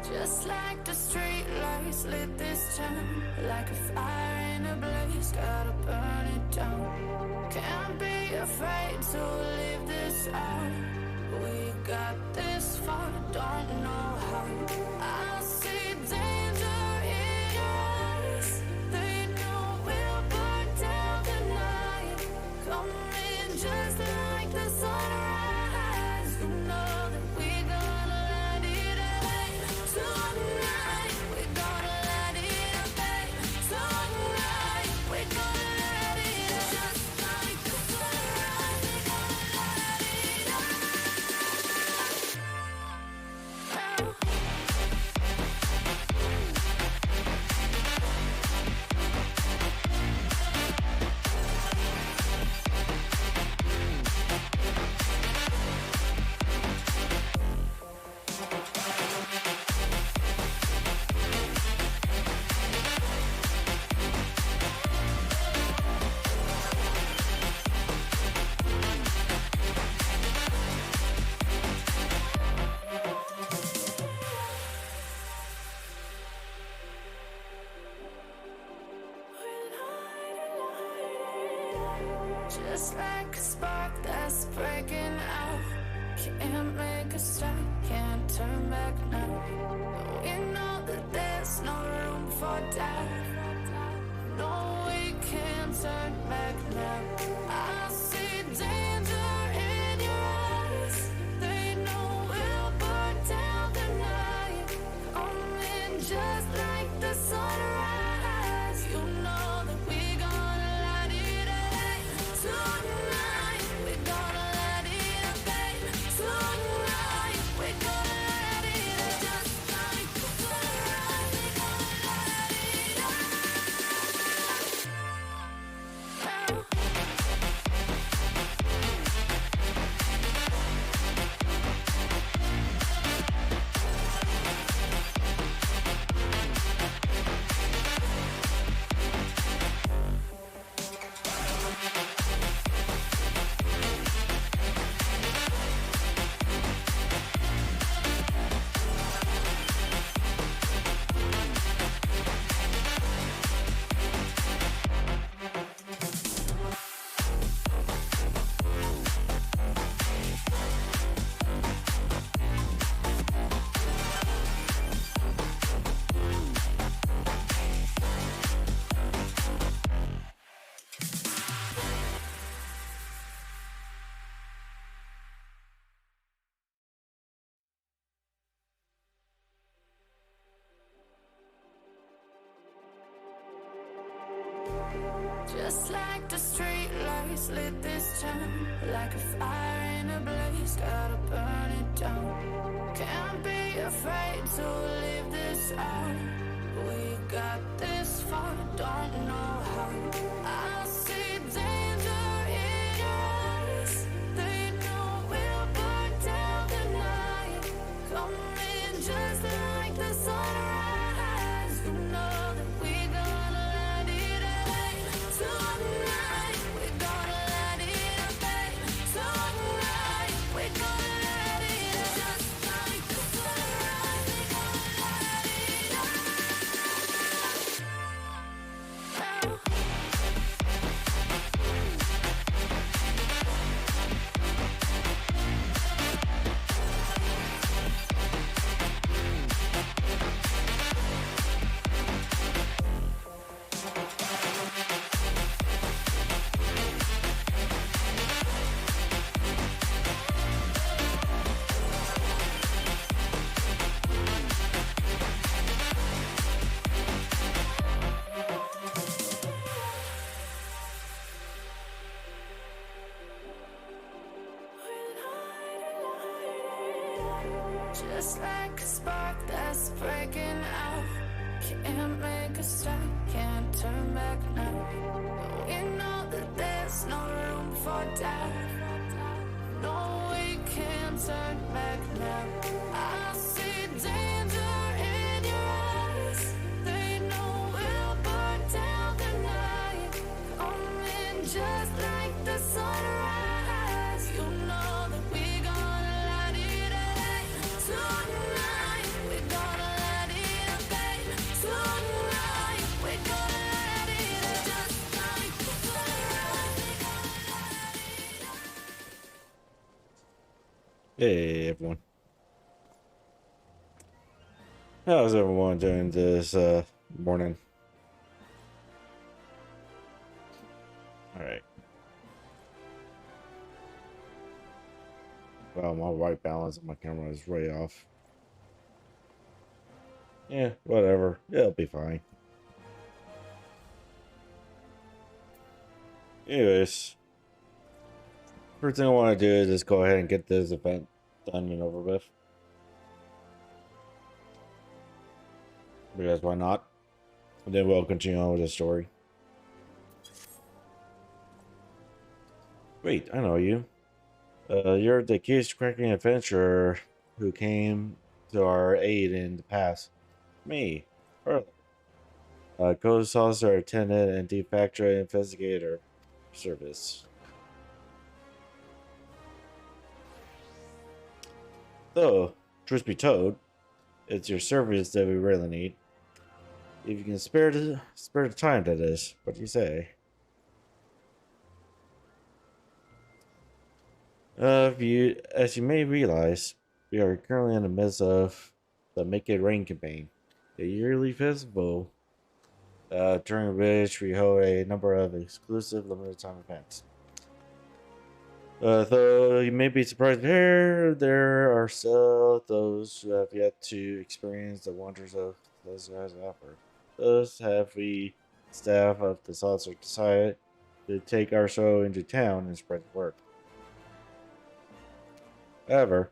Just like the street lights lit this town, like a fire in a blaze, gotta burn it down. Can't be afraid to leave this out. We got this far, don't know how. I see danger in your eyes. They know we'll burn down the night. Coming just like the sunrise. You know that we gonna light it up tonight. We gonna light it up, babe. Tonight we gonna light it up just like the sunrise. We gonna light it up. Just like a spark that's breaking out. Can't make a stop, can't turn back now. We know that there's no room for doubt. No, we can't turn back now. I see danger in your eyes. They know we'll burn down the night. Coming just like the sunrise. You know that we gonna light it up tonight. We gonna light it up, babe. Tonight we gonna light it up just like the sunrise. We gonna light it up. Just like the street lights lit this town, like a fire in a blaze, gotta burn it down. Can't be afraid to leave this out. We got this far, don't know how. I see danger in your eyes. They know we'll burn down the night. Coming just like the sunrise. You know that we gonna light it up tonight. We gonna light it up, babe. Tonight we gonna light it up just like the sunrise. We gonna light it up. Just like a spark that's breaking out. Can't make a stop, can't turn back now. We know that there's no room for doubt. No, we can't turn back now. I see danger in your eyes. They know we'll burn down the night. Coming just like the sunrise. You know that we gonna light it up tonight. We gonna Hey everyone. How's everyone doing this morning? Alright. Well, my white balance on my camera is way off. Yeah, whatever. It'll be fine. Anyways, first thing I want to do is just go ahead and get this event done and over with. Because why not? And then we'll continue on with the story. Wait, I know you. You're the case cracking adventurer who came to our aid in the past. Me. Earlier. Code saucer attendant and de facto investigator service. Though, truth be told, it's your service that we really need. If you can spare the time, that is. What do you say? As you may realize, we are currently in the midst of the Make It Rain campaign, a yearly festival during which we hold a number of exclusive limited time events. Though you may be surprised to hear, there are still those who have yet to experience the wonders of those guys offer. Thus have we, staff of the saucer, decided to take our show into town and spread the word. However,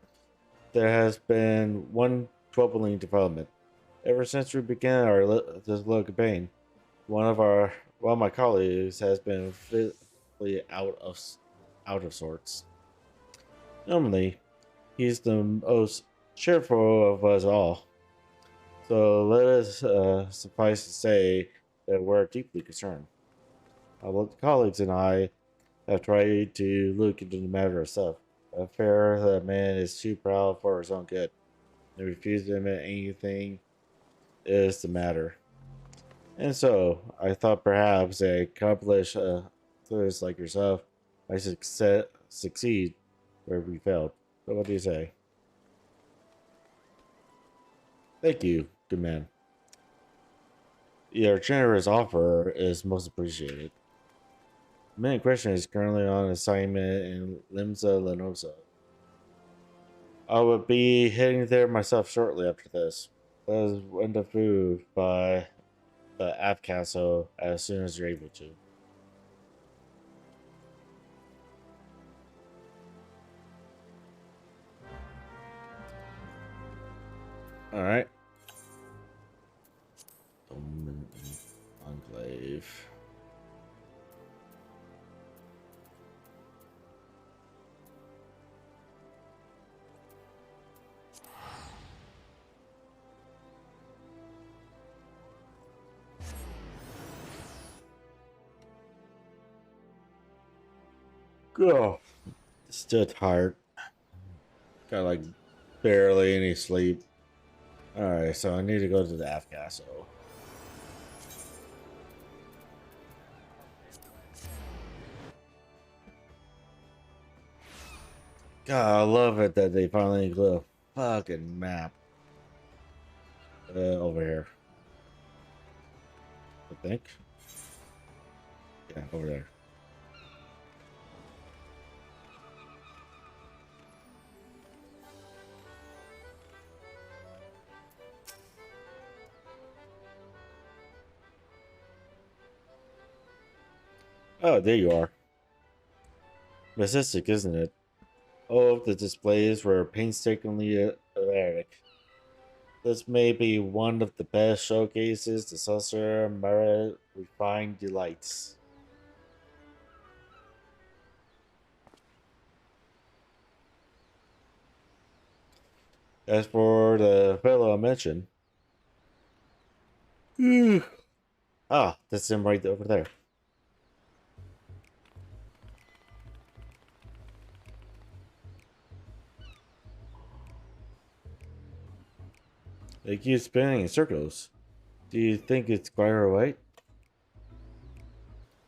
there has been one troubling development. Ever since we began this little campaign, one of my colleagues has been physically out of sorts. Normally, he's the most cheerful of us all. So let us suffice to say that we're deeply concerned. Our colleagues and I have tried to look into the matter ourselves. A fair that man is too proud for his own good and refuses to admit anything is the matter. And so I thought perhaps a accomplished tourist like yourself might succeed where we failed. So what do you say? Thank you, good man. Your generous offer is most appreciated. The man in question is currently on assignment in Limsa Lenosa. I will be heading there myself shortly after this. Let us rendezvous by the app castle as soon as you're able to. Alright. Enclave. Oh, still tired. Got like barely any sleep. Alright, so I need to go to the app castle. God, I love it that they finally include a fucking map over here. I think. Yeah, over there. Oh, there you are. Majestic, isn't it? All of the displays were painstakingly erratic. This may be one of the best showcases the Saucer Merit refined delights. As for the fellow I mentioned, that's him right over there. They keep spinning in circles. Do you think it's quite alright?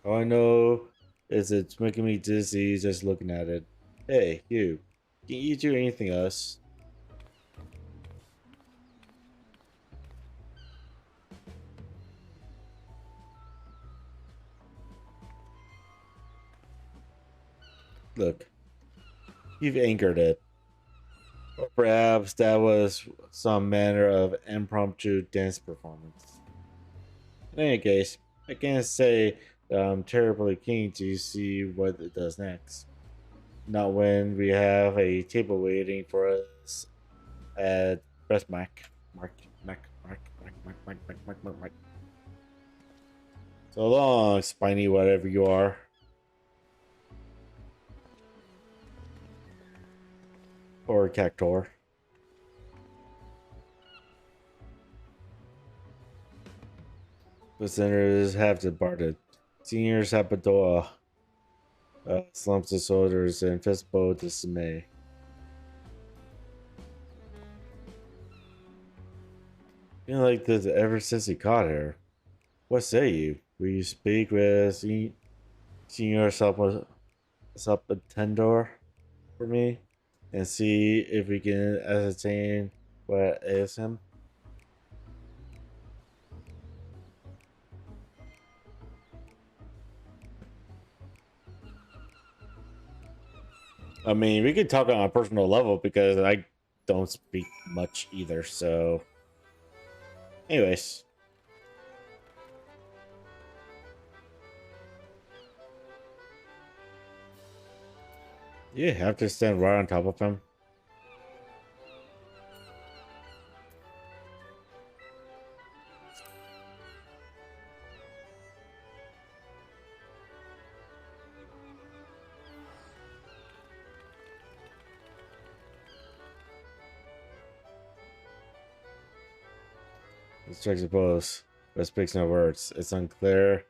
All I know is it's making me dizzy just looking at it. Hey, you. Can you do anything else? Look, you've anchored it. Or perhaps that was some manner of impromptu dance performance. In any case, I can't say that I'm terribly keen to see what it does next. Not when we have a table waiting for us at Breast Mac. Mark. So long, spiny whatever you are. Or Cactor. Listeners have departed. Senior Sapadoa slumps his shoulders in fistful dismay. Been like this ever since he caught her. What say you? Will you speak with Senior Sapatendor for me and see if we can ascertain what ails him? I mean, we could talk on a personal level because I don't speak much either, so. Anyways. You have to stand right on top of him. It strikes a pose, but speaks no words. It's unclear.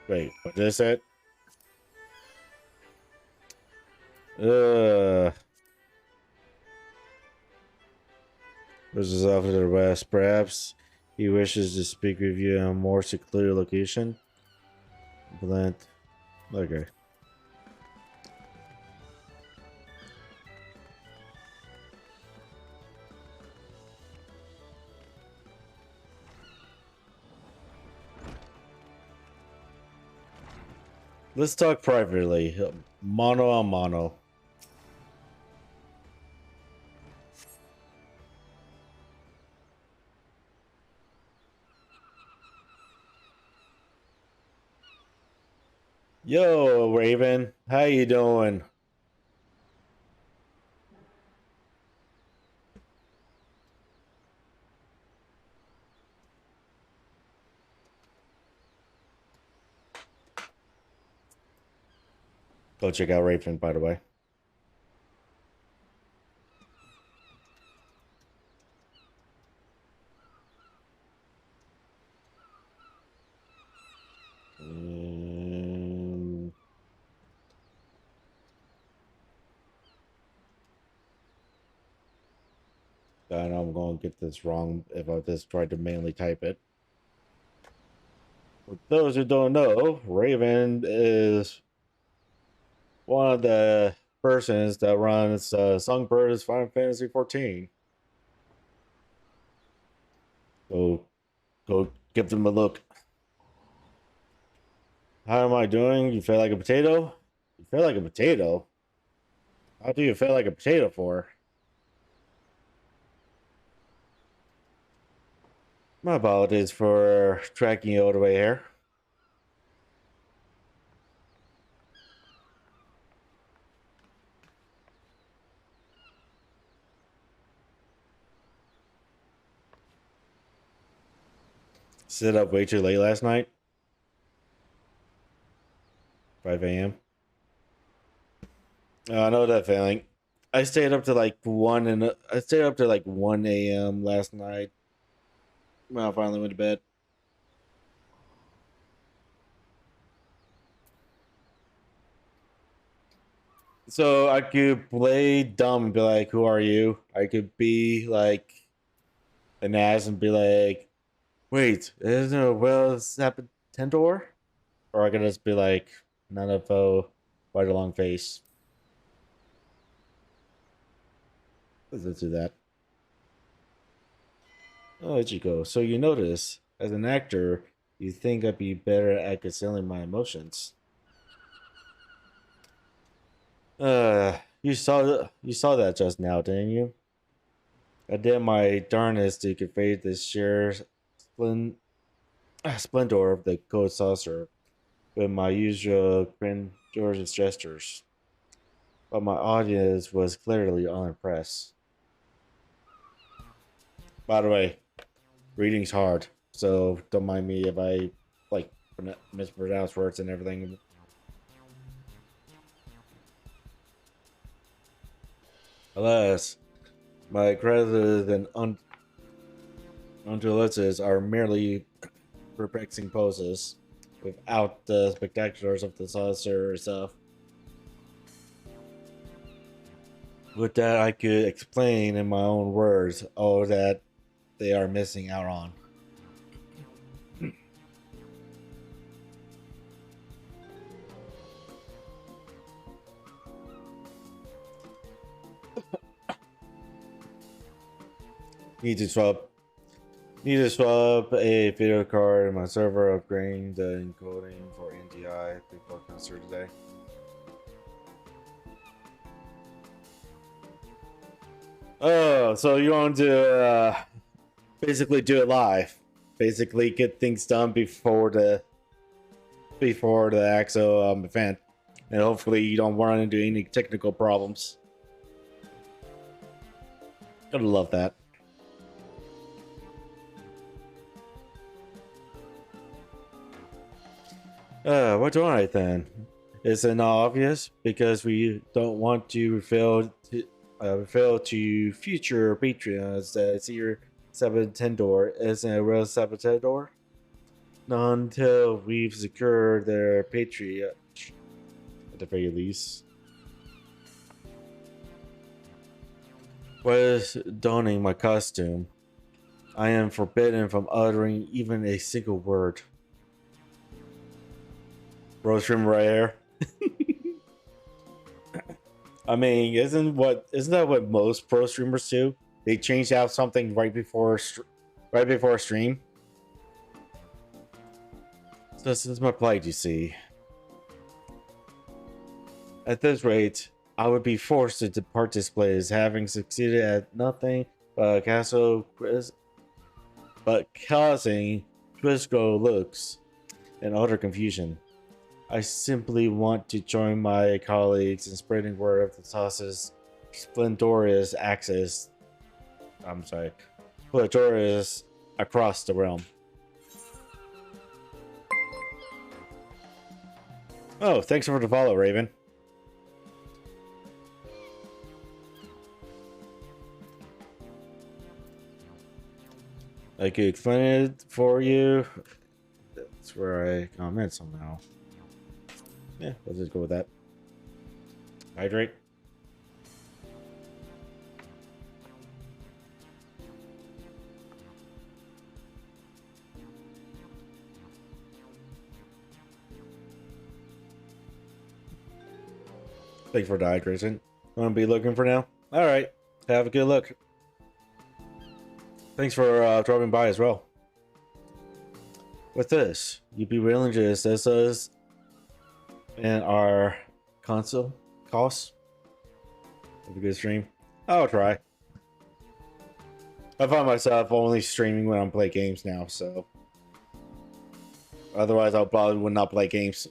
Wait, what is it? This is off to the west. Perhaps he wishes to speak with you in a more secluded location. Blunt. Okay. Let's talk privately. Mono on mono. Yo, Raven. How you doing? Go check out Raven, by the way. I know I'm going to get this wrong if I just tried to manually type it. For those who don't know, Raven is one of the persons that runs Songbird's Final Fantasy 14. So go give them a look. How am I doing? You feel like a potato? You feel like a potato? How do you feel like a potato for? My apologies for tracking you all the way here. Sit up way too late last night. 5 a.m. I know that feeling. I stayed up to like 1 a.m. last night. When I finally went to bed. So I could play dumb and be like, "Who are you?" I could be like an ass and be like, "Wait, isn't it Will Tendor?" Or I could just be like, "None of white long face." Let's do that. Oh, Ichigo. So you notice, as an actor, you think I'd be better at concealing my emotions. You saw that just now, didn't you? I did my darnest to convey the sheer splendor of the cold saucer with my usual grandiose gestures, but my audience was clearly unimpressed. By the way, reading's hard, so don't mind me if I like mispronounce words and everything. Alas, my credits and undulations are merely perplexing poses without the spectaculars of the saucer itself. With that, I could explain in my own words all that they are missing out on. Need to swap. Need to swap a video card in my server, upgrading the encoding for NDI before concert today. Oh, so you want to basically do it live? Basically, get things done before the actual event, and hopefully you don't run into any technical problems. Gotta love that. What do I then? Isn't obvious because we don't want to reveal to future Patreons that Seer Sabotendor isn't a real Sabotendor? Not until we've secured their Patreon, at the very least. While donning my costume, I am forbidden from uttering even a single word. Rose trim right here. I mean, isn't that what most pro streamers do? They change out something right before a stream. So this is my plight, you see. At this rate, I would be forced to depart this place, having succeeded at nothing but but causing Twisco looks and utter confusion. I simply want to join my colleagues in spreading word of the sauce's splendorous access. I'm sorry, splendorous across the realm. Oh, thanks for the follow, Raven. I could explain it for you. That's where I comment somehow. Yeah, let's just go with that. Hydrate. Thanks for the hydration. Want to be looking for now? All right. Have a good look. Thanks for dropping by as well. With this, you'd be willing to assist us in our console costs? Have a good stream. I'll try. I find myself only streaming when I'm playing games now, so otherwise I probably would not play games.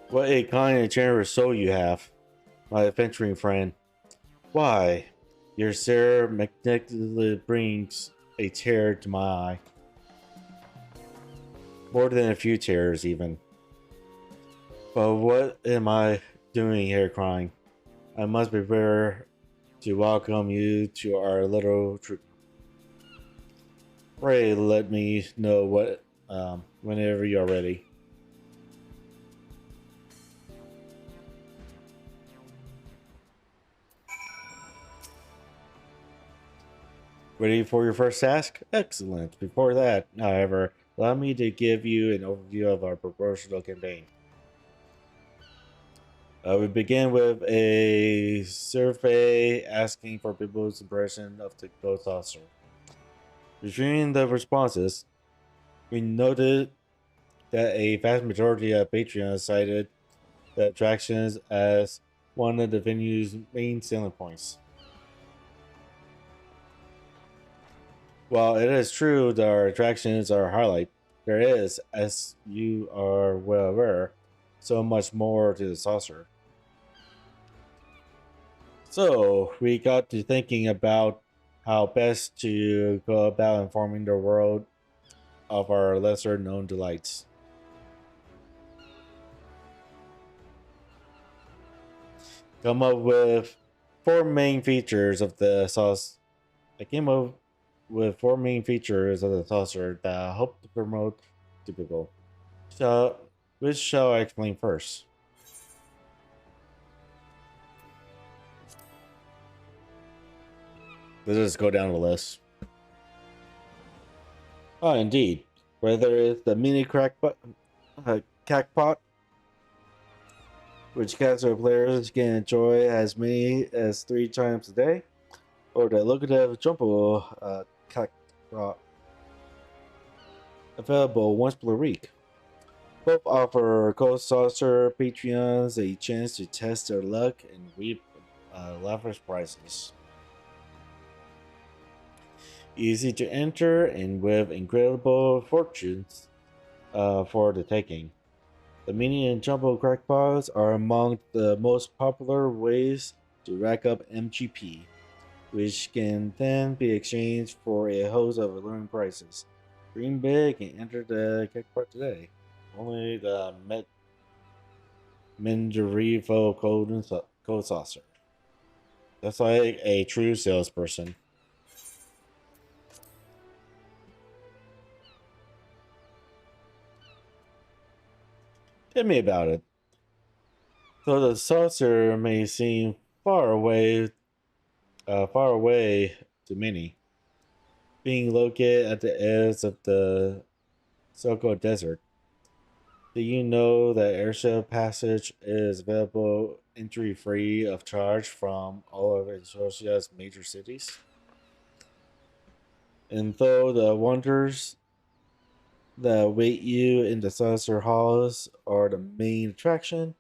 What a kind and generous soul you have, my adventuring friend. Why, your stare magnetically brings a tear to my eye. More than a few tears, even. But what am I doing here crying? I must be prepared to welcome you to our little troop. Pray let me know whenever you're ready. Ready for your first task? Excellent. Before that, however, allow me to give you an overview of our promotional campaign. We begin with a survey asking for people's impression of the Ghost Officer. Reviewing the responses, we noted that a vast majority of Patreons cited the attractions as one of the venue's main selling points. While it is true that our attractions are a highlight, there is, as you are well aware, so much more to the saucer. So we got to thinking about how best to go about informing the world of our lesser known delights. Come up with four main features of the sauce. I came up with four main features of the saucer that I hope to promote to people. So, which shall I explain first? Let's just go down the list. Oh, indeed. Whether it's the mini crackpot, which casual players can enjoy as many as 3 times a day, or the lucrative jumbo crackpot, available once per week. Both offer Ghost Saucer Patreons a chance to test their luck and reap lavish prizes. Easy to enter and with incredible fortunes for the taking. The mini and jumbo crackpots are among the most popular ways to rack up MGP, which can then be exchanged for a host of alluring prices. Dream big and enter the crackpot today. Only the Minderivo Code Saucer. That's like a true salesperson. Tell me about it. Though the saucer may seem far away to many, being located at the edge of the Soko Desert. Do you know that airship passage is available entry free of charge from all of Indonesia's major cities? And though the wonders that await you in the saucer halls are the main attraction,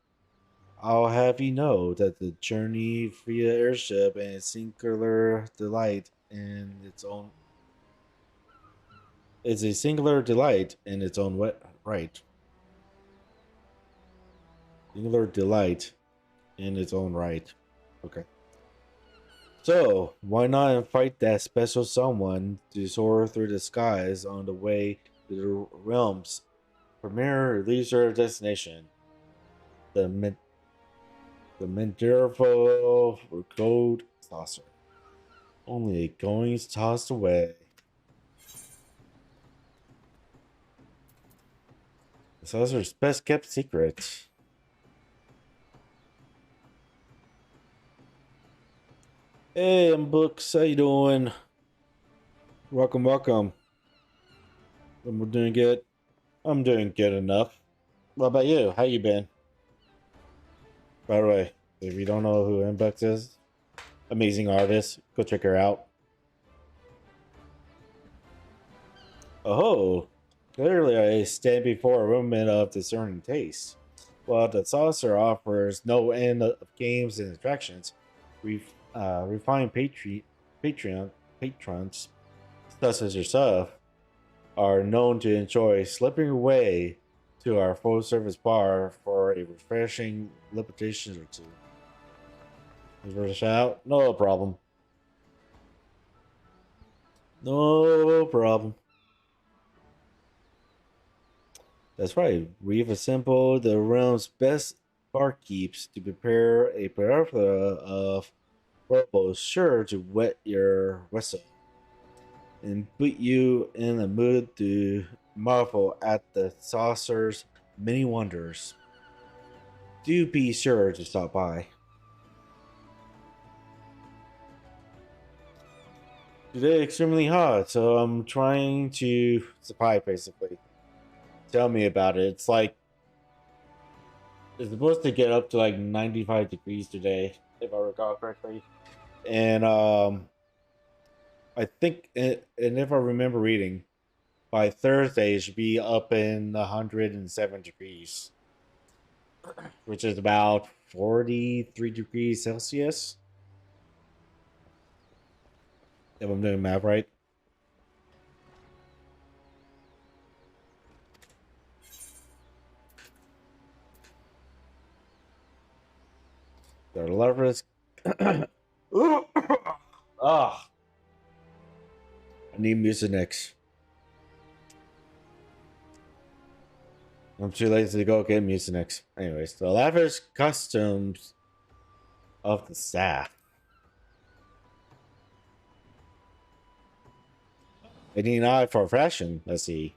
I'll have you know that the journey via airship and singular delight in its own is a singular delight in its own right. Singular delight in its own right. Okay. So, why not invite that special someone to soar through the skies on the way to the realm's premier leisure destination, the the Mendervo Gold Saucer. Only goings tossed away. The saucer's best kept secret. Hey, I'm Books. How you doing? Welcome, welcome. I'm doing good. I'm doing good enough. What about you? How you been? By the way, if you don't know who Mbucks is, amazing artist. Go check her out. Oh, clearly I stand before a woman of discerning taste. While the saucer offers no end of games and attractions, refined patrons, such as yourself, are known to enjoy slipping away to our full service bar for a refreshing libations or two. Is there a shout? No problem. No problem. That's right. We've assembled the realm's best barkeeps to prepare a plethora of bubbles sure to wet your whistle and put you in a mood to marvel at the saucer's many wonders. Do be sure to stop by. Today extremely hot, so I'm trying to supply basically. Tell me about it. It's like it's supposed to get up to like 95 degrees today, if I recall correctly. And I think, and if I remember reading, by Thursday it should be up in 107 degrees, which is about 43 degrees Celsius. If I'm doing math right. There are a lot of risks. Ah, I need Mucinex. I'm too lazy to go get Mucinex. Anyways, the lavish costumes of the staff. I need an eye for fashion, let's see.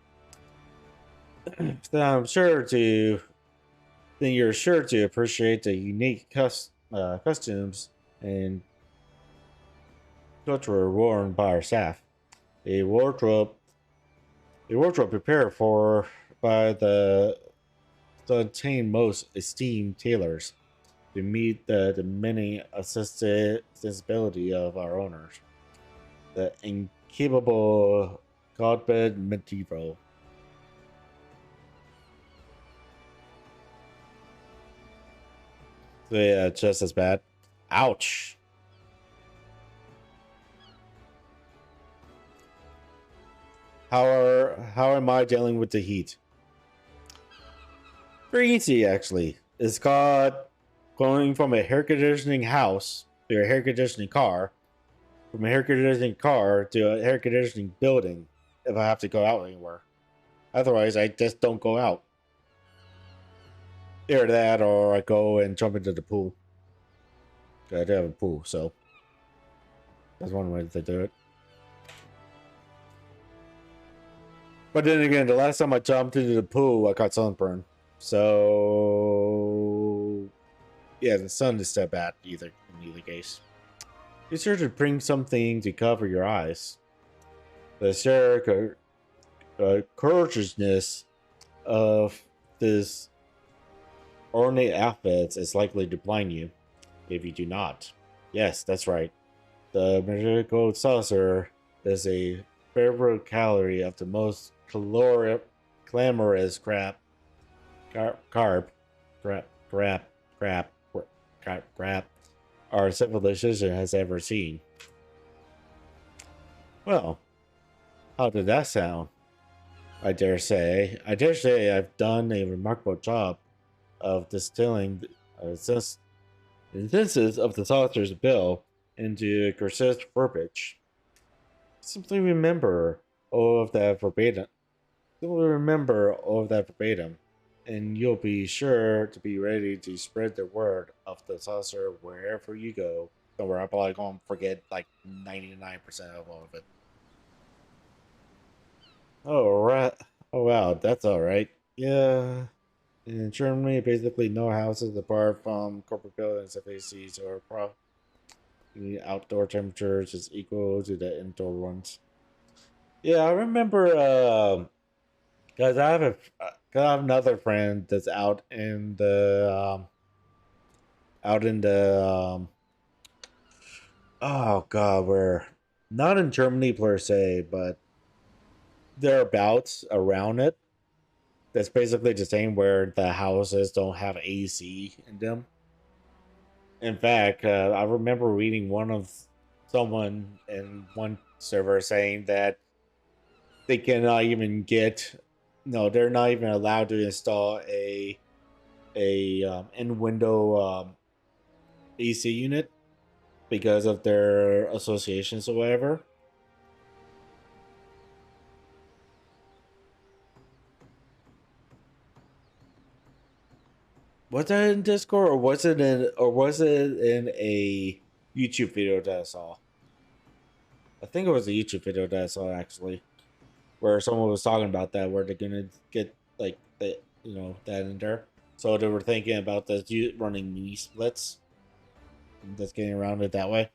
So I'm sure to then you're sure to appreciate the unique costumes and culture worn by our staff. A wardrobe a wardrobe prepared for by the obtain most esteemed tailors to meet the many assisted sensibility of our owners. The incapable Godbed medieval. So yeah, just as bad. Ouch. How am I dealing with the heat? Very easy actually. It's called going from a hair conditioning house to a hair conditioning car, from a hair conditioning car to a hair conditioning building if I have to go out anywhere. Otherwise I just don't go out. Either that or I go and jump into the pool. I do have a pool, so that's one way to do it. But then again, the last time I jumped into the pool, I got sunburn. So yeah, the sun is that bad in either case. Be sure to bring something to cover your eyes. The sheer courageousness of this ornate outfit is likely to blind you if you do not. Yes, that's right. The magical saucer is a favorite calorie of the most glamorous carb, crap our civilization has ever seen. Well, how did that sound? I dare say I've done a remarkable job of distilling the senses of the saucer's bill into coercive verbiage. Simply remember all of that verbatim. Simply remember all of that verbatim, and you'll be sure to be ready to spread the word of the saucer wherever you go. Don't worry, I'm probably going to forget like 99% of all of it. Oh, right. Oh, wow, that's alright. Yeah. In Germany, basically no houses apart from corporate buildings have ACs or the outdoor temperatures is equal to the indoor ones. Yeah, I remember. Cause cause I have another friend that's out in the oh god, we're not in Germany per se, but thereabouts around it. That's basically the same where the houses don't have AC in them. In fact, I remember reading someone in one server saying that they cannot even get no, they're not even allowed to install a in window AC unit because of their associations or whatever. Was that in Discord or was it in a YouTube video that I saw? I think it was a YouTube video that I saw actually, where someone was talking about that, where they're gonna get like the that in there. So they were thinking about this running mini splits, and just getting around it that way.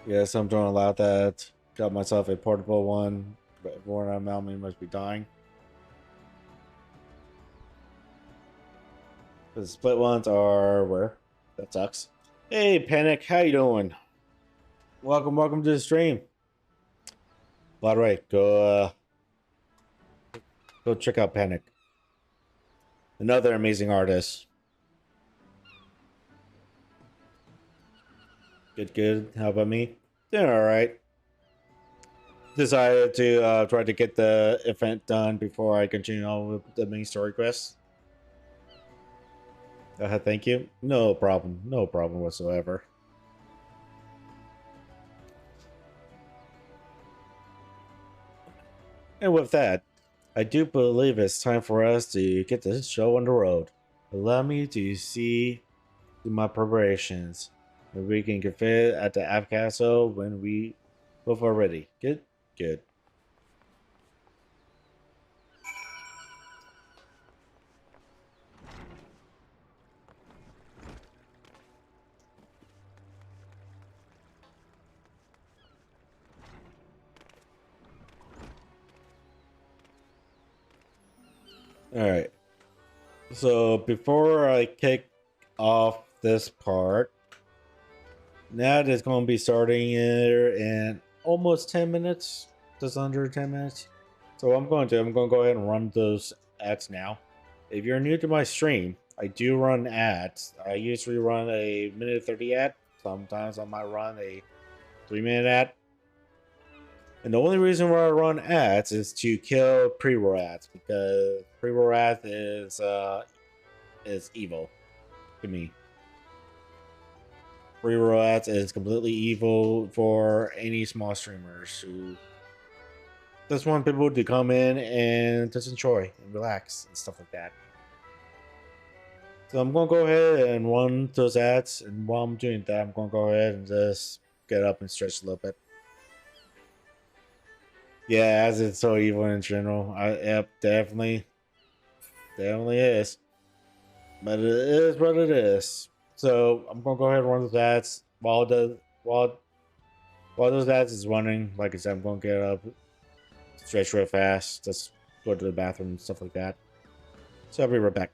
Yes, I'm doing a lot of that. Got myself a portable one, but everyone around me must be dying. The split ones are where? That sucks. Hey, Panic, how you doing? Welcome to the stream. By the way, go check out Panic, another amazing artist. Good. How about me? Doing all right. Decided to try to get the event done before I continue on with the main story quest. Thank you. No problem. No problem whatsoever. And with that, I do believe it's time for us to get this show on the road. Allow me to see my preparations. Maybe we can get fit at the App Castle when we both are ready. Good. All right. So before I kick off this part, Nat is going to be starting here in almost 10 minutes, just under 10 minutes. So I'm going to go ahead and run those ads now. If you're new to my stream, I do run ads. I usually run a minute 30 ad. Sometimes I might run a 3-minute ad. And the only reason why I run ads is to kill pre-roll ads, because pre-roll ads is evil to me. Pre-roll ads is completely evil for any small streamers who just want people to come in and just enjoy and relax and stuff like that. So I'm gonna go ahead and run those ads, and while I'm doing that, I'm gonna go ahead and just get up and stretch a little bit. Yeah, as it's so evil in general. Yep, definitely is. But it is what it is. So I'm gonna go ahead and run those ads while those ads is running. Like I said, I'm gonna get up, stretch real fast, just go to the bathroom and stuff like that. So I'll be right back.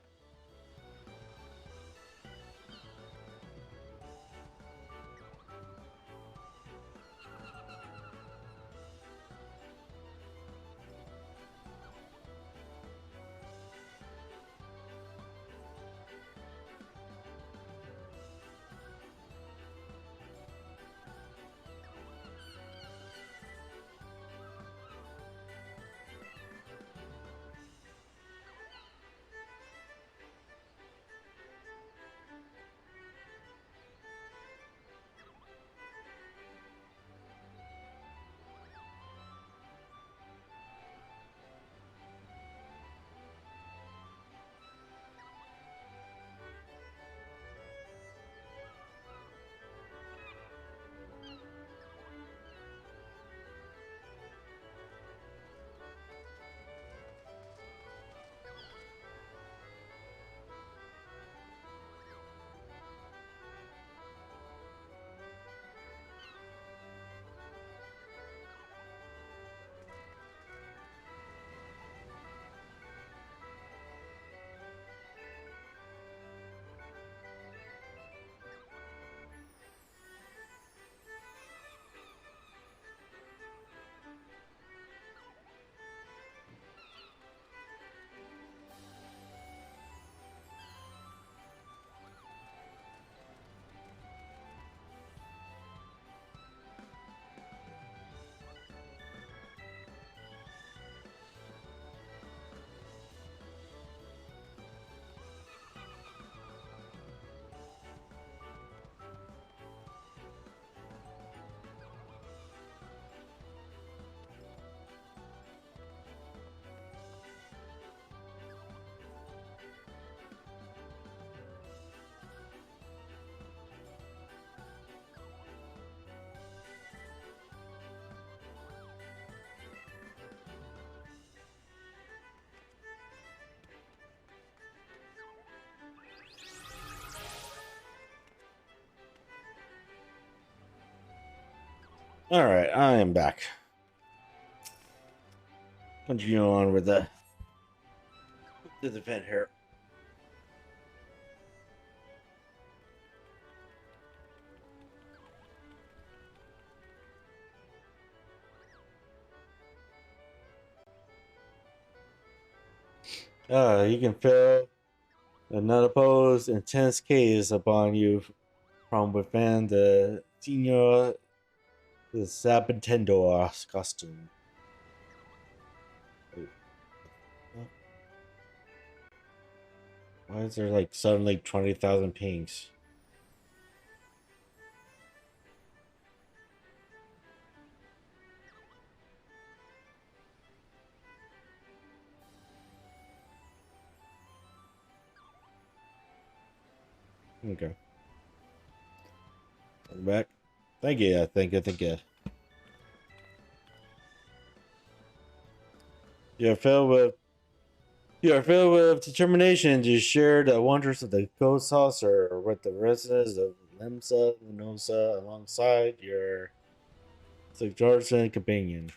All right, I am back. Continue on with the event here. You can feel an unopposed intense gaze upon you from within the senior the Sabintendo costume. Wait, why is there like suddenly 20,000 pings? Okay. Welcome back. Thank you. Thank you. You're filled with you are filled with determination to share the wonders of the ghost saucer with the residents of Lemsa Lenosa alongside your suggestion companion.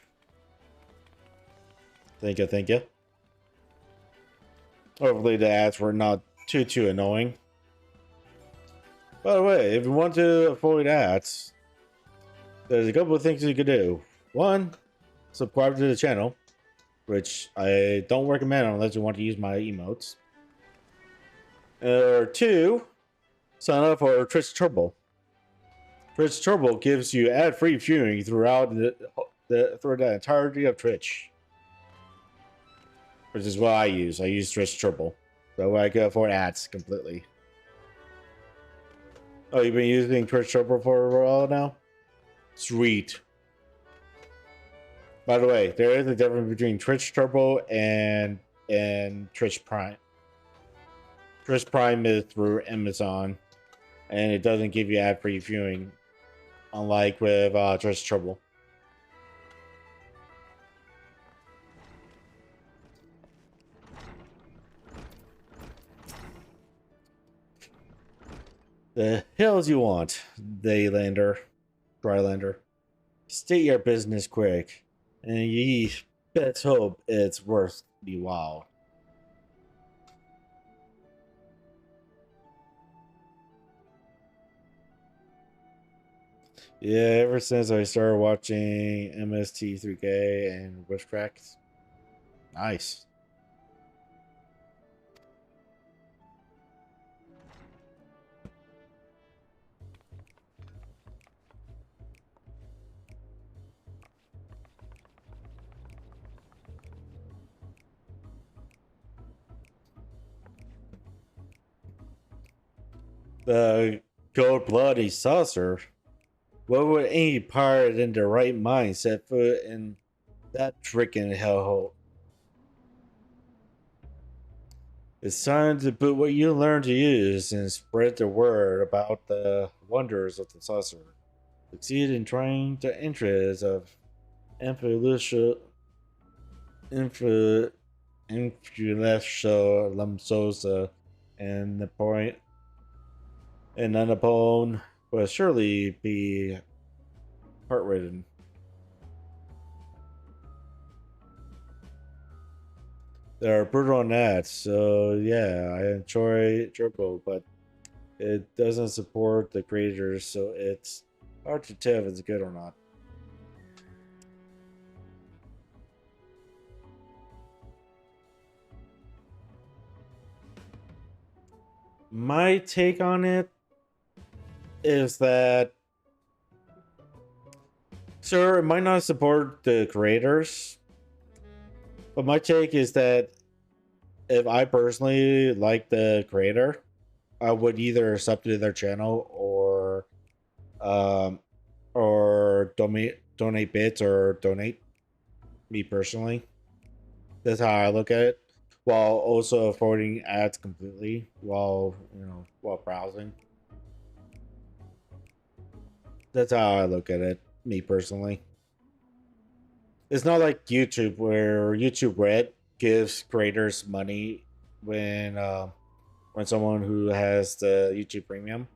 Thank you. Hopefully the ads were not too annoying. By the way, if you want to avoid ads, there's a couple of things you could do. One, subscribe to the channel, which I don't recommend unless you want to use my emotes. Or two, sign up for Twitch Turbo. Twitch Turbo gives you ad-free viewing throughout through the entirety of Twitch, which is what I use. I use Twitch Turbo, so I can afford ads completely. Oh, you've been using Twitch Turbo for a while now? Sweet. By the way, there is a difference between Twitch Turbo and Twitch Prime. Twitch Prime is through Amazon, and it doesn't give you ad-free viewing, unlike with Twitch Turbo. The hills you want, Drylander. State your business quick, and ye best hope it's worth the while. Yeah, ever since I started watching MST3K and Witchcraft. Nice. The gold bloody saucer. What would any pirate in their right mind set foot in that freaking hellhole? It's time to put what you learn to use and spread the word about the wonders of the saucer. Succeed in trying the interests of influential Lamsosa and the point and Annapone will surely be heart-ridden. They're brutal on that, so yeah, I enjoy Turbo, but it doesn't support the creators, so it's hard to tell if it's good or not. My take on it is that, sure, it might not support the creators, but my take is that if I personally like the creator, I would either sub to their channel um, or donate bits or donate me personally. That's how I look at it, while also avoiding ads completely while browsing. That's how I look at it, me personally. It's not like YouTube, where YouTube Red gives creators money when someone who has the YouTube Premium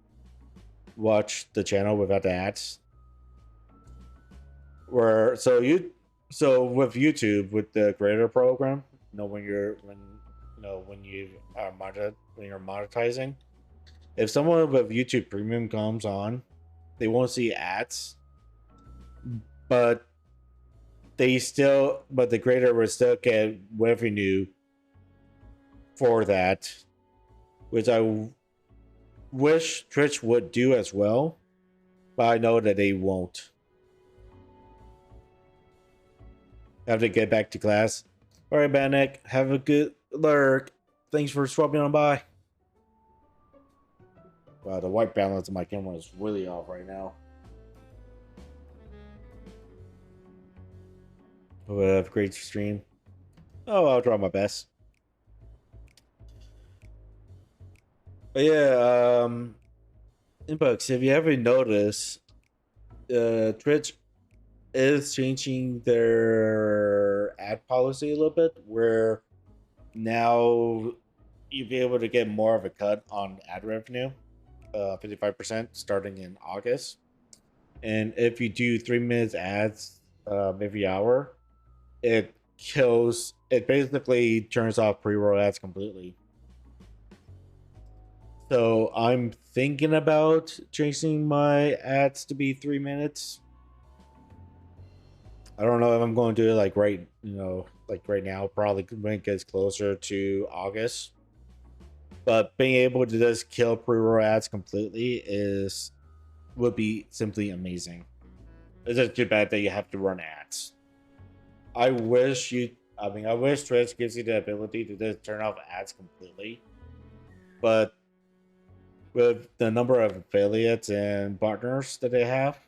watch the channel without the ads. where so with YouTube with the creator program, when you are when you're monetizing, if someone with YouTube Premium comes on, they won't see ads, but but the creator will still get revenue for that, which I wish Twitch would do as well, but I know that they won't. Have to get back to class. All right, Banek, have a good lurk. Thanks for swapping on by. Wow, the white balance of my camera is really off right now. Hope I have a great stream. Oh, I'll try my best. But yeah, Inbox, if you haven't noticed, Twitch is changing their ad policy a little bit, where now you'll be able to get more of a cut on ad revenue, 55% starting in August. And if you do 3 minutes ads every hour, it basically turns off pre-roll ads completely. So I'm thinking about changing my ads to be 3 minutes. I don't know if I'm going to do it like right now, probably when it gets closer to August. But being able to just kill pre-roll ads completely would be simply amazing. It's just too bad that you have to run ads. I wish Twitch gives you the ability to just turn off ads completely. But with the number of affiliates and partners that they have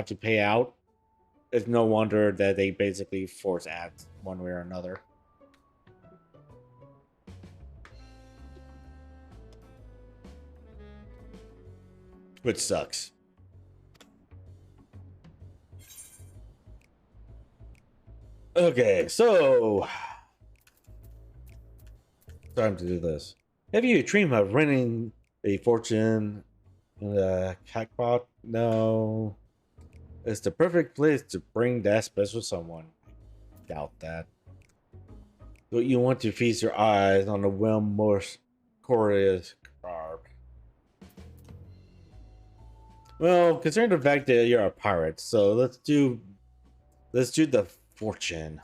to pay out, it's no wonder that they basically force ads one way or another. Which sucks. Okay, so time to do this. Have you dreamed of renting a fortune in a hackbot? No. It's the perfect place to bring that special someone. Doubt that. But you want to feast your eyes on the most glorious card. Well, considering the fact that you're a pirate, so let's do the fortune.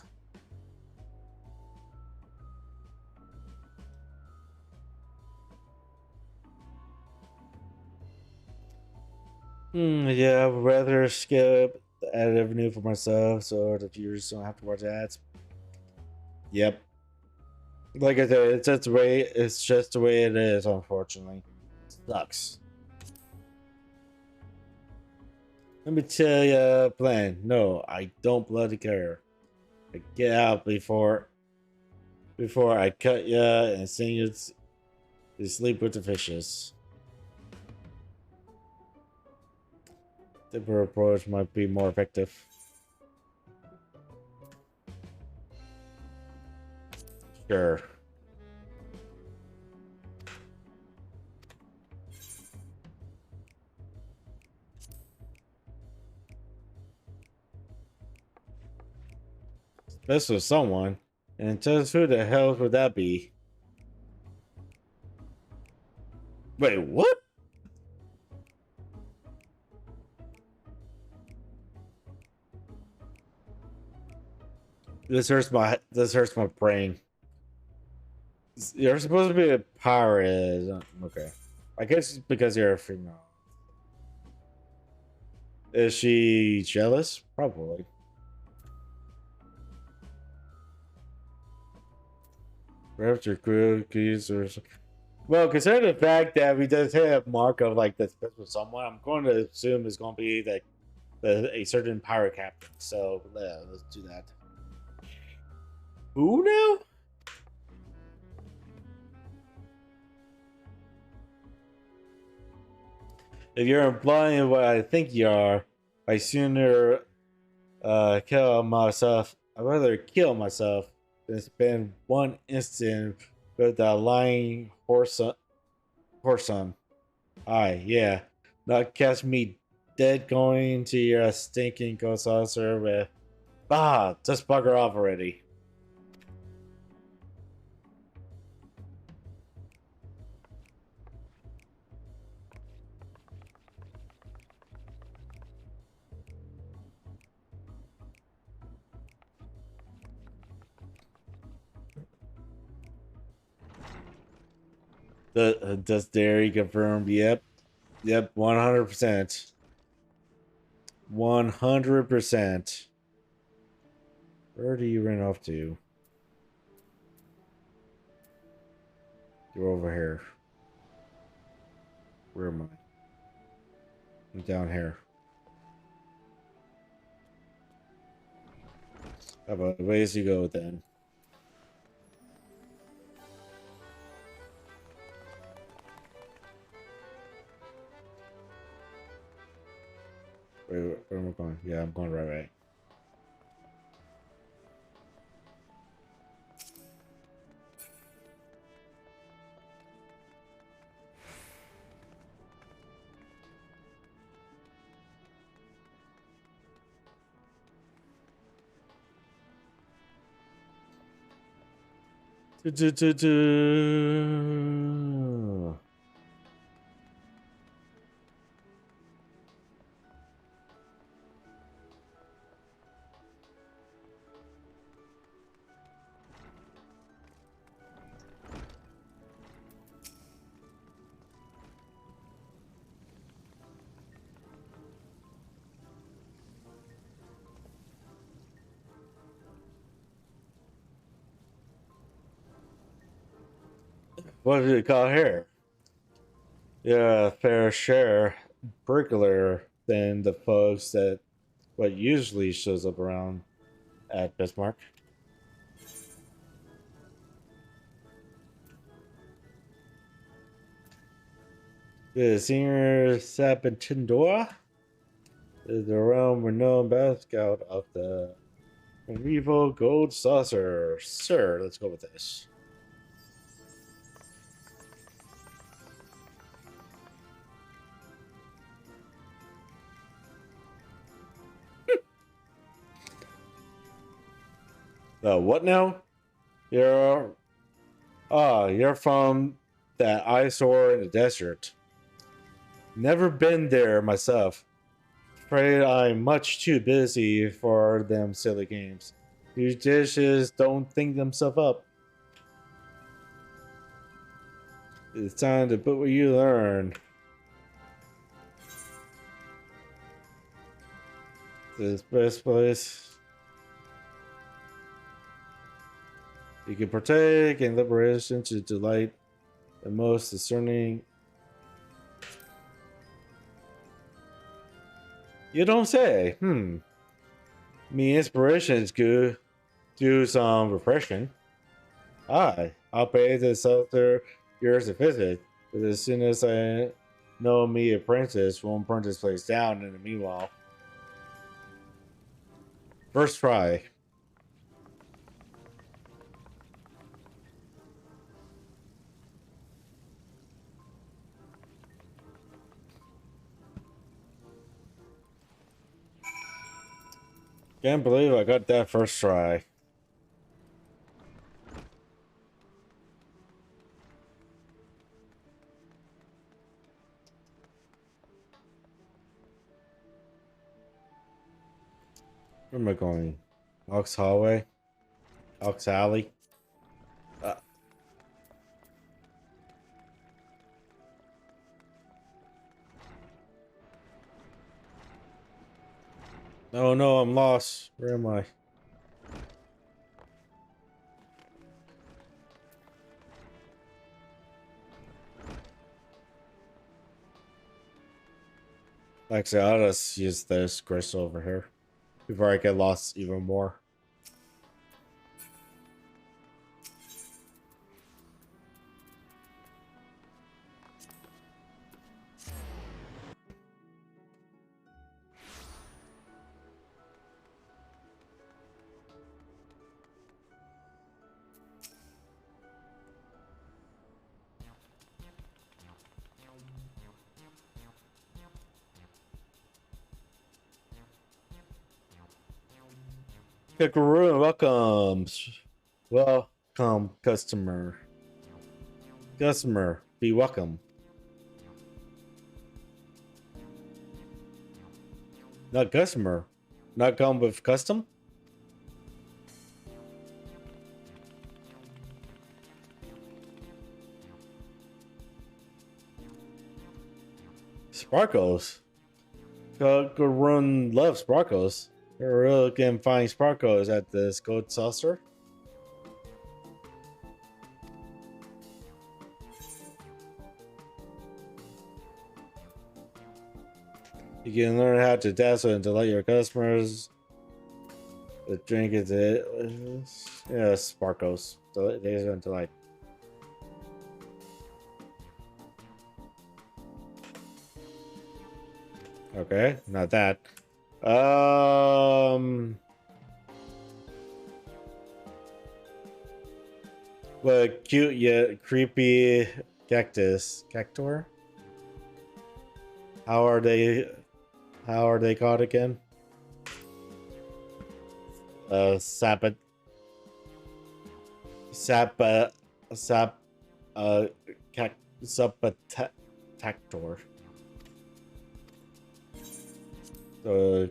Yeah, I'd rather skip the added revenue for myself so the viewers don't have to watch ads. Yep. Like I said, it's just the way it is, unfortunately. Sucks. Let me tell you, plan. No, I don't bloody care. Get out before I cut ya and send you to sleep with the fishes. Temper approach might be more effective. Sure. This was someone. And just who the hell would that be? Wait, what? This hurts my brain. You're supposed to be a pirate. Okay. I guess because you're a female. Is she jealous? Probably. Perhaps your cookies or well, considering the fact that we just hit a mark of like the special someone, I'm going to assume it's going to be like a certain pirate captain. So yeah, let's do that. Who now? If you're implying what I think you are, I sooner kill myself. I'd rather kill myself than spend one instant with that lying horse son. Aye, yeah. Not catch me dead going to your stinking ghost saucer with, just bugger off already. Does Derry confirm? Yep. Yep, 100%. 100%. Where do you run off to? You're over here. Where am I? I'm down here. How about ways you go then? Where am I going? Yeah, I'm going right. What do you call here? Yeah, fair share burglar than the folks that what usually shows up around at Bismarck. The senior Sapatindora is the realm renowned battle scout of the Revo Gold Saucer. Sir, let's go with this. What now? You're you're from that eyesore in the desert. Never been there myself. Afraid I'm much too busy for them silly games. These dishes don't think themselves up. It's time to put what you learn. This best place. You can partake in liberation to delight the most discerning. You don't say. Me inspiration is good. Do some refreshing. I'll pay this other years a visit, but as soon as I know me apprentice won't burn this place down in the meanwhile. First try. Can't believe I got that first try. Where am I going? Ox Hallway? Ox Alley? Oh no, I'm lost. Where am I? Actually, I'll just use this crystal over here before I get lost even more. Kakaroon, welcome. Welcome, customer. Customer, be welcome. Not customer. Not come with custom? Sparkles. Kakaroon loves sparkles. You really can find sparkles at this gold saucer. You can learn how to dazzle and delight your customers. The drink is it. Yeah, sparkles. Dazzle and delight. Okay, not that. What cute yet creepy cactor? How are they? How are they called again? Sap, sap, sap, Sapatactor. So,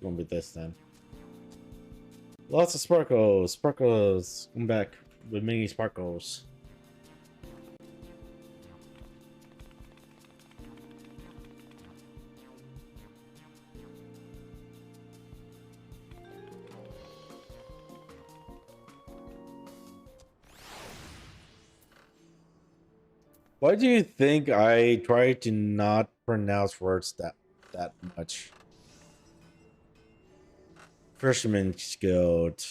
gonna be this then. Lots of sparkles. Sparkles. Come back with mini sparkles. Why do you think I try to not pronounce words that much? Fisherman's Guild.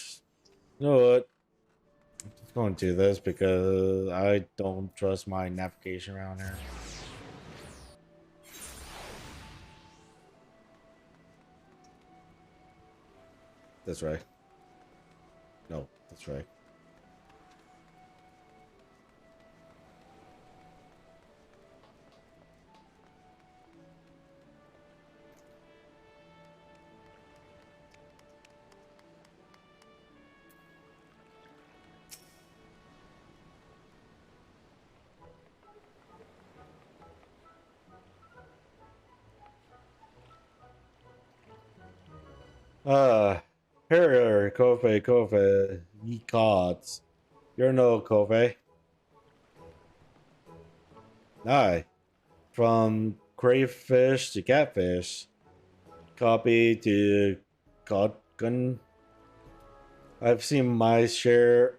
You know what? I'm just going to do this because I don't trust my navigation around here. That's right. No, that's right. Here, Kofe, ye gods. You're no Kofe. Aye. From crayfish to catfish, copy to godgun. I've seen my share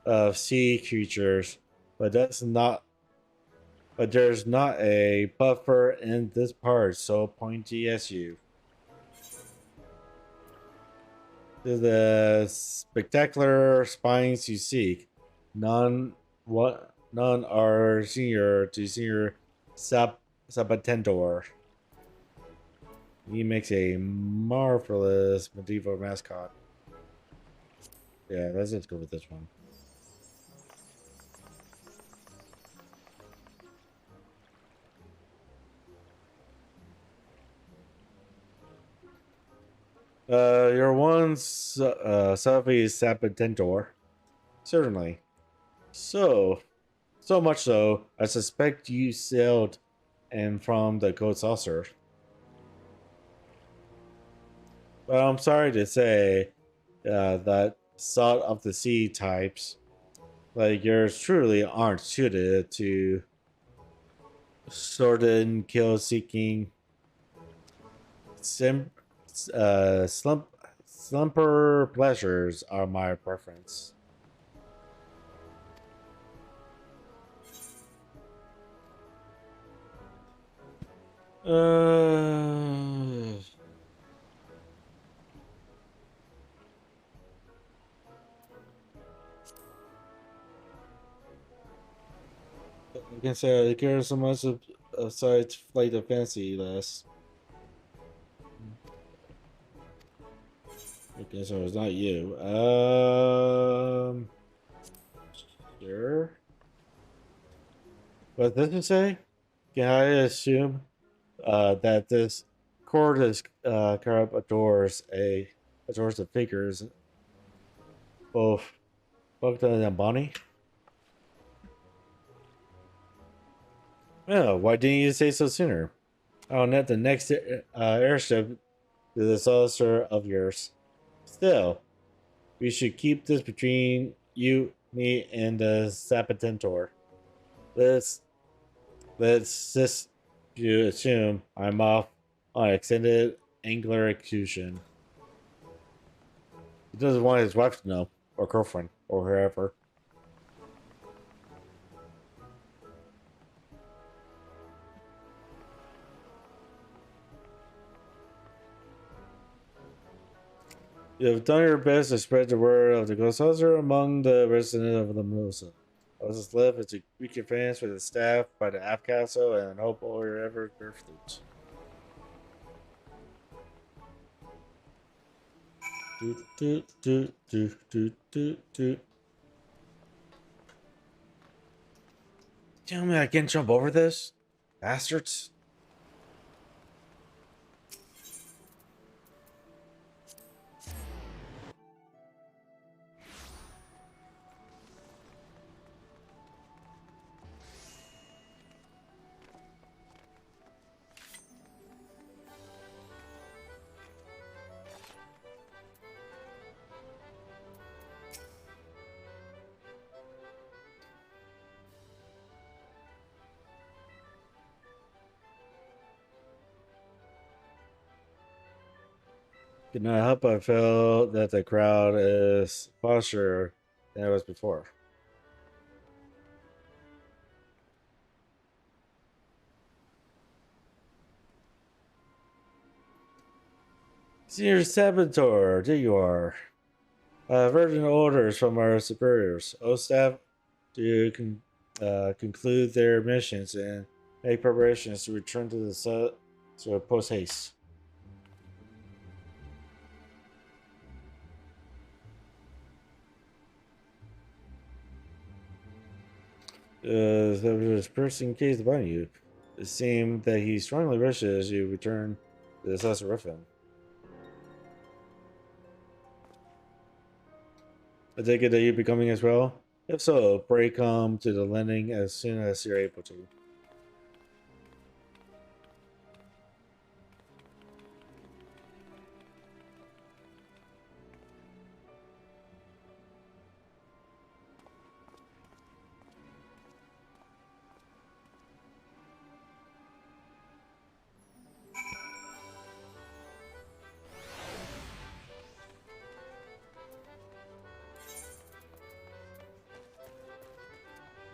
of sea creatures, but that's not. But there's not a buffer in this part so pointy as you. To the spectacular spines you seek, none are senior to senior Sabatendor. He makes a marvelous medieval mascot. Yeah, let's just go with this one. Your one Southeast Sabatendor. Certainly. So much so, I suspect you sailed and from the Gold Saucer. But I'm sorry to say that salt of the sea types like yours truly aren't suited to certain kill seeking sim, slumper pleasures are my preference. Uh, I can say I care so much of aside flight of fancy less. Okay, so it's not you. Sure. What does it say? Can I assume that this Cordis Carab adores the figures? both Bogdan and Bonnie. Oh, why didn't you say so sooner? I'll net the next airship to the saucer of yours. Still, we should keep this between you, me, and the Sapatentor. Let's let's just you assume I'm off on extended angular excursion. He doesn't want his wife to know, or girlfriend, or whoever. You have done your best to spread the word of the Ghost Hauser among the residents of the Mimosa. I was just left as a weekend fans for the staff by the aft castle and hope all your ever bear fruits. Do, do, do, do, do, do, do. Tell me I can't jump over this? Bastards. Could not help but feel that the crowd is posture than it was before. Senior Saboteur, there you are. Urgent orders from our superiors. O staff to conclude their missions and make preparations to return to the so post haste. There was a person case upon you. It seemed that he strongly wishes you return to the saucer with him. I take it that you'll be coming as well? If so, pray come to the landing as soon as you're able to.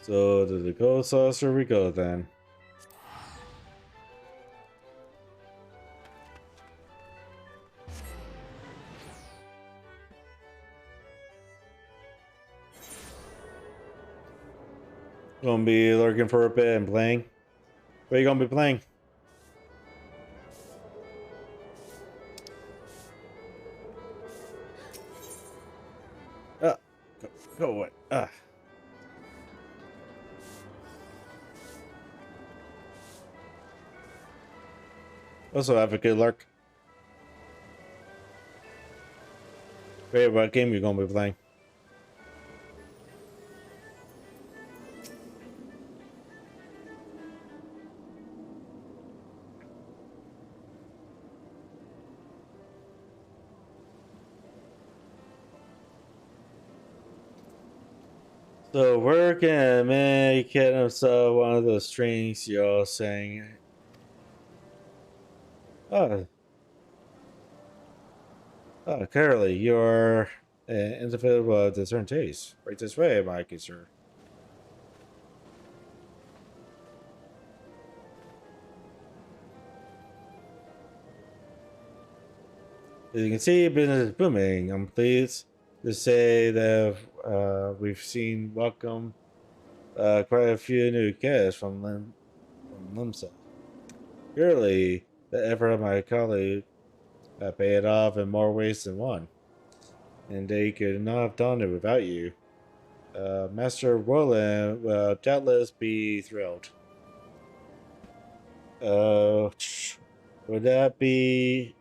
So to the Ghost Saucer we go then. Gonna be lurking for a bit and playing. What are you gonna be playing? Go away. Also have a good lurk. Wait, what game you gonna be playing? So where can make it himself one of those strings you're saying? Oh, clearly you're an individual of discerned taste. Right this way, my good sir. As you can see, business is booming. I'm pleased to say that we've seen welcome quite a few new guests from Limsa. Clearly, the effort of my colleague paid off in more ways than one, and they could not have done it without you. Master Roland will doubtless be thrilled. Uh, would that be?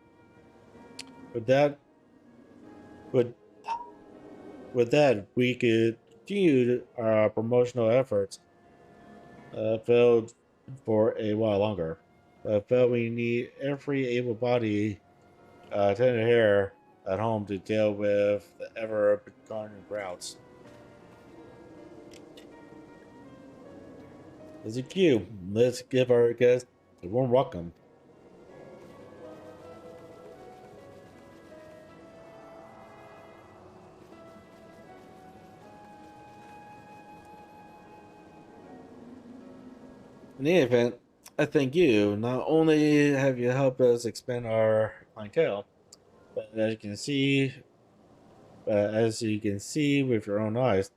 Would that? Would With that, we could continue our promotional efforts. Failed for a while longer. I felt we need every able-bodied attendant here at home to deal with the ever-becoming crowds. As a cue, let's give our guests a warm welcome. In the event, I thank you. Not only have you helped us expand our clientele, but as you can see with your own eyes,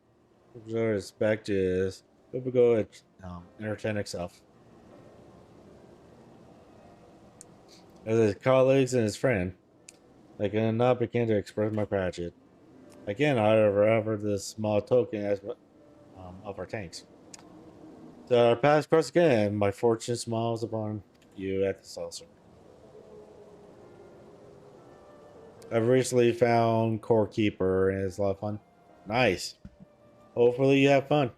your respect is typical entertain itself. As his colleagues and his friend, I cannot begin to express my gratitude. Again, I offer this small token as of our thanks. So our paths cross again. My fortune smiles upon you at the saucer. I've recently found Core Keeper and it's a lot of fun. Nice. Hopefully you have fun.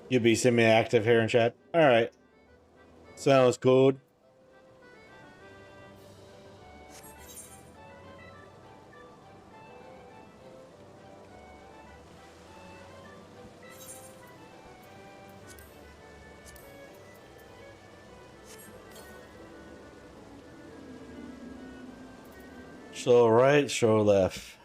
You'll be semi-active here in chat. All right. Sounds good. Show right, show left.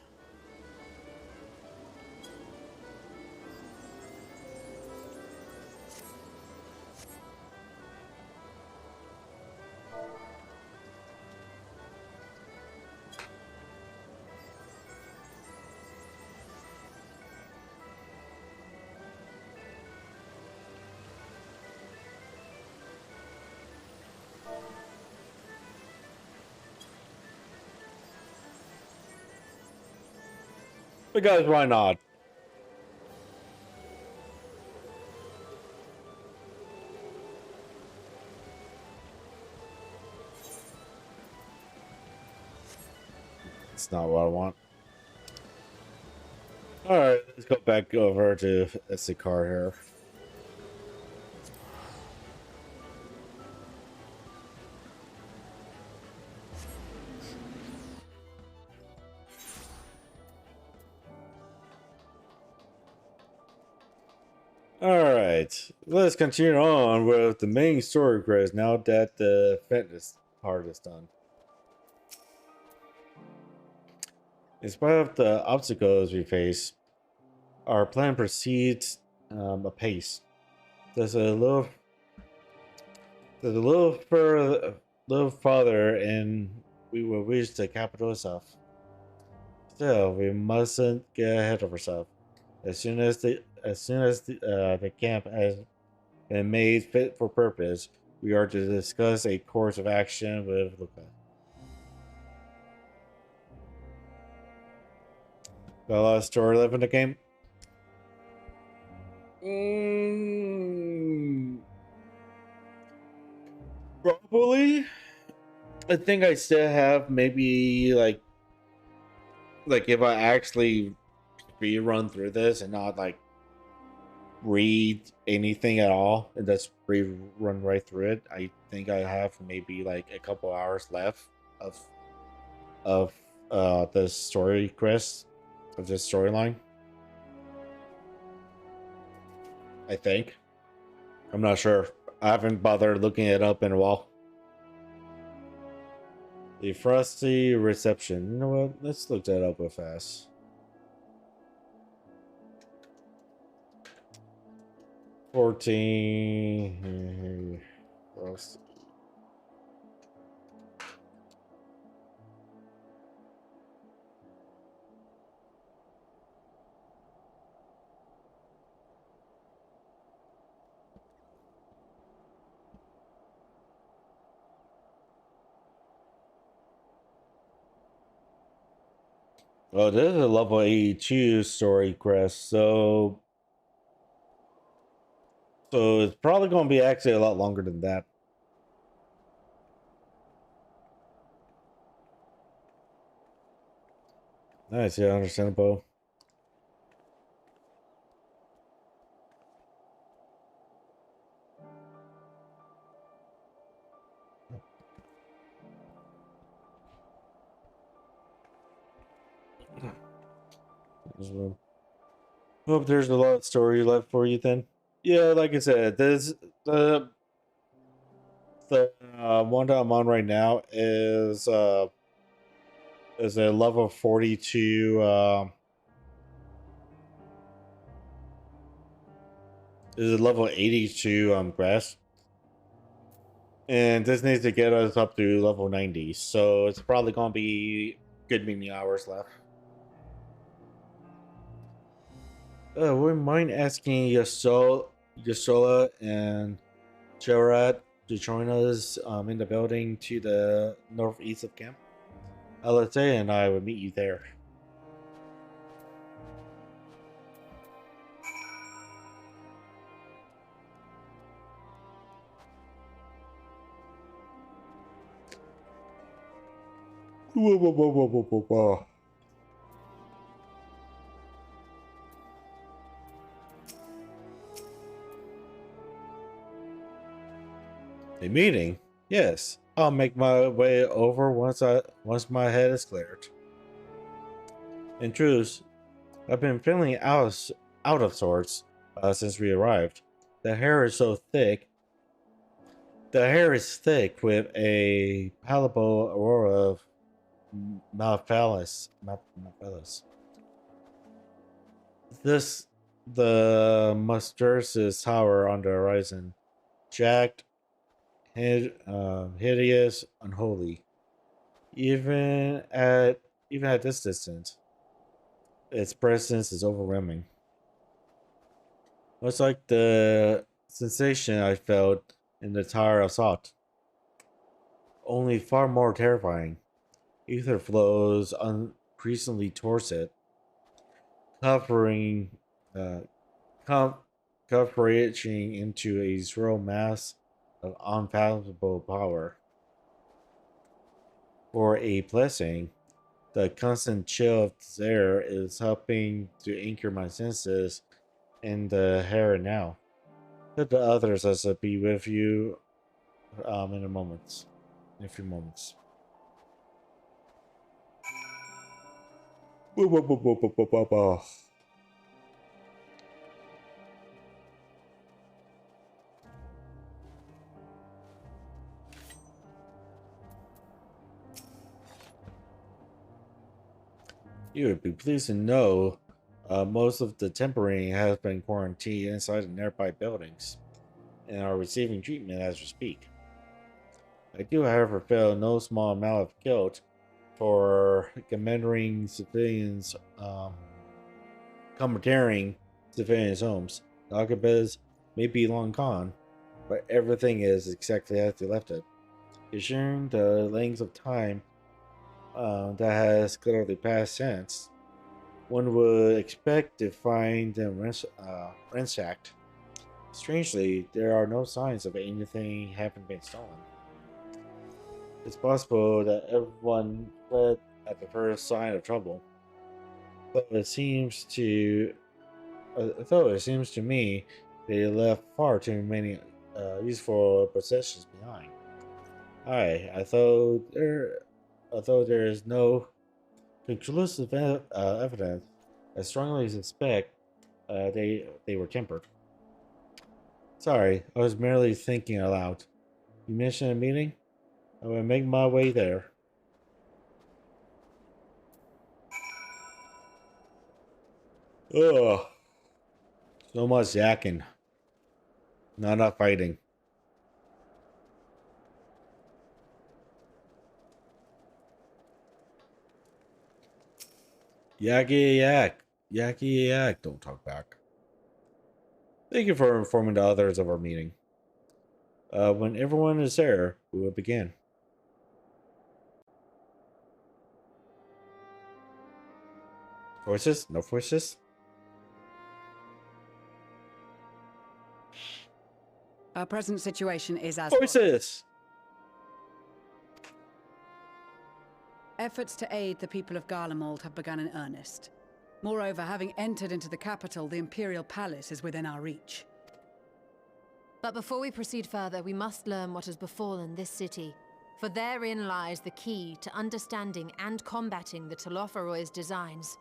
Because why not? It's not what I want. All right, let's go back over to the car here. All right, let's continue on with the main story quest now that the fitness part is done. In spite of the obstacles we face, our plan proceeds apace. There's a little, there's a little farther, and we will reach the capital itself. Still, we mustn't get ahead of ourselves. As soon as the camp has been made fit for purpose, we are to discuss a course of action with Luca. Got a lot of story left in the game. Probably. I think I still have maybe like if I actually rerun through this and not like read anything at all and just rerun right through it, I think I have maybe like a couple hours left of of the story quest of this storyline. I think. I'm not sure. I haven't bothered looking it up in a while. The frosty reception. You know what? Let's look that up real fast. 14. Frosty. Oh, this is a level 82 story quest, so it's probably going to be actually a lot longer than that. Nice, yeah, understandable. Hope there's a lot of story left for you then. Yeah, like I said, the one that I'm on right now is a level 42 is a level 82 grass. And this needs to get us up to level 90. So it's probably gonna be good many hours left. Wouldn't mind asking Yasola and Gerard to join us in the building to the northeast of camp. Alete and I will meet you there. Whoa, whoa, whoa, whoa, whoa, whoa, whoa. A meeting? Yes. I'll make my way over once my head is cleared. In truth, I've been feeling out of sorts since we arrived. The hair is so thick. The hair is thick with a palpable aurora of malphallus. This the monstrous tower on the horizon, jagged, hideous, unholy. Even at even at this distance, its presence is overwhelming. Much like the sensation I felt in the Tower of Salt, only far more terrifying. Ether flows unceasingly towards it, covering, uh, com- converging into a zero mass of unfathomable power. For a blessing, the constant chill of this air is helping to anchor my senses in the here and now. Let the others as I be with you in a few moments. Whoa, whoa, whoa, whoa, whoa, whoa, whoa, whoa. You would be pleased to know most of the temporary has been quarantined inside the nearby buildings and are receiving treatment as we speak. I do, however, feel no small amount of guilt for commandeering civilians' homes. The occupants may be long gone, but everything is exactly as they left it. Considering the length of time that has clearly passed since, one would expect to find them ransacked. Strangely, there are no signs of anything having been stolen. It's possible that everyone fled at the first sign of trouble, but though it seems to me they left far too many useful possessions behind. Aye, although there is no conclusive evidence, I strongly suspect they were tempered. Sorry, I was merely thinking aloud. You mentioned a meeting? I will make my way there. Ugh, so much yakking, not enough fighting. Yakky yak, yakky yak. Don't talk back. Thank you for informing the others of our meeting. When everyone is there, we will begin. Voices? No voices? Our present situation is as follows. Voices! Efforts to aid the people of Garlemald have begun in earnest. Moreover, having entered into the capital, the Imperial Palace is within our reach. But before we proceed further, we must learn what has befallen this city. For therein lies the key to understanding and combating the Telophoroid's designs.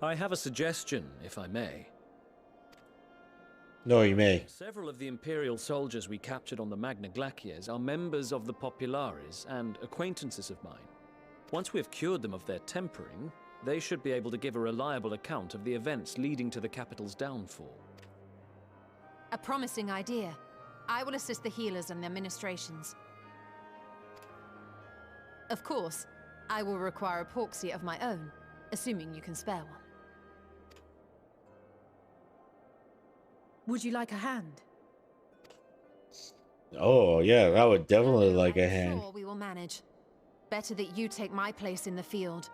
I have a suggestion, if I may. No, you may. Several of the Imperial soldiers we captured on the Magna Glaciers are members of the Populares and acquaintances of mine. Once we have cured them of their tempering, they should be able to give a reliable account of the events leading to the capital's downfall. A promising idea. I will assist the healers and their ministrations. Of course, I will require a proxy of my own, assuming you can spare one. Would you like a hand? Oh, yeah, that would definitely like a I'm hand. sure we will manage. Better that you take my place in the field.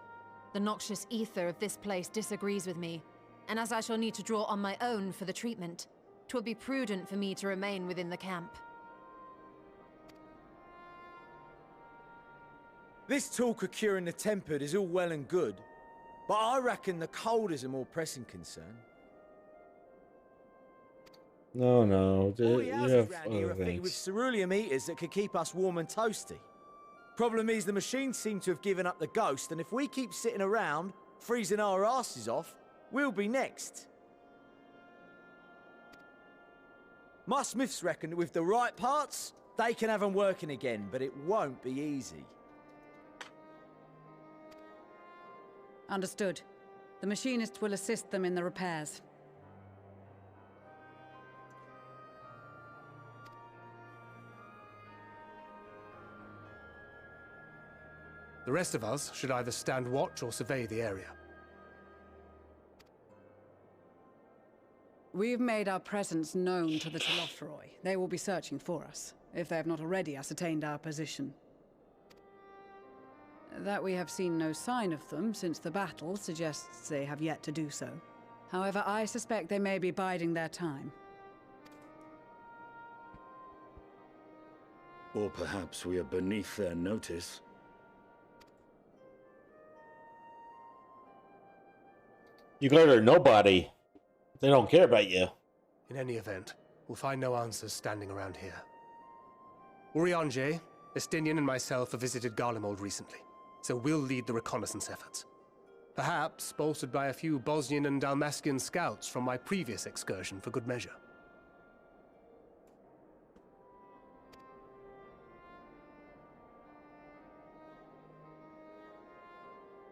The noxious ether of this place disagrees with me, and as I shall need to draw on my own for the treatment, 'twill be prudent for me to remain within the camp. This talk of curing the tempered is all well and good, but I reckon the cold is a more pressing concern. No, All the you houses have round here other are fitted with things. ceruleum heaters that could keep us warm and toasty. Problem is, the machines seem to have given up the ghost, and if we keep sitting around, freezing our asses off, we'll be next. My smiths reckon that with the right parts, they can have them working again, but it won't be easy. Understood. The machinist will assist them in the repairs. The rest of us should either stand watch or survey the area. We've made our presence known to the Telophroi. They will be searching for us, if they have not already ascertained our position. That we have seen no sign of them since the battle suggests they have yet to do so. However, I suspect they may be biding their time. Or perhaps we are beneath their notice. You guys are nobody. They don't care about you. In any event, we'll find no answers standing around here. Urianger, Estinian and myself have visited Garlemald recently, so we'll lead the reconnaissance efforts. Perhaps bolstered by a few Bosnian and Dalmatian scouts from my previous excursion for good measure.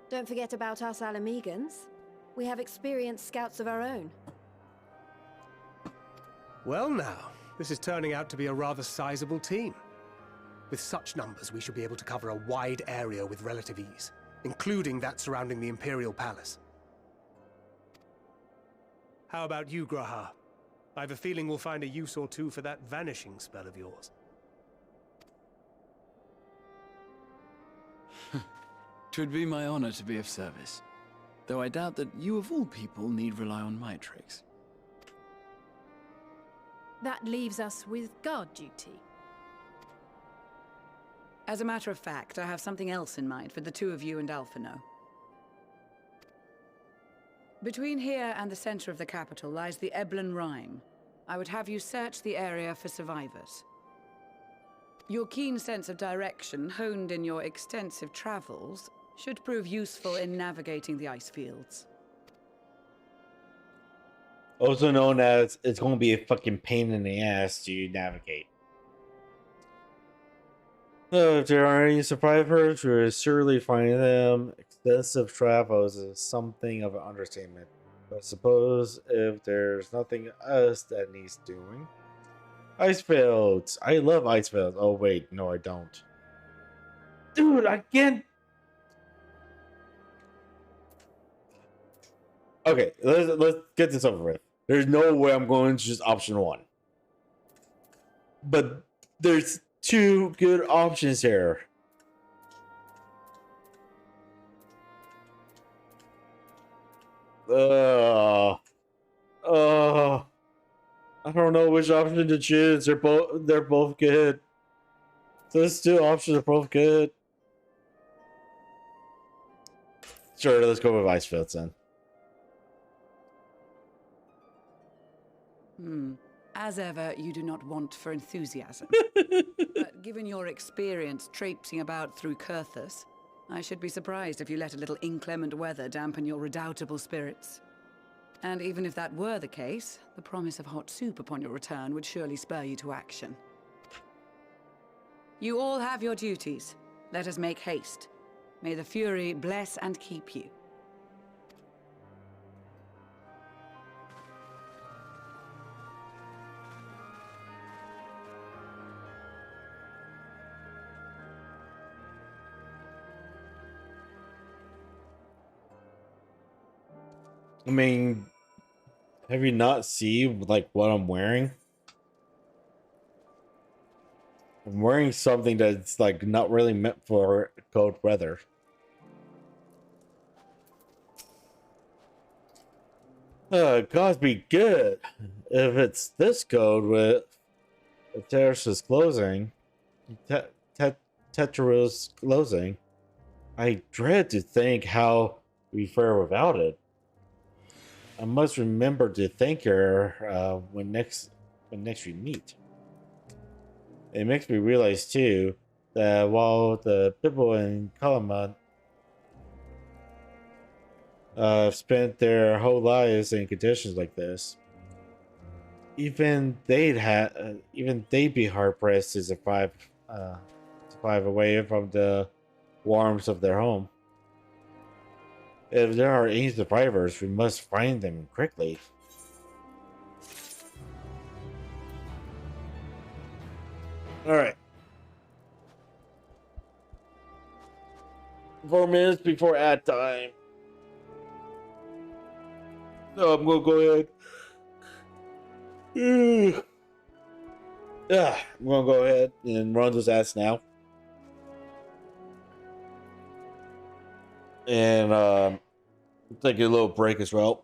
Don't forget about us Alamegans. We have experienced scouts of our own. Well now, this is turning out to be a rather sizable team. With such numbers, we should be able to cover a wide area with relative ease, including that surrounding the Imperial Palace. How about you, Graha? I have a feeling we'll find a use or two for that vanishing spell of yours. Twould be my honor to be of service, though I doubt that you of all people need rely on my tricks. That leaves us with guard duty. As a matter of fact, I have something else in mind for the two of you and Alphino. Between here and the center of the capital lies the Eblan Rime. I would have you search the area for survivors. Your keen sense of direction, honed in your extensive travels, should prove useful in navigating the ice fields. Also known as, it's going to be a fucking pain in the ass to navigate. If there are any survivors, we're surely finding them. Extensive travels is something of an understatement. But suppose if there's nothing else that needs doing. Ice fields! I love ice fields. Oh wait, no I don't. Dude, I can't. Okay, let's get this over with. There's no way I'm going to just option one. But there's two good options here. Uh, I don't know which option to choose. They're both good. Those two options are both good. Sure, let's go with ice fields then. As ever, you do not want for enthusiasm. But given your experience traipsing about through Kurthus, I should be surprised if you let a little inclement weather dampen your redoubtable spirits. And even if that were the case, the promise of hot soup upon your return would surely spur you to action. You all have your duties. Let us make haste. May the Fury bless and keep you. I mean, have you not seen like what I'm wearing? I'm wearing something that's like not really meant for cold weather. Gods be good. If it's this cold with the terrace's closing, Tetra's closing, I dread to think how we fare without it. I must remember to thank her when next we meet. It makes me realize too that while the people in Kalaman spent their whole lives in conditions like this, even they'd be hard pressed to survive away from the warmth of their home. If there are any survivors, we must find them quickly. All right. 4 minutes before ad time. So I'm gonna go ahead. I'm gonna go ahead and run this ads now. And take a little break as well.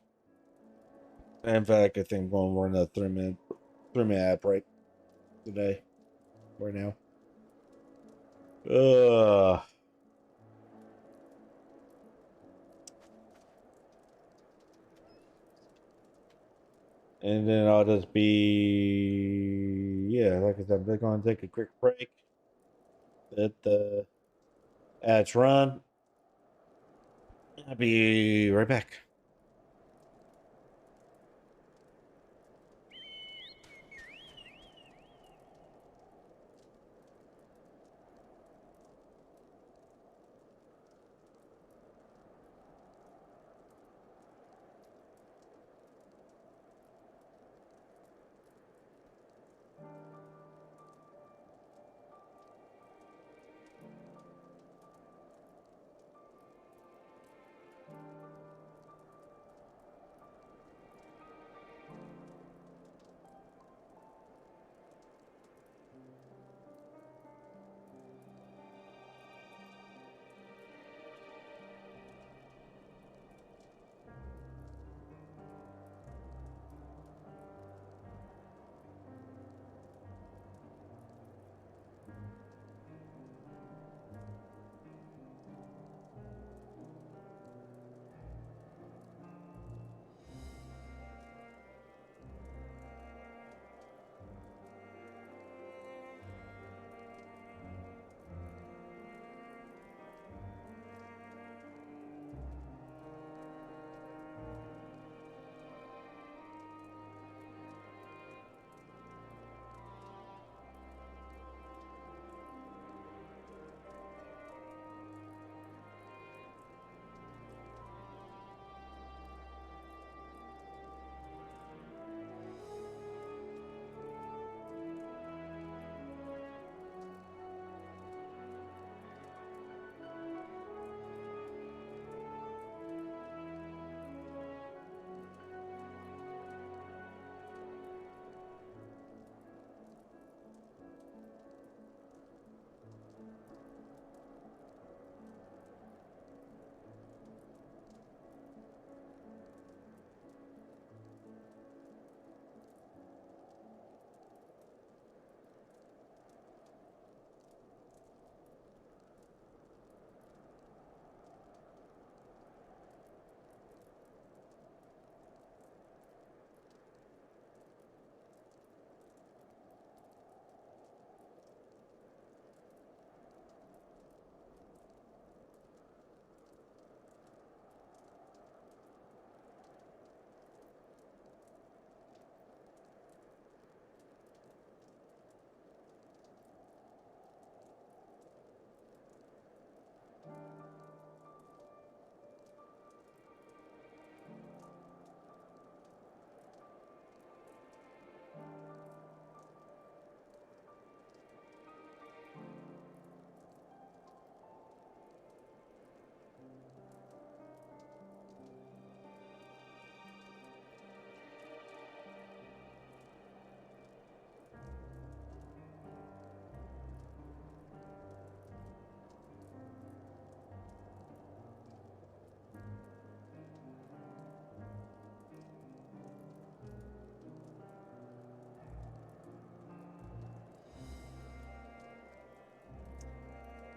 In fact, I think I'm gonna run a 3 minute ad break today. Right now. And then I'll just be, yeah, like I said, I'm just going to take a quick break. Let the ads run. I'll be right back.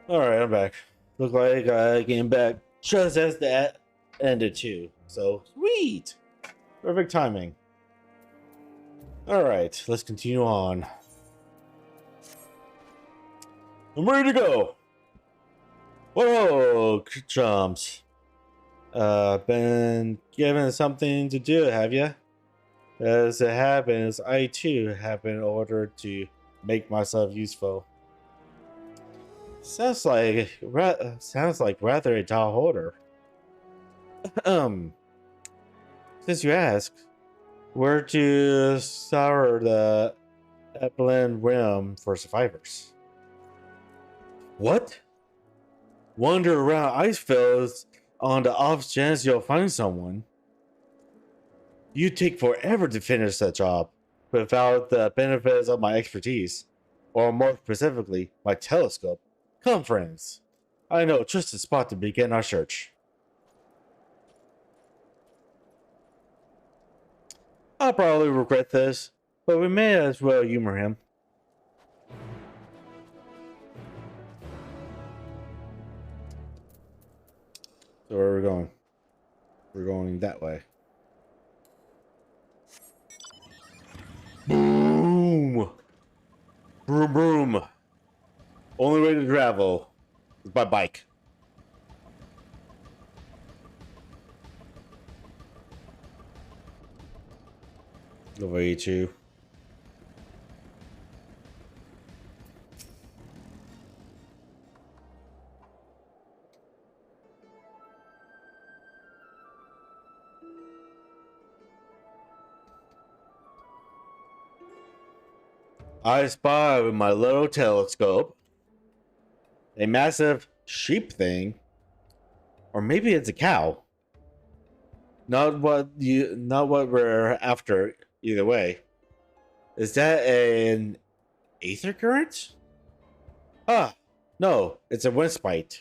Alright, I'm back. Look like I came back just as that ended too. So, sweet! Perfect timing. Alright, let's continue on. I'm ready to go! Whoa, chumps. Been given something to do, have ya? As it happens, I too have been ordered to make myself useful. Sounds like rather a tall order. Since you ask, where to scour the Upland Realm for survivors? What? Wander around ice fields on the off chance you'll find someone. You take forever to finish that job without the benefits of my expertise, or more specifically, my telescope. Come, friends. I know just the spot to begin our search. I'll probably regret this, but we may as well humor him. So where are we going? We're going that way. Boom! Broom broom. Only way to travel is by bike. Over E2. I spy with my little telescope a massive sheep thing, or maybe it's a cow. Not what we're after either way. Is that an aether current? Ah, no, it's a wind spite.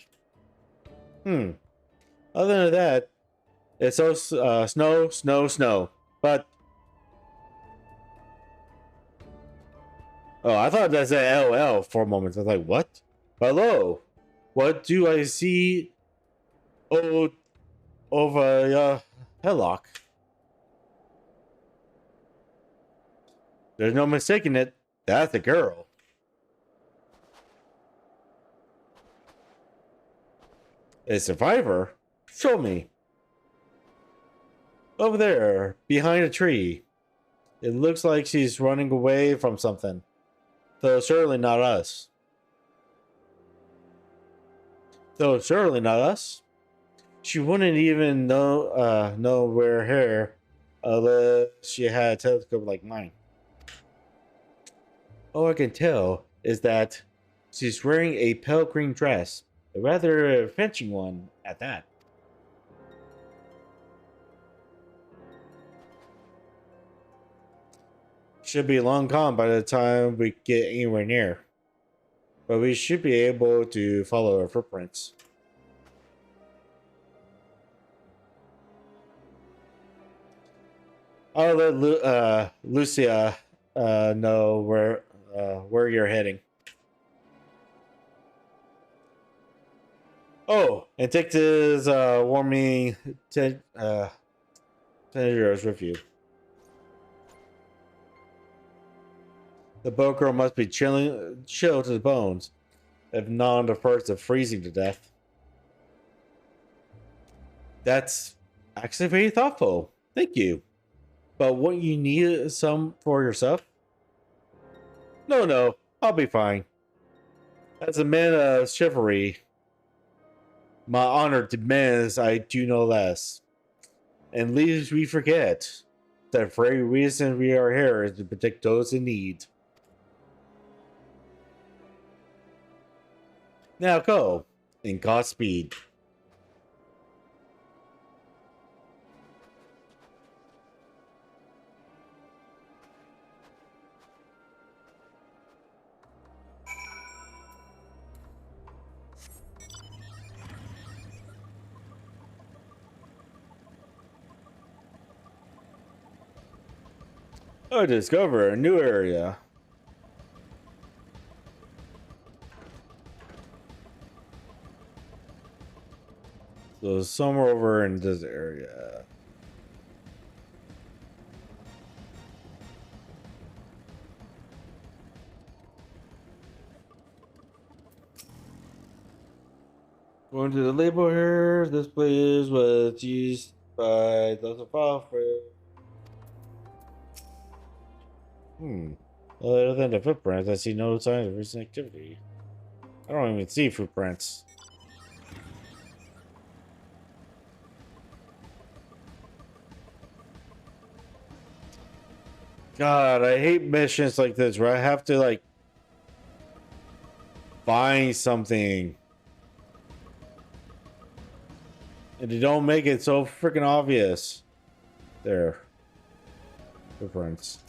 Other than that, it's so snow. But oh, I thought that said LL for a moment. I was like, what? Hello, what do I see? Oh, over Hellock. There's no mistaking it. That's a girl. A survivor? Show me. Over there, behind a tree. It looks like she's running away from something. Though surely not us. She wouldn't even know we're here unless she had a telescope like mine. All I can tell is that she's wearing a pale green dress, a rather fetching one at that. Should be long gone by the time we get anywhere near. But we should be able to follow her footprints. I'll let Lucia know where you're heading. Oh, and take this warming temperatures with you. The boat girl must be chilled to the bones, if not on the verge of freezing to death. That's actually very thoughtful. Thank you. But won't you need some for yourself? No, I'll be fine. As a man of chivalry, my honor demands I do no less. And lest we forget, the very reason we are here is to protect those in need. Now go, and Godspeed. I discover a new area. So somewhere over in this area. Going to the label here. This place was used by those of for. Other than the footprints, I see no signs of recent activity. I don't even see footprints. God, I hate missions like this where I have to like find something. And they don't make it so freaking obvious. There. Footprints.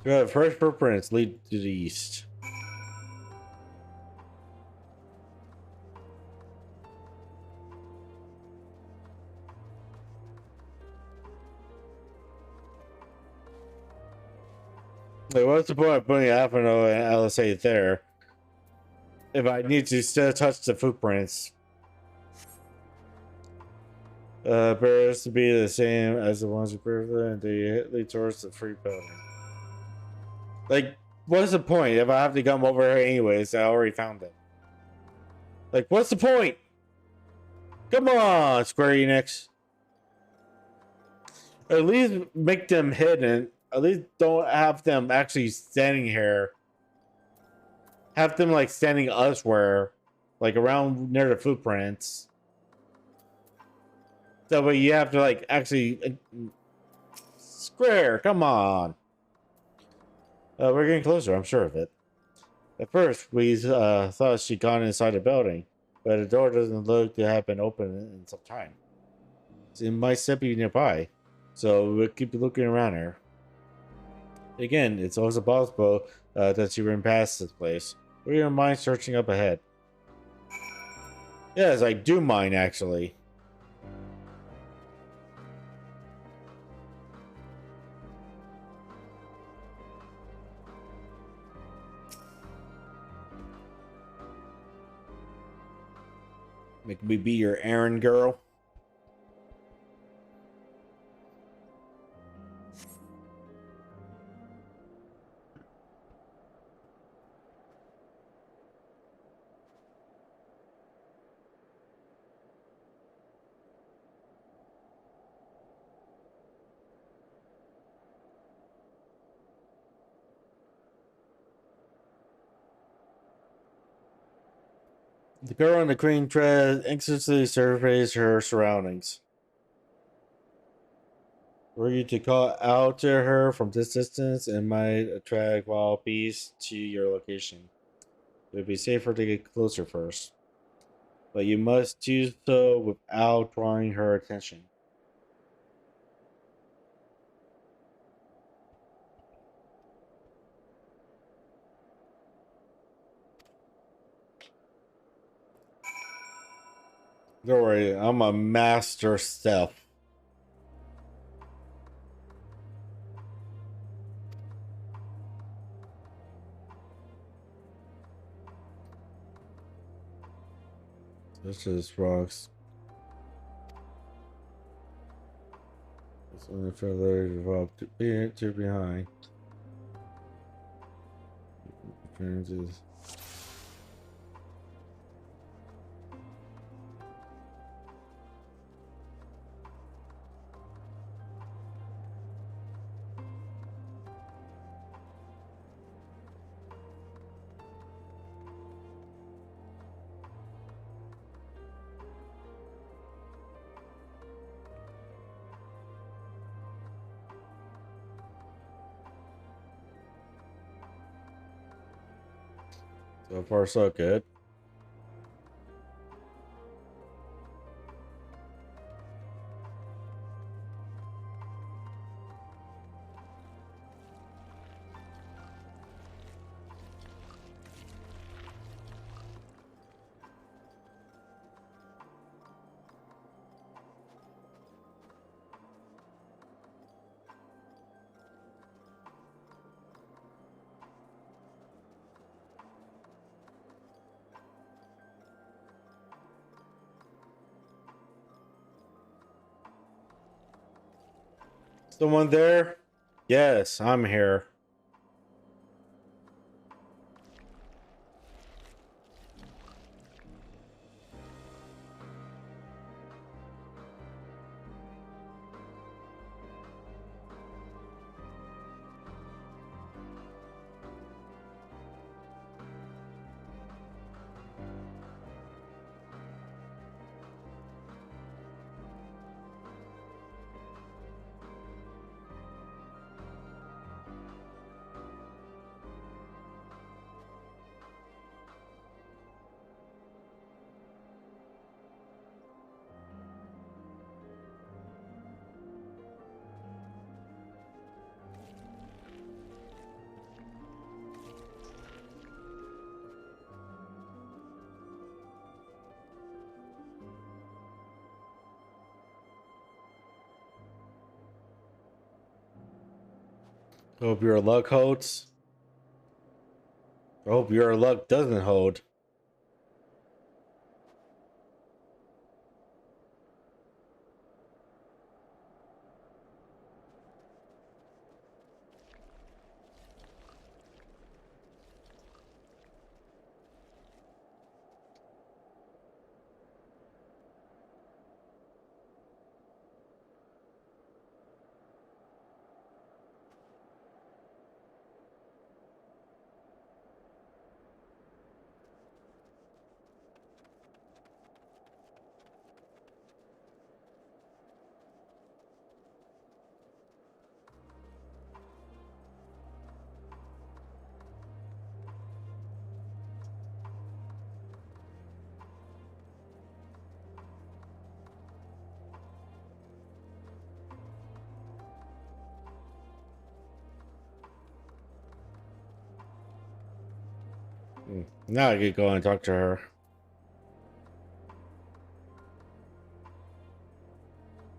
Good. First footprints lead to the east. Like, what's the point of putting Apano and LSA there if I need to still touch the footprints? Appears to be the same as the ones we previously, and they lead towards the free building. Like, what's the point if I have to come over here anyways? I already found it. Like, what's the point? Come on, Square Enix. At least make them hidden. At least don't have them actually standing here. Have them like standing elsewhere, like around near the footprints. So, but you have to like actually Square. Come on. We're getting closer. I'm sure of it. At first, we thought she'd gone inside the building, but the door doesn't look to have been open in some time. So it might still be nearby, so we'll keep looking around her. Again, it's also possible that she ran past this place. Would you mind searching up ahead? Yes, I do mind, actually. Make me be your errand girl. The girl in the green dress anxiously surveys her surroundings. Were you to call out to her from this distance, it might attract wild beasts to your location. It would be safer to get closer first. But you must do so without drawing her attention. Don't worry, I'm a master stealth. This is rocks. It's only further developed to behind. Appearances. So far, so good. Someone there? Yes, I'm here. Hope your luck holds. I hope your luck doesn't hold. Now I could go and talk to her.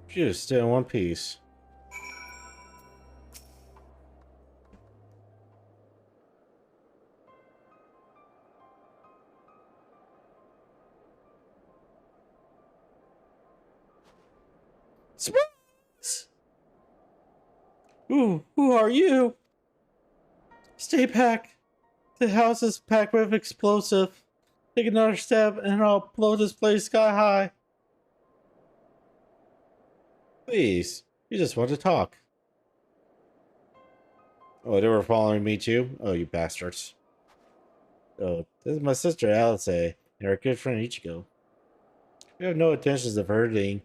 She is still in one piece. Surprise! Ooh, who are you? Stay packed. The house is packed with explosive. Take another step and I'll blow this place sky high. Please, you just want to talk. Oh, they were following me too? Oh, you bastards. Oh, this is my sister Alice and our good friend Ichigo. We have no intentions of hurting.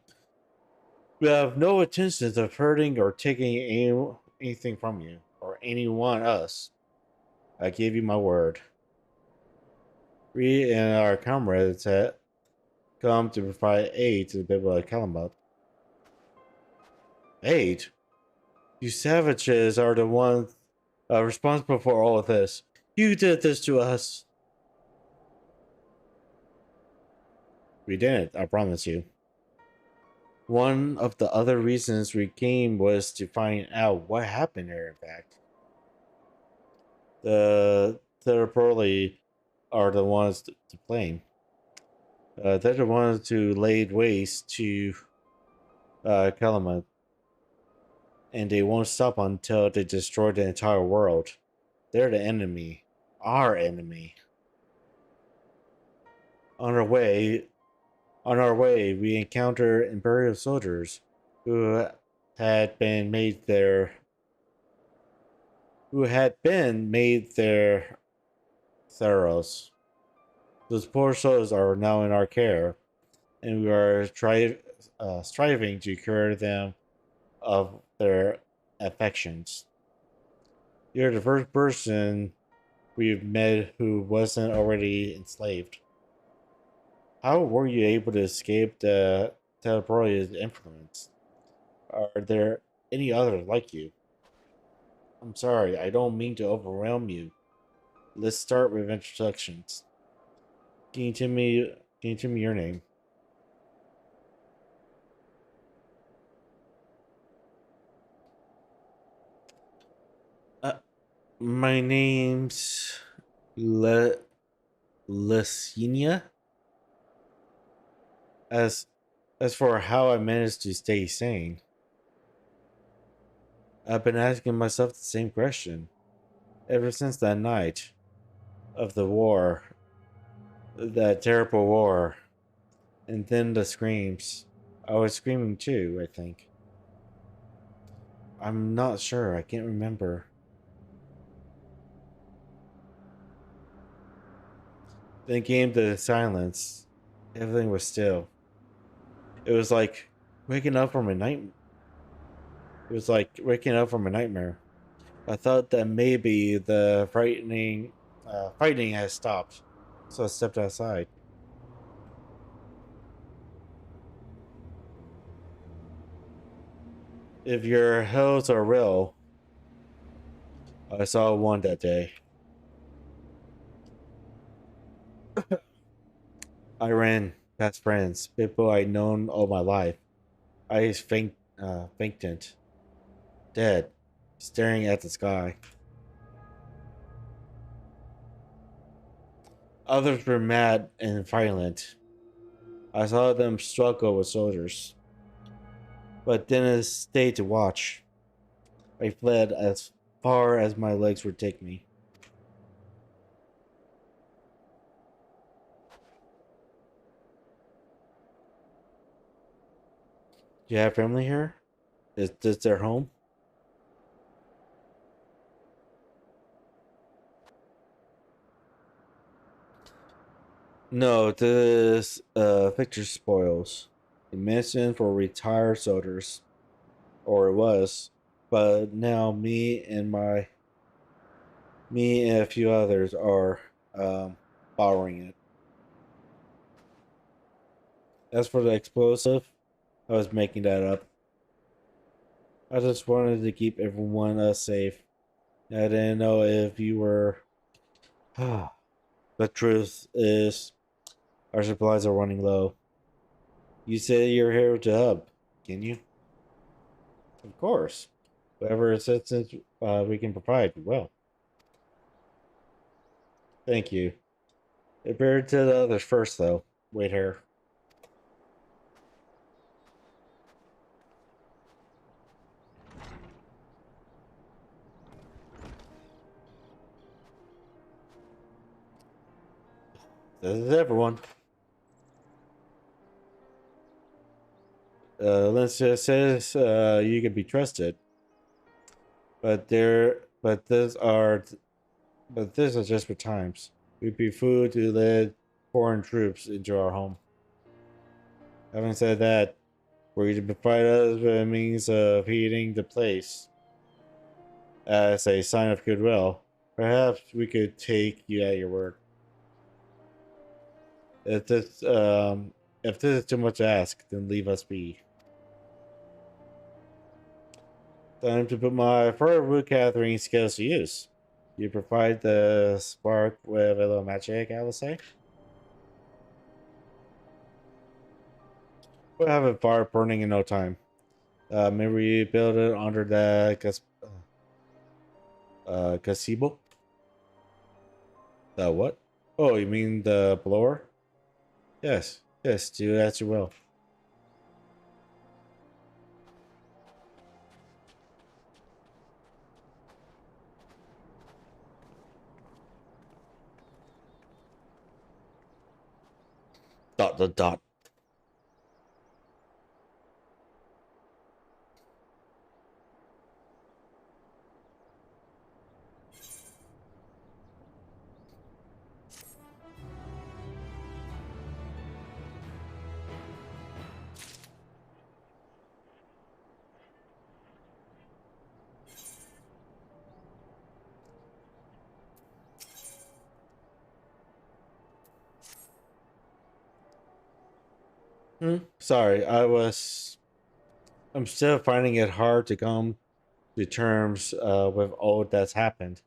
We have no intentions of hurting or taking anything from you or anyone else. I give you my word. We and our comrades had come to provide aid to the people of Calamut. Aid? You savages are the ones responsible for all of this. You did this to us. We didn't, I promise you. One of the other reasons we came was to find out what happened there, in fact. The Terraporli are the ones to blame. They're the ones who laid waste to Calamut. And they won't stop until they destroy the entire world. They're the enemy. Our enemy. On our way, we encounter Imperial soldiers who had been made their Theros. Those poor souls are now in our care, and we are striving to cure them of their affections. You're the first person we've met who wasn't already enslaved. How were you able to escape the Teleportia's influence? Are there any others like you? I'm sorry, I don't mean to overwhelm you. Let's start with introductions. Can you tell me your name? My name's Lysenia. As for how I managed to stay sane, I've been asking myself the same question ever since that night of the war, that terrible war, and then the screams. I was screaming too, I think. I'm not sure, I can't remember. Then came the silence. Everything was still. It was like waking up from a night. It was like waking up from a nightmare. I thought that maybe the fighting had stopped, so I stepped outside. If your hells are real, I saw one that day. I ran past friends, people I'd known all my life. I fainted, dead, staring at the sky. Others were mad and violent. I saw them struggle with soldiers, but didn't stay to watch. I fled as far as my legs would take me. Do you have family here? Is this their home? No, this picture spoils. A mansion for retired soldiers, or it was, but now me and a few others are borrowing it. As for the explosive, I was making that up. I just wanted to keep everyone safe. I didn't know if you were. The truth is, our supplies are running low. You say you're here to help, can you? Of course. Whatever assistance we can provide, well. Thank you. It better to the others first, though. Wait here. This is everyone. Lindsay says you can be trusted, but but this is just for times. We'd be food to let foreign troops into our home. Having said that, were you to provide us with a means of heating the place as a sign of goodwill, perhaps we could take you at your word. If this if this is too much to ask, then leave us be. Time to put my firewood gathering skills to use. You provide the spark with a little magic, I will say. We'll have a fire burning in no time. Maybe we build it under the gazebo? The what? Oh, you mean the blower? Yes, yes, do as you will. Dot dot dot. Sorry, I'm still finding it hard to come to terms with all that's happened.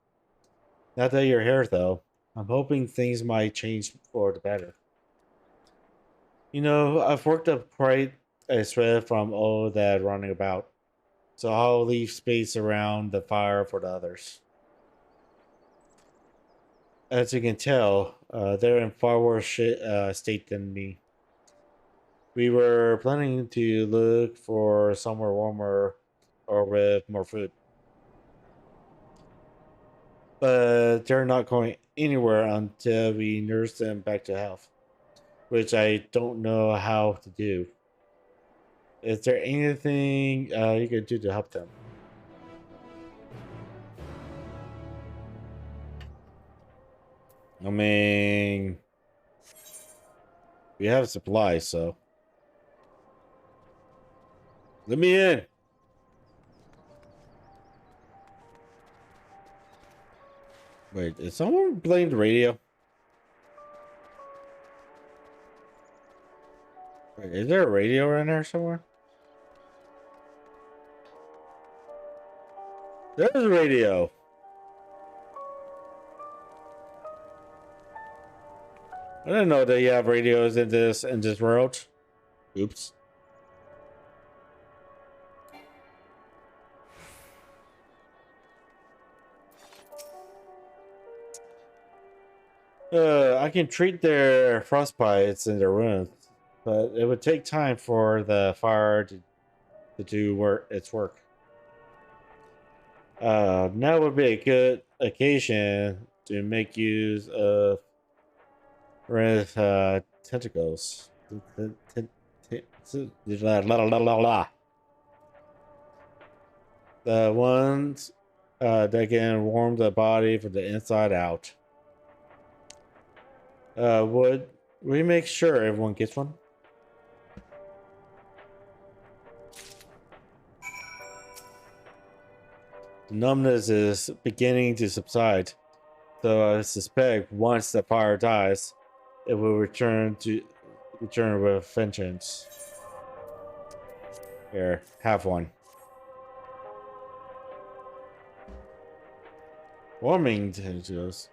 Now that you're here, though, I'm hoping things might change for the better. You know, I've worked up quite a sweat from all that running about, so I'll leave space around the fire for the others. As you can tell, they're in far worse state than me. We were planning to look for somewhere warmer or with more food. but they're not going anywhere until we nurse them back to health, which I don't know how to do. Is there anything you can do to help them? I mean, we have supplies, so let me in. Wait, is someone playing the radio? Wait, is there a radio around there somewhere? There's a radio. I didn't know that you have radios in this world. Oops. I can treat their frostbites in their wounds, but it would take time for the fire to do its work. Now would be a good occasion to make use of Ren's tentacles. The ones that can warm the body from the inside out. Would we make sure everyone gets one? The numbness is beginning to subside, so I suspect once the fire dies, it will return with vengeance. Here, have one. Warming tentacles.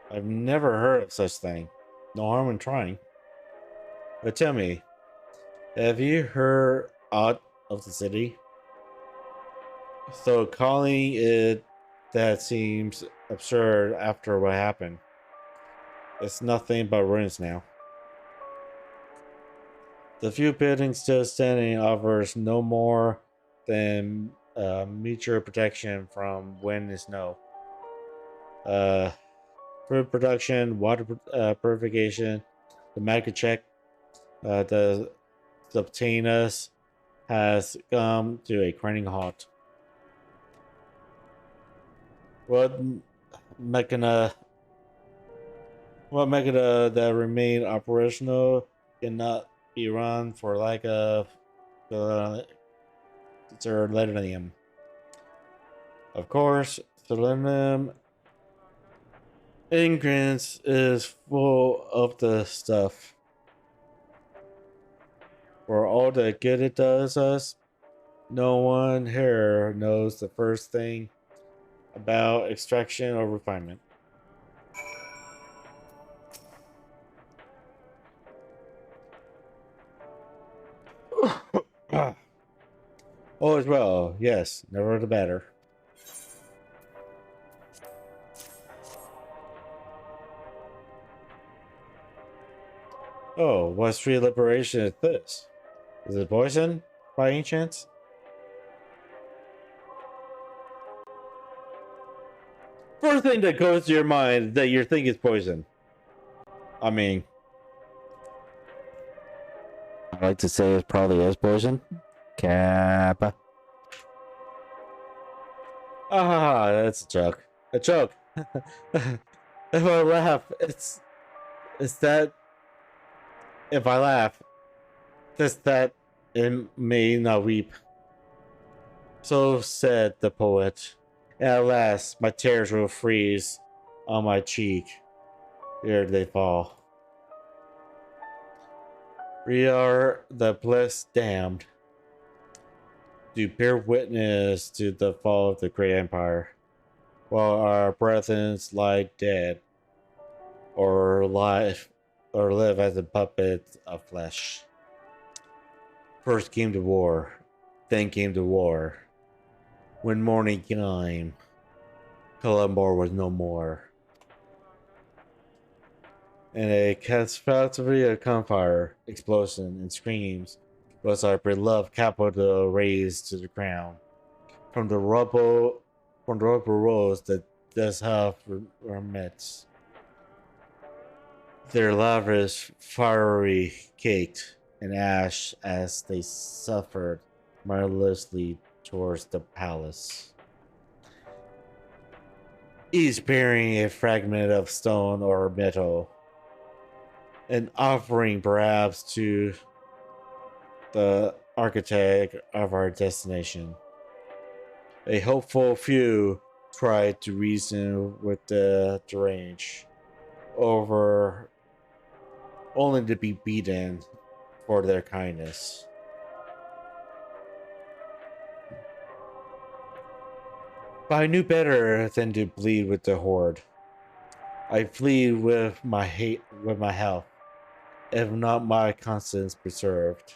I've never heard of such thing. No harm in trying. But tell me, have you heard aught of the city? So calling it that seems absurd after what happened. It's nothing but ruins now. The few buildings still standing offers no more than meteor protection from wind and snow. Food production, water purification, the magic check, the subpoenas has come to a grinding halt. What mechana that remain operational cannot be run for lack of selenium. Of course, selenium ingredients is full of the stuff. For all the good it does us, no one here knows the first thing about extraction or refinement. All is well, yes, never the better. Oh, what street liberation is this? Is it poison, by any chance? First thing that goes to your mind that you think is poison. I mean, I'd like to say it probably is poison. Kappa. Ah, that's a joke. A joke. If I laugh, it's that if I laugh, just that it may not weep. So said the poet. At last, my tears will freeze on my cheek. Here they fall. We are the blessed damned to bear witness to the fall of the great empire, while our brethren lie dead, or live as a puppet of flesh. First came the war, then came the war. When morning came, Columbar was no more. And a catastrophic campfire, explosion, and screams was our beloved capital razed to the ground. From the rubble rose the this half remits. Their lava is fiery caked in ash as they suffered mirthlessly towards the palace. Each bearing a fragment of stone or metal, an offering perhaps to the architect of our destination. A hopeful few tried to reason with the deranged, over only to be beaten for their kindness. But I knew better than to bleed with the horde. I flee with my health, if not my conscience preserved.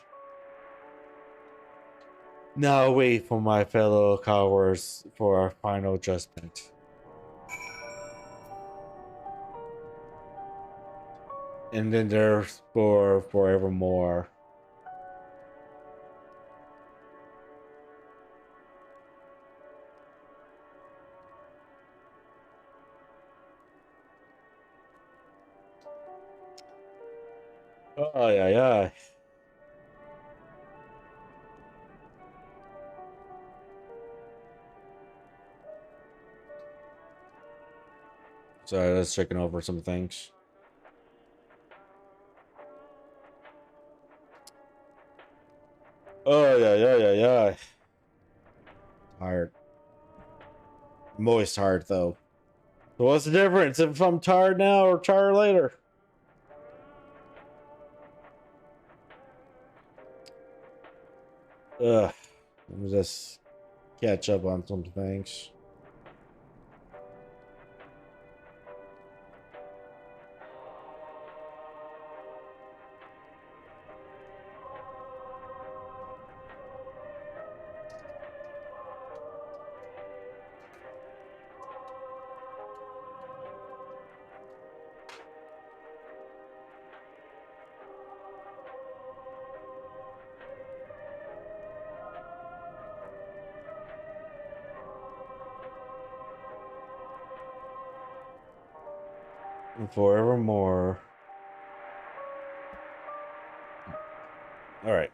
Now I wait for my fellow cowards for our final judgment. And then there's for forevermore. Oh yeah. Sorry, let's checking over some things. Oh yeah. Tired. I'm always tired though. So what's the difference if I'm tired now or tired later? Ugh. Let me just catch up on some things. And forevermore. All right.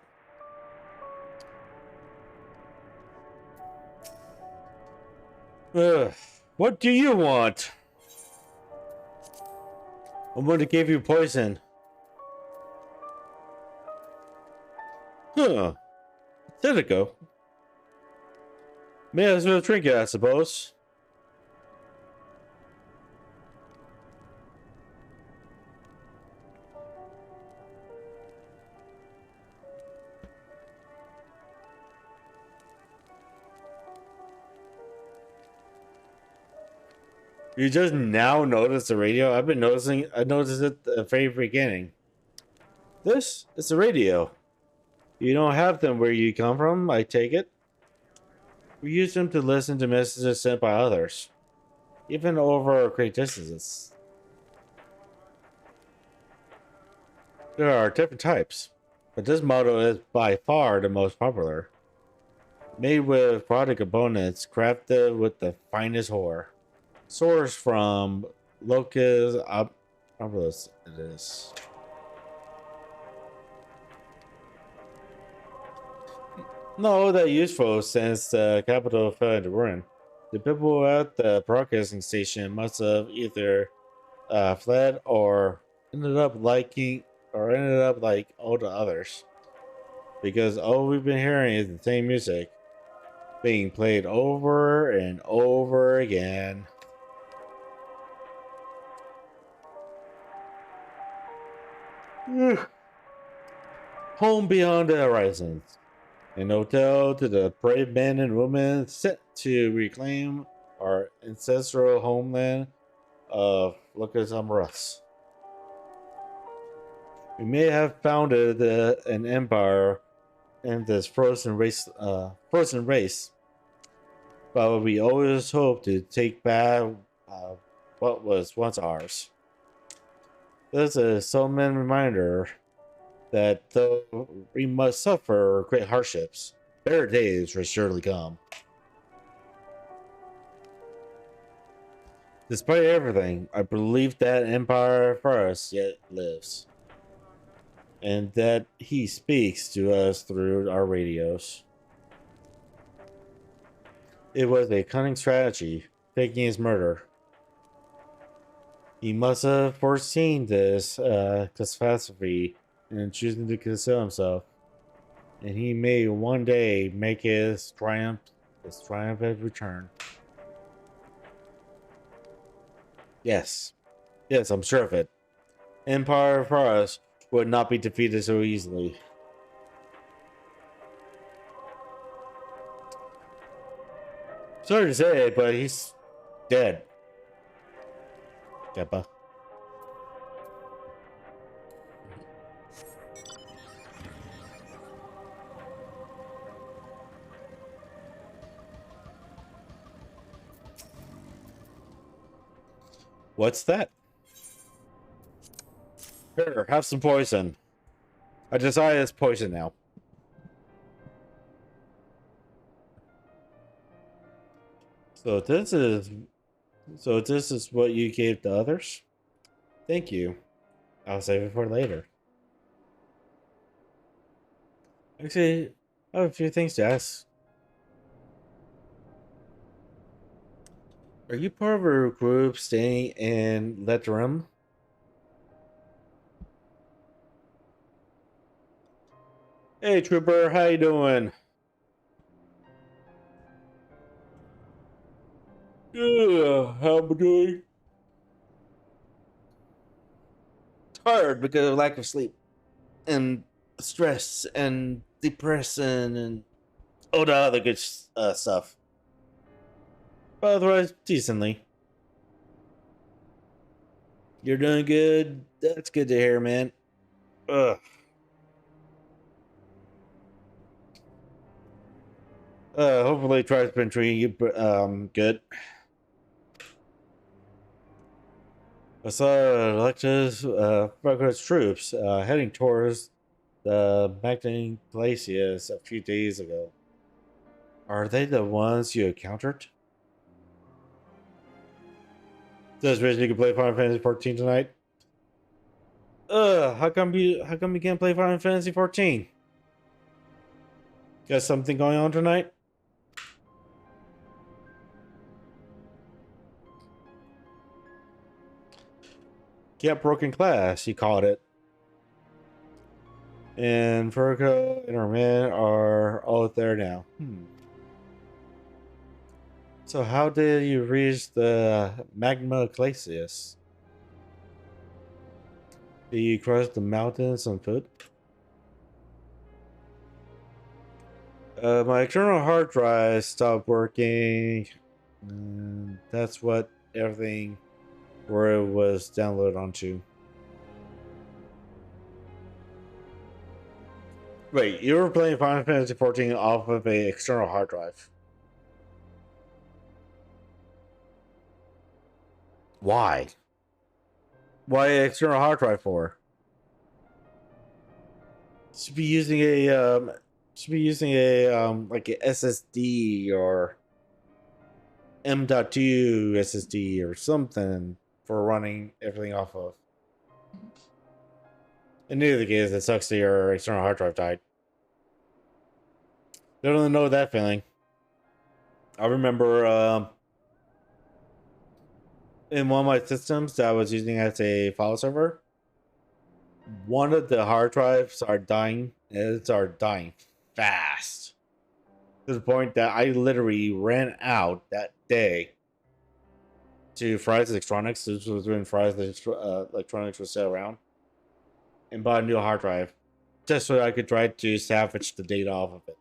Ugh. What do you want? I'm going to give you poison. Huh. There it go. May as well drink it, I suppose. You just now notice the radio? I've been noticing. I noticed it at the very beginning. This is the radio. You don't have them where you come from, I take it? We use them to listen to messages sent by others, even over great distances. There are different types, but this model is by far the most popular. Made with product components crafted with the finest ore. Sourced from Locus Obelisk, it is. No, that useful since the capital fell into ruin. The people at the broadcasting station must have either fled or ended up like all the others. Because all we've been hearing is the same music being played over and over again. Home beyond the horizons. An hotel to the brave men and women set to reclaim our ancestral homeland of Lucas Amorous. We may have founded an empire in this frozen race, but we always hope to take back what was once ours. This is a solemn reminder that though we must suffer great hardships, better days will surely come. Despite everything, I believe that Empire Forest yet lives, and that he speaks to us through our radios. It was a cunning strategy, faking his murder. He must have foreseen this catastrophe and choosing to conceal himself, and he may one day make his triumphant return. Yes, I'm sure of it. Empire Forest would not be defeated so easily. Sorry to say it, but he's dead. Keppa. What's that? Here, have some poison. I decided it's poison now. So this is what you gave the others? Thank you. I'll save it for later. Actually, I have a few things to ask. Are you part of a group staying in Lettering? Hey, Trooper, how you doing? Yeah, how am I doing? Tired because of lack of sleep, and stress, and depression, and all the other good stuff. But otherwise, decently. You're doing good. That's good to hear, man. Ugh. Hopefully Tribe's been treating you good. I saw Alexa's Progress troops heading towards the Magdalene Glaciers a few days ago. Are they the ones you encountered? Does Rich you can play Final Fantasy 14 tonight? How come you can't play Final Fantasy 14? Got something going on tonight? Get broken class, he called it. And Virgo and her man are all there now. So how did you reach the Magma Glaciers? Did you cross the mountains on foot? My external hard drive stopped working. And that's what everything where it was downloaded onto. Wait, you were playing Final Fantasy 14 off of an external hard drive? Why? Why an external hard drive for? Should be using a like a SSD or M.2 SSD or something for running everything off of. In either case, it sucks that your external hard drive died. Don't know that feeling. I remember in one of my systems that I was using as a file server, one of the hard drives started dying, and it started dying fast. To the point that I literally ran out that day to Fry's Electronics. This was when Fry's Electronics was still around, and bought a new hard drive just so I could try to salvage the data off of it.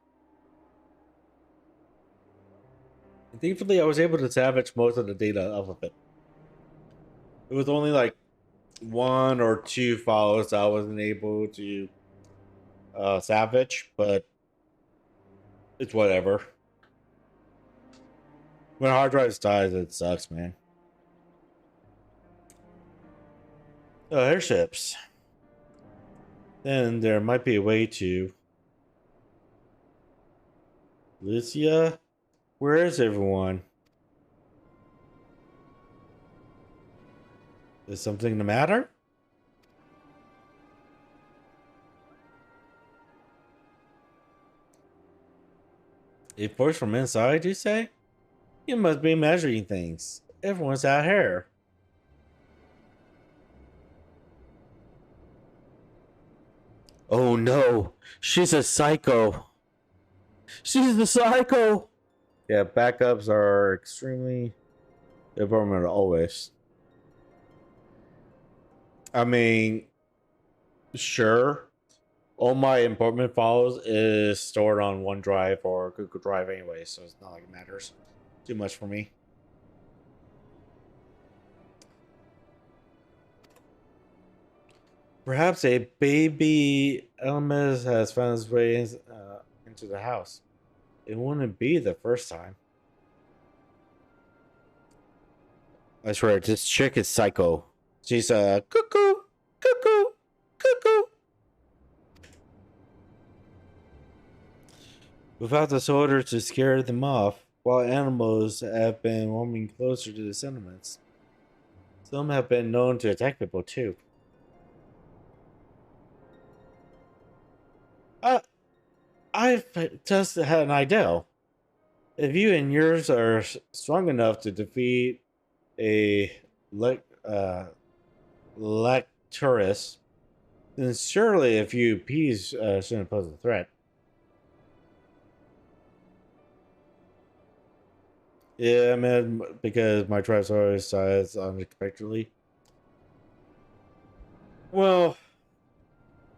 And thankfully, I was able to salvage most of the data off of it. It was only like 1 or 2 files that I wasn't able to salvage, but it's whatever. When hard drives dies, it sucks, man. Oh, airships. Then there might be a way to... Lucia? Where is everyone? Is something the matter? A voice from inside, you say? You must be measuring things. Everyone's out here. Oh no, she's a psycho. She's the psycho. Yeah, backups are extremely important always. I mean, sure. All my important files is stored on OneDrive or Google Drive anyway, so it's not like it matters too much for me. Perhaps a baby Elmas has found his way into the house. It wouldn't be the first time. I swear, this chick is psycho. She's a cuckoo, cuckoo, cuckoo. Without the soldiers to scare them off, wild animals have been roaming closer to the settlements. Some have been known to attack people too. I've just had an idea. If you and yours are strong enough to defeat a Lecturus, then surely a few peas shouldn't pose a threat. Yeah, man, because my tribes always dies unexpectedly. Well,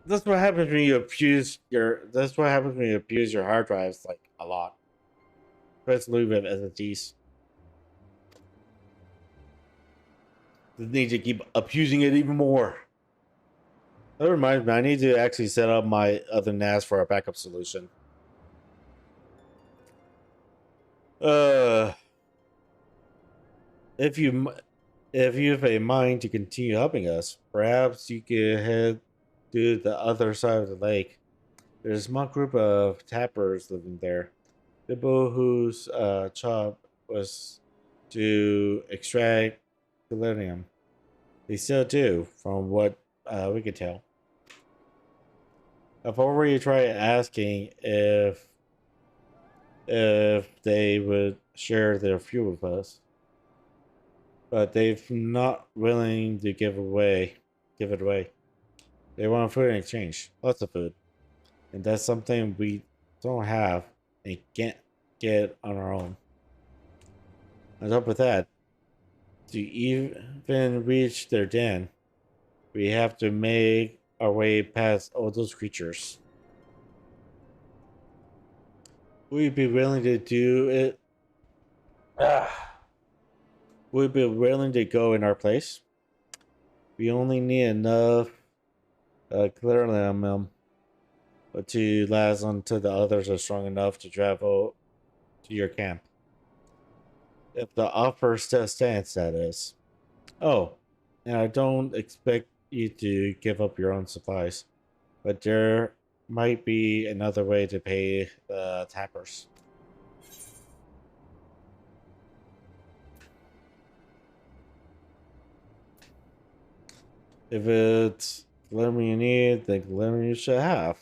that's what happens when you abuse your. That's what happens when you abuse your hard drives like a lot. Especially with SSDs. The need to keep abusing it even more. That reminds me, I need to actually set up my other NAS for a backup solution. If you have a mind to continue helping us, perhaps you could head to the other side of the lake. There's a small group of tappers living there. People whose job was to extract selenium. They still do, from what we could tell. I've already tried asking if they would share their fuel with us, but they've not willing to give it away. They want food in exchange, lots of food, and that's something we don't have and can't get on our own. On top of that, to even reach their den, we have to make our way past all those creatures. We'd be willing to do it. We'd be willing to go in our place. We only need enough clearly to last until the others are strong enough to travel to your camp. If the offer still stands, that is. Oh, and I don't expect you to give up your own supplies, but there might be another way to pay the tappers. If it's glimmer you need, then glimmer you should have.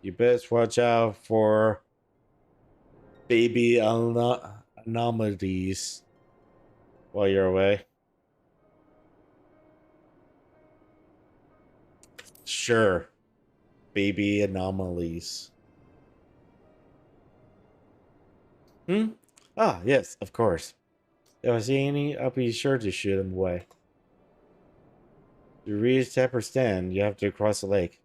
You best watch out for baby anomalies while you're away. Sure, baby anomalies. Ah, yes, of course. If I see any, I'll be sure to shoot them away. To reach Tapper's Den, you have to cross the lake.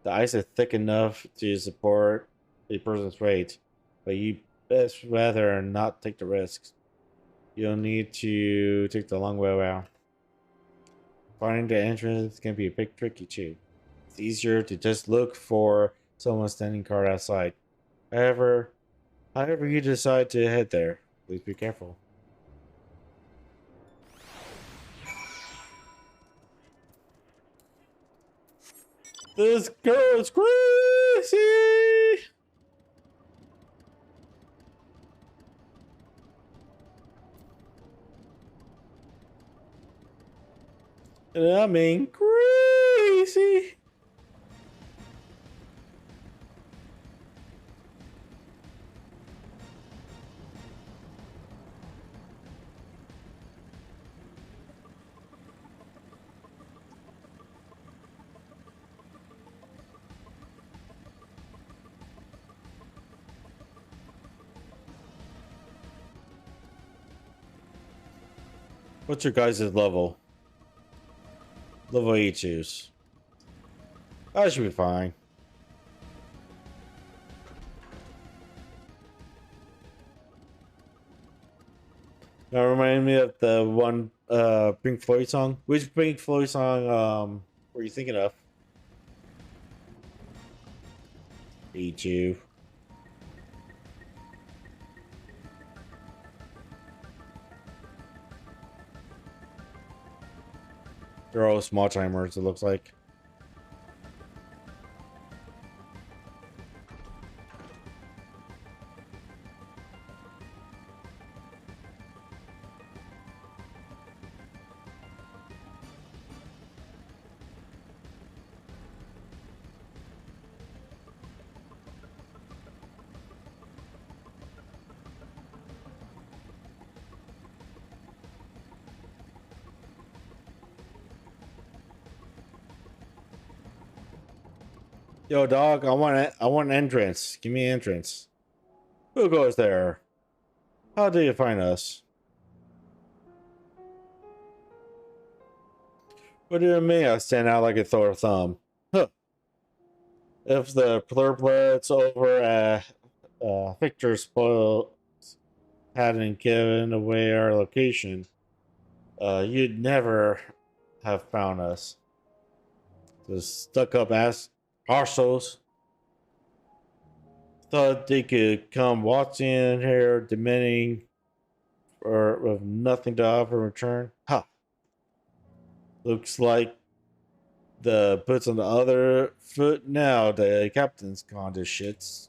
The ice is thick enough to support a person's weight, but you best rather not take the risks. You'll need to take the long way around. Finding the entrance can be a bit tricky too. It's easier to just look for someone standing guard outside. However you decide to head there, please be careful. This girl is crazy! And I mean crazy. What's your guys' level? Level 82s. I should be fine. That remind me of the one Pink Floyd song. Which Pink Floyd song were you thinking of? 82. They're all small timers, it looks like. Yo, dog, I want an entrance. Give me an entrance. Who goes there? How do you find us? What do you mean I stand out like a Thor thumb? Huh. If the plurblets over at Victor Spoil hadn't given away our location, you'd never have found us. Those stuck up ass parcels thought they could come waltzing in here demanding or with nothing to offer in return. Ha! Looks like the puts on the other foot now. The captain's gone to shits.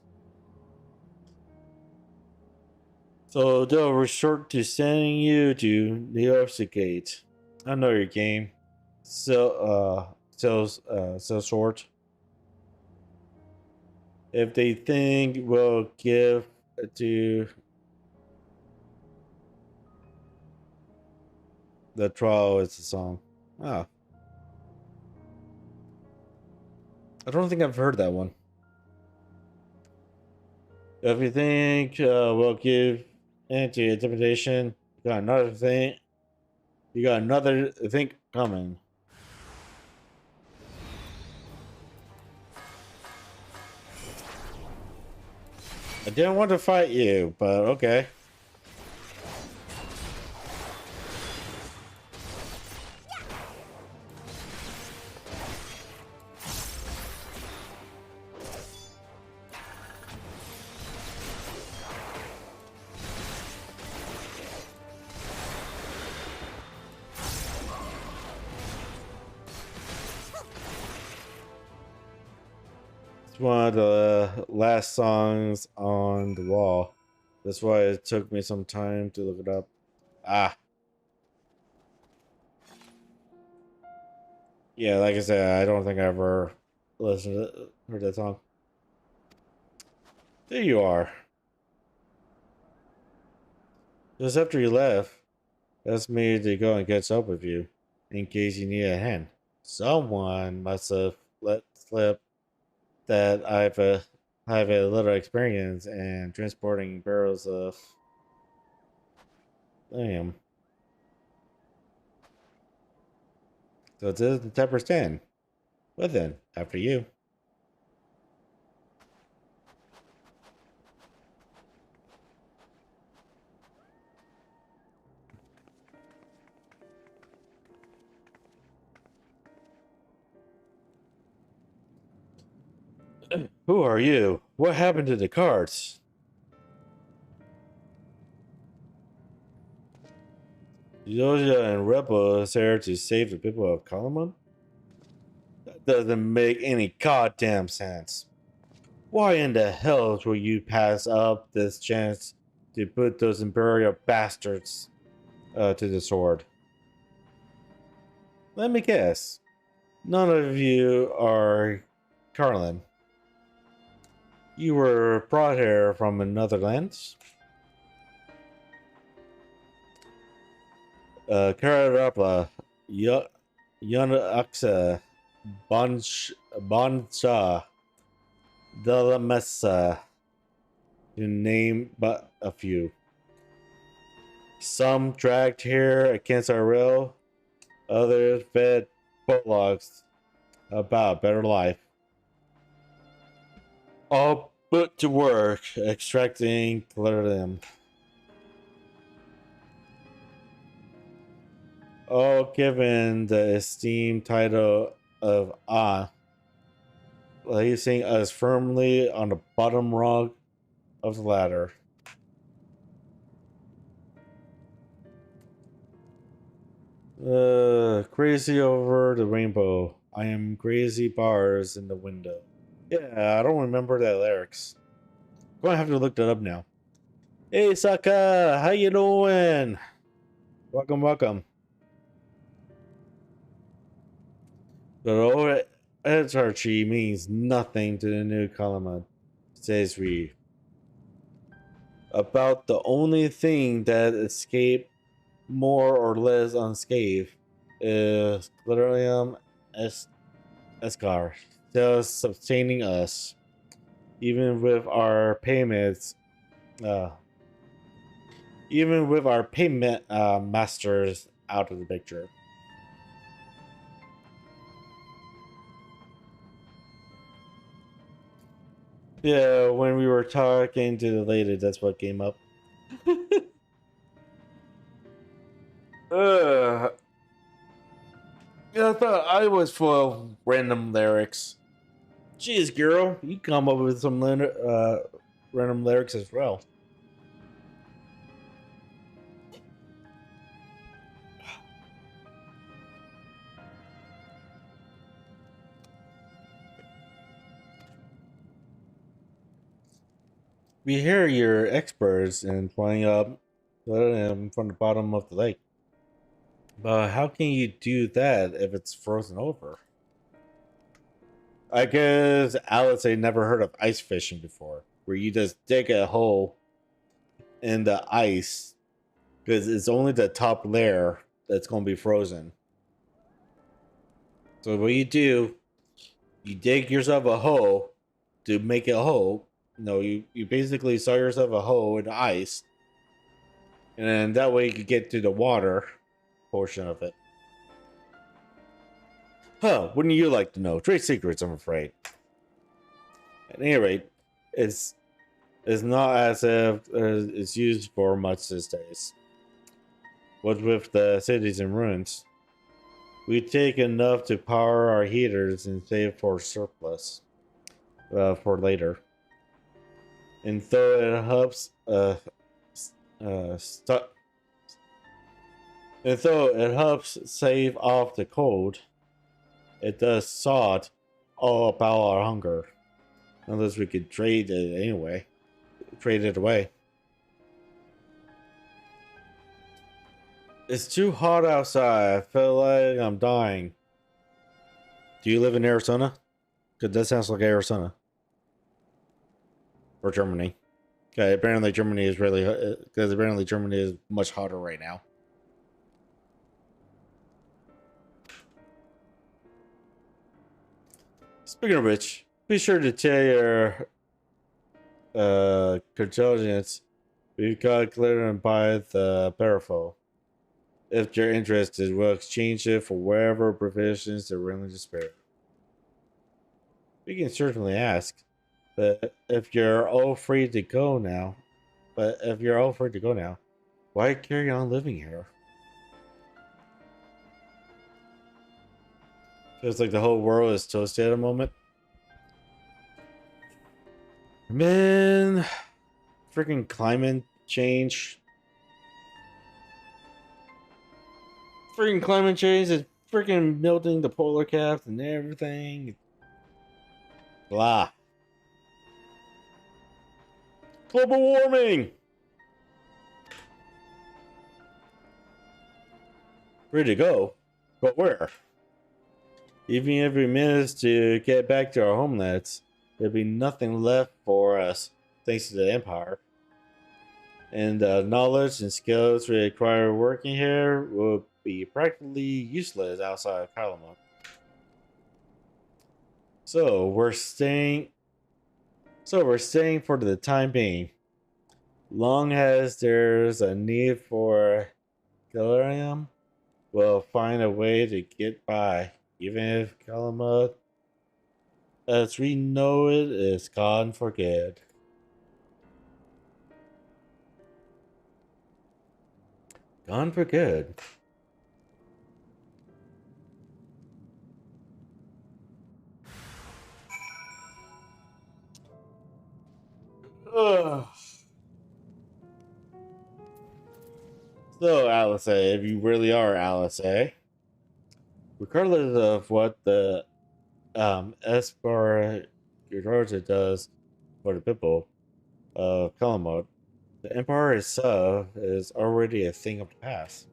So they'll resort to sending you to the Gate. I know your game. So sort. If they think we'll give to the trial, it's a song. Ah. I don't think I've heard that one. If you think we'll give into intimidation, you got another thing. You got another thing coming. I didn't want to fight you, but okay. It's one of the last songs on the wall. That's why it took me some time to look it up. Ah. Yeah, like I said, I don't think I ever listened to heard that song. There you are. Just after you left, asked me to go and catch up with you in case you need a hand. Someone must have let slip that have a little experience in transporting barrels of damn. So it is the Tepper stand. Well then, after you. Who are you? What happened to the cards? Yoja and Rebel is here to save the people of Kalaman? That doesn't make any goddamn sense. Why in the hell will you pass up this chance to put those Imperial bastards to the sword? Let me guess. None of you are Carlin. You were brought here from another land? Kararapa, Yanaxa, Boncha, Delamessa, to name but a few. Some dragged here against our will, others fed bullocks about a better life. All put to work extracting Clarium. All given the esteemed title of placing us firmly on the bottom rung of the ladder. Crazy over the rainbow. I am crazy bars in the window. Yeah, I don't remember that lyrics. Gonna have to look that up now. Hey Saka, how you doing? Welcome, welcome. The old Etarchy means nothing to the new Kalaman, says Reed. About the only thing that escaped more or less unscathed is Glitterium Escar, still sustaining us, even with our payments, masters out of the picture. Yeah, when we were talking to the lady, that's what came up. Yeah, I thought I was full of random lyrics. Jeez, girl, you come up with some random lyrics as well. We hear you're experts in pulling up from the bottom of the lake. But how can you do that if it's frozen over? I guess Alice had never heard of ice fishing before, where you just dig a hole in the ice because it's only the top layer that's going to be frozen. So what you do, you dig yourself a hole to make a hole. No, you basically saw yourself a hole in the ice, and then that way you could get to the water portion of it. Huh, wouldn't you like to know? Trade secrets, I'm afraid. At any rate, it's not as if it's used for much these days. What with the cities in ruins, we take enough to power our heaters and save for surplus for later. And though it helps save off the cold, it does sort all about our hunger. Unless we could trade it anyway. Trade it away. It's too hot outside. I feel like I'm dying. Do you live in Arizona? Because that sounds like Arizona. Or Germany. Okay, apparently Germany is really... Because apparently Germany is much hotter right now. Speaking of which, be sure to tell your contingents we've got glitter and buy the parafol. If you're interested, we'll exchange it for whatever provisions they're willing to spare. We can certainly ask, but if you're all free to go now, why carry on living here? Feels like the whole world is toasted at the moment. Man, freaking climate change. Freaking climate change is freaking melting the polar caps and everything. Blah. Global warming. Ready to go. But where? Even if we manage to get back to our homelands, there'd be nothing left for us thanks to the Empire. And the knowledge and skills required working here will be practically useless outside of Calamon. So we're staying for the time being. Long as there's a need for Galarium, we'll find a way to get by, even if Calamon, as we know it, is gone for good. Gone for good. Ugh. So, Alice, if you really are Alice, regardless of what the Espar does for the people of Calamod, the Empire itself is already a thing of the past.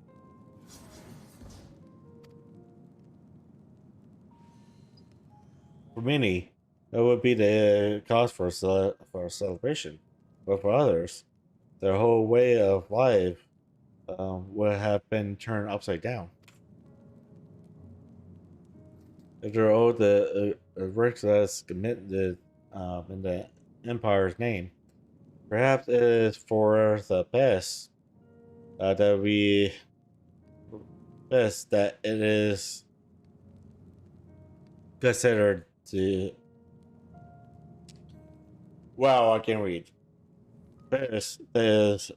For many, that would be the cause for a celebration, but for others, their whole way of life would have been turned upside down. If they're all the works that's committed in the Empire's name, perhaps it is for the best that it is considered to. Wow, I can read. Best that is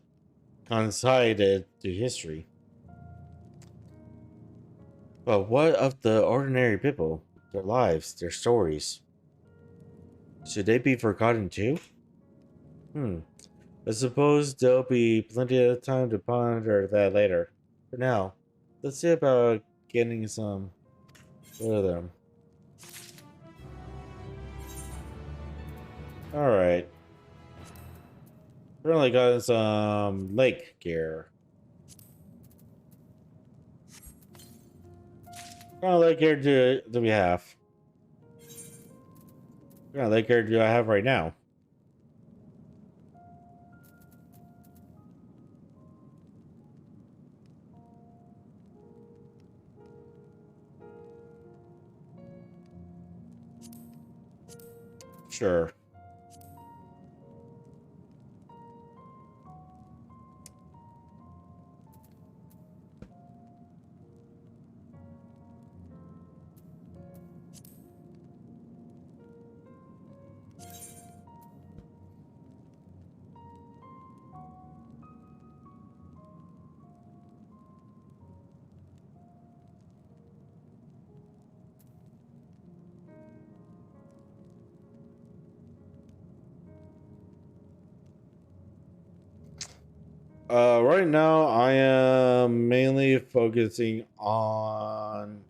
consigned to history. But what of the ordinary people? Their lives, their stories. Should they be forgotten too? I suppose there'll be plenty of time to ponder that later. For now, let's see about getting some rid of them. Alright. Currently got some lake gear. What kind of lake gear do we have? What kind of lake gear do I have right now? Sure. Right now I am mainly focusing on.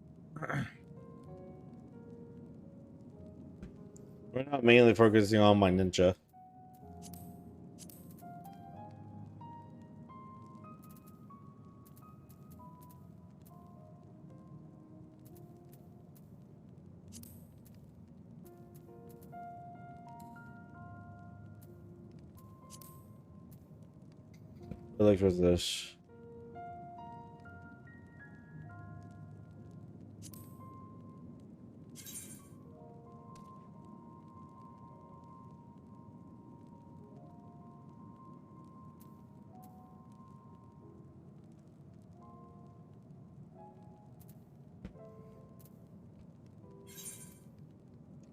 We're not mainly focusing on my ninja. I like was this.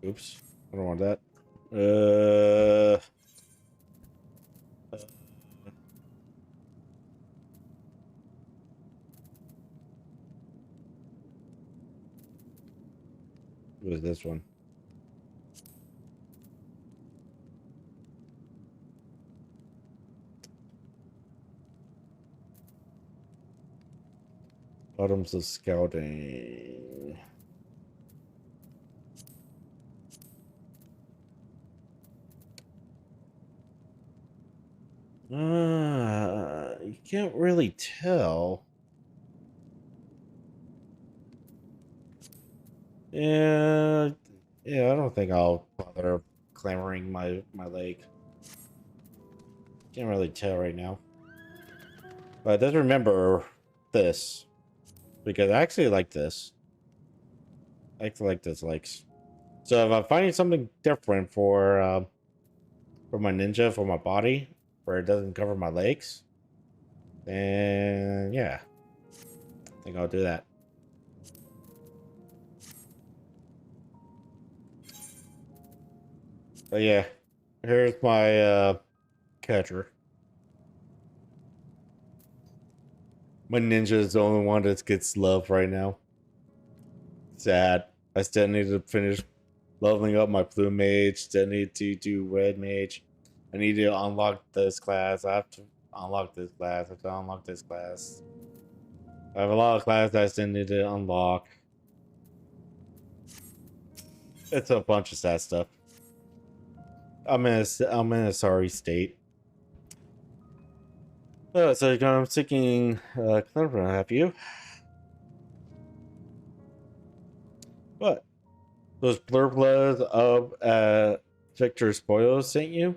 Oops, I don't want that. What is this one? Bottoms of scouting. You can't really tell. Yeah, yeah, I don't think I'll bother clamoring my leg. Can't really tell right now. But I does remember this. Because I actually like this. I actually like this legs. So if I'm finding something different for my ninja, for my body, where it doesn't cover my legs, then yeah. I think I'll do that. But yeah. Here's my catcher. My ninja is the only one that gets love right now. Sad. I still need to finish leveling up my blue mage. Still need to do red mage. I need to unlock this class. I have to unlock this class. I have to unlock this class. I have a lot of classes that I still need to unlock. It's a bunch of sad stuff. I'm in a sorry state. So I'm seeking Clever, have you? What? Those blurbloods of Victor Spoils sent you?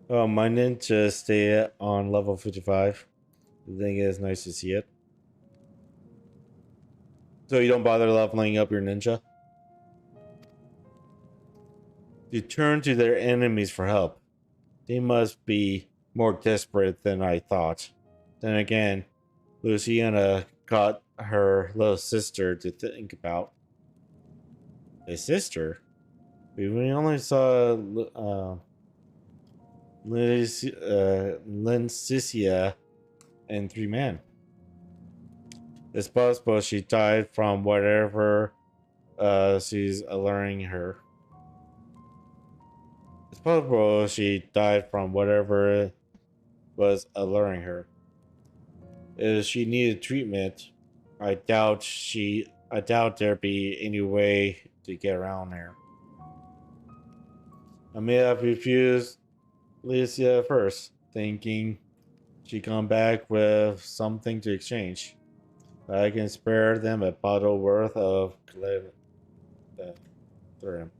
Oh, my ninja stay on level 55. The thing is, nice to see it. So you don't bother leveling up your ninja? You turn to their enemies for help. They must be more desperate than I thought. Then again, Luciana got her little sister to think about. A sister? We only saw Lincicia and 3 men. It's possible she died from whatever she's alluring her. It's possible she died from whatever was alluring her. If she needed treatment, I doubt there'd be any way to get around her. I may have refused Licia at first, thinking she'd come back with something to exchange. But I can spare them a bottle worth of thorium.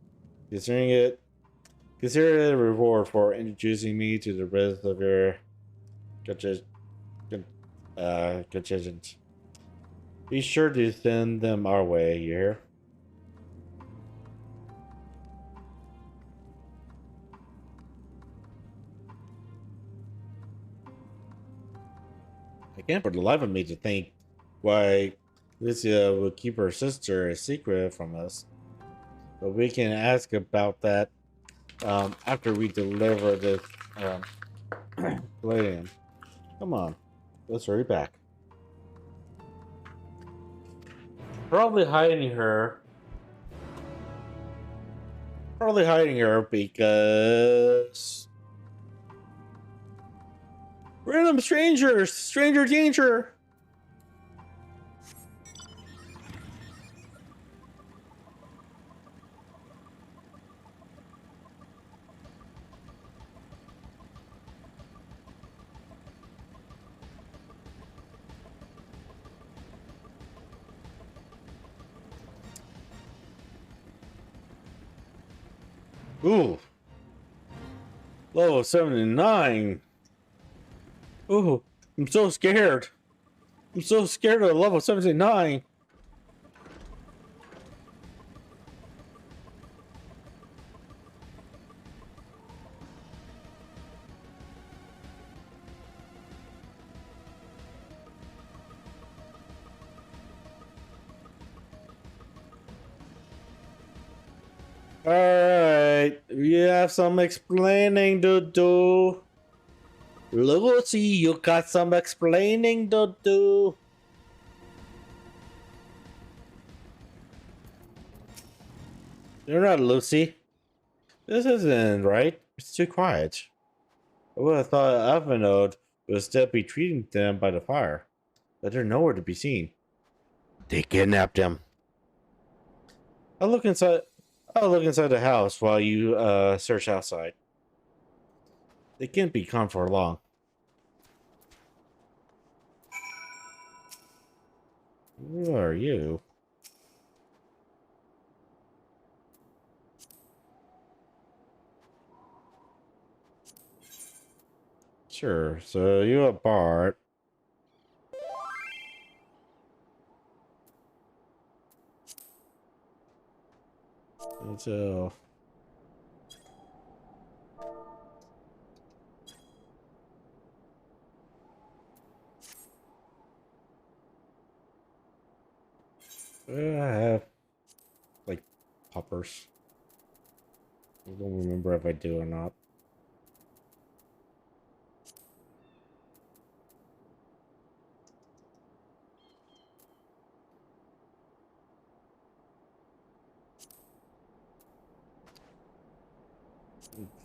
Consider it a reward for introducing me to the rest of your contingent. Be sure to send them our way, you hear? I can't for the life of me to think why Licia would keep her sister a secret from us. But we can ask about that after we deliver this palladium. Come on, let's hurry back. Probably hiding her because random strangers, stranger danger. Ooh. Level 79. Ooh, I'm so scared. I'm so scared of level 79. Alright, we have some explaining to do. Lucy, you got some explaining to do. You're not Lucy. This isn't right. It's too quiet. I would have thought Avanode would still be treating them by the fire, but they're nowhere to be seen. They kidnapped him. I'll look inside the house while you search outside. They can't be gone for long. Who are you? Sure, so you a Bart. So I have like poppers. I don't remember if I do or not.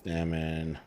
Examine.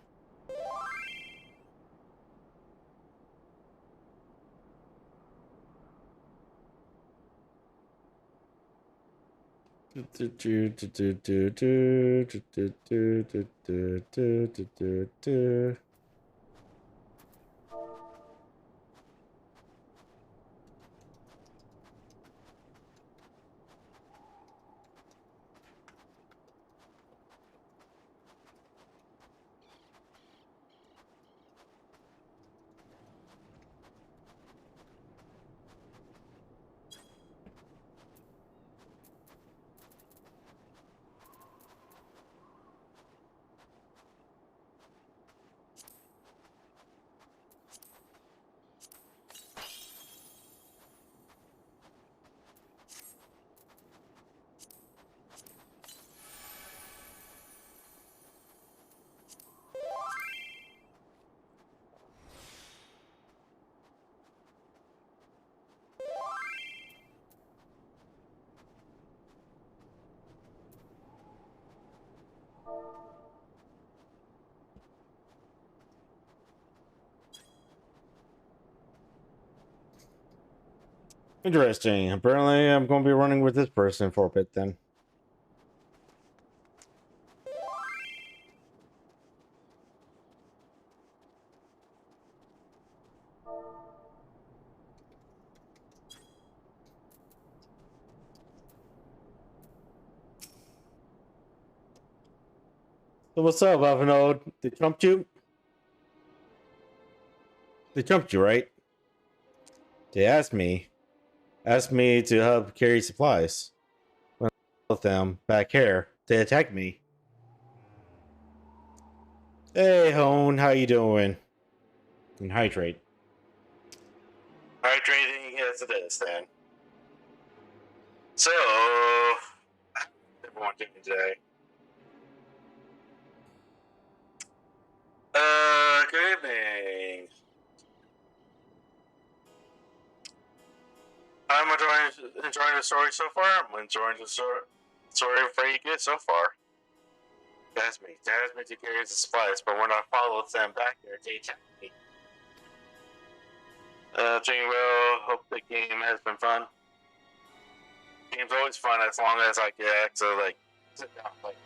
Interesting. Apparently, I'm going to be running with this person for a bit then. So what's up, Avanode? They jumped you? They jumped you, right? They asked me to help carry supplies. When I with them back here, they attacked me. Hey, Hone, how you doing? And hydrate. Hydrating as it is, then. So, everyone doing today? Good evening. I'm enjoying the story so far. I'm enjoying the story very good so far. They asked me to carry the supplies, but when I followed them back there, they attacked me. Doing well. Hope the game has been fun. Game's always fun as long as I get to like sit down, like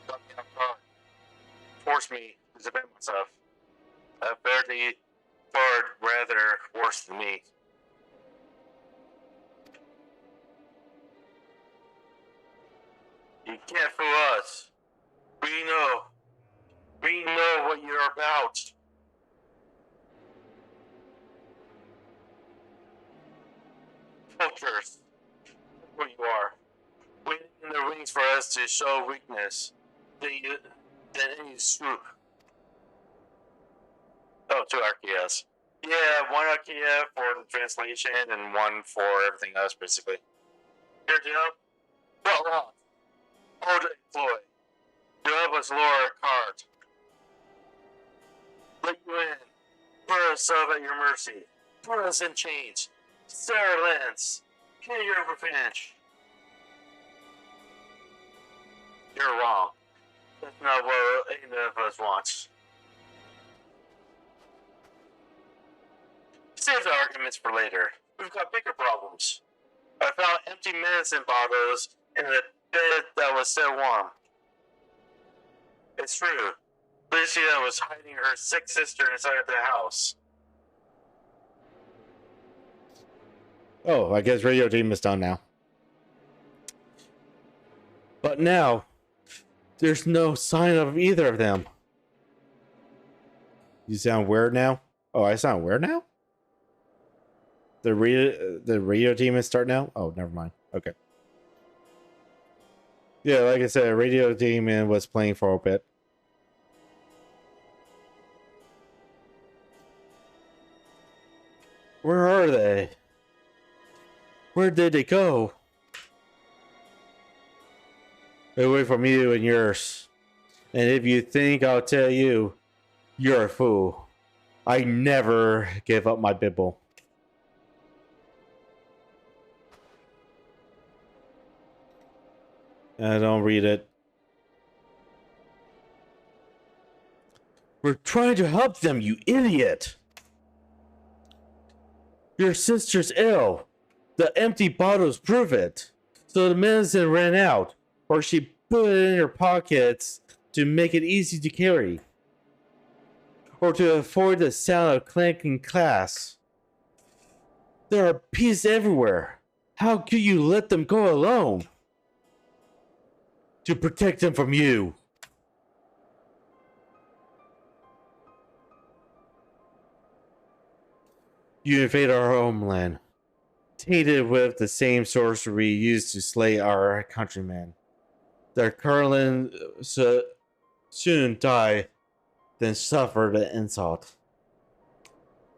cut me off guard, force me to defend myself. Fairly far rather worse than me. You can't fool us. We know. We know what you're about. Vultures. That's what you are. Waiting in the wings for us to show weakness. Then any swoop. Oh, two Archaeas. Yeah, one Archaea for the translation and one for everything else, basically. Here to help? Well, hold it, Floyd. To help us lure a cart. Let you in. Put us up at your mercy. Put us in chains. Sarah Lance. Get your revenge. You're wrong. That's not what any of us wants. Save the arguments for later. We've got bigger problems. I found empty medicine bottles in the bed that was still warm. It's true. Lucia was hiding her sick sister inside the house. Oh, I guess radio team is done now. But now, there's no sign of either of them. You sound weird now? Oh, I sound weird now? The radio team is start now? Oh, never mind. Okay. Yeah, like I said, radio team was playing for a bit. Where are they? Where did they go? Away from you and yours. And if you think I'll tell you, you're a fool. I never give up my Bible. I don't read it. We're trying to help them, you idiot! Your sister's ill. The empty bottles prove it. So the medicine ran out, or she put it in her pockets to make it easy to carry, or to avoid the sound of clanking glass. There are pieces everywhere. How could you let them go alone? To protect them from you. You invade our homeland, tainted with the same sorcery used to slay our countrymen. Their Carlin soon die, then suffer the insult.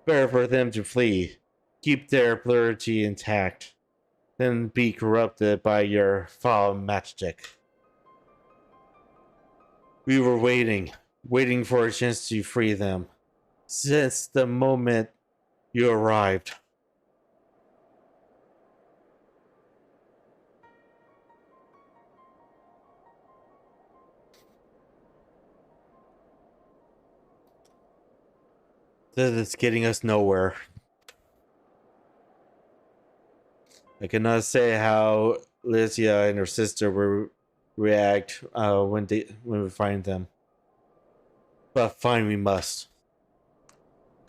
Better for them to flee, keep their purity intact, than be corrupted by your foul magic. We were waiting for a chance to free them, since the moment you arrived. This is getting us nowhere. I cannot say how Lycia and her sister will react when we find them. But find we must.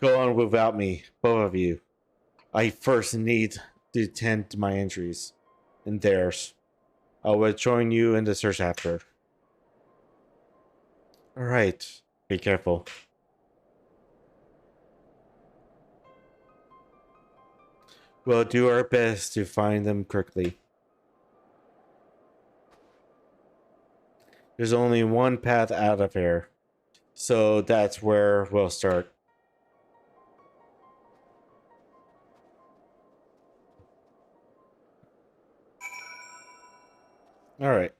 Go on without me, both of you. I first need to tend to my injuries and theirs. I will join you in the search after. Alright, be careful. We'll do our best to find them quickly. There's only one path out of here, so that's where we'll start. All right.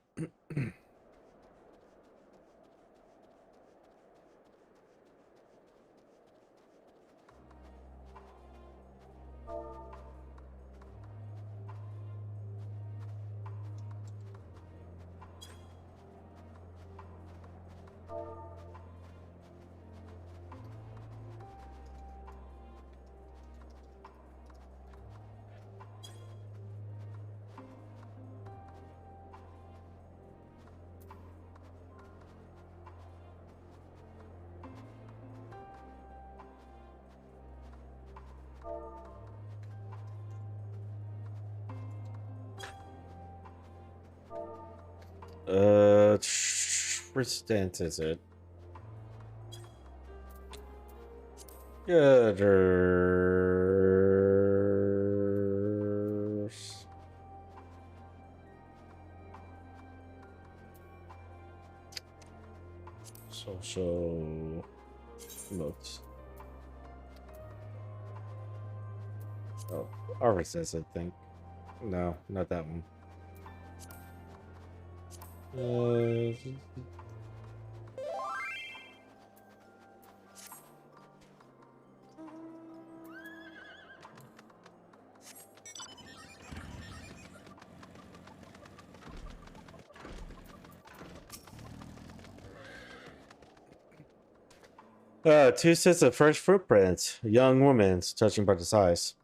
Which stance is it? Gutters. Social notes. Oh, RSS, I think. No, not that one. Two sets of fresh footprints. A young woman's touching by the size.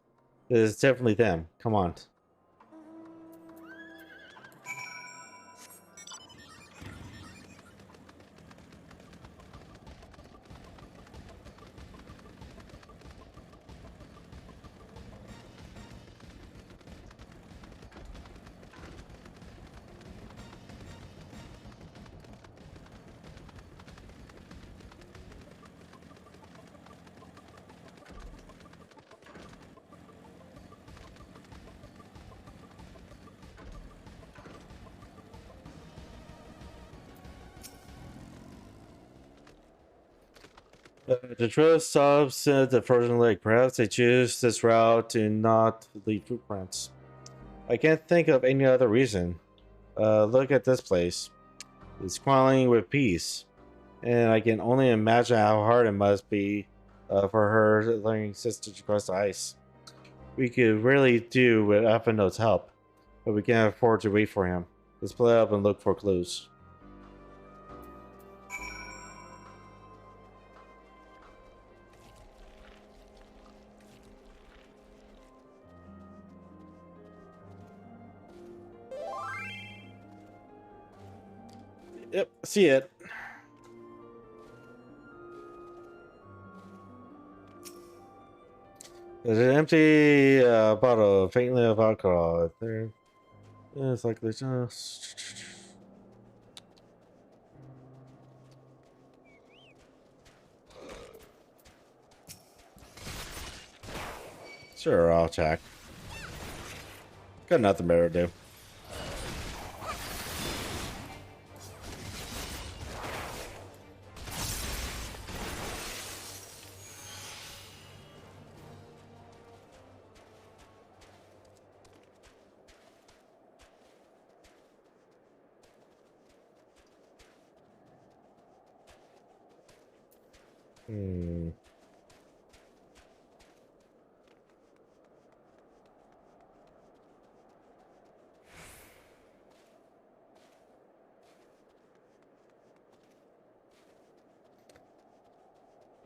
It is definitely them. Come on. The trail stops at the frozen lake. Perhaps they choose this route to not leave footprints. I can't think of any other reason. Look at this place. It's crawling with peace. And I can only imagine how hard it must be for her learning sister to cross the ice. We could really do with Afino's help, but we can't afford to wait for him. Let's split up and look for clues. Yep, see it. There's an empty bottle, faintly of alcohol. There, it's like they just. Sure, I'll check. Got nothing better to do. Hmm.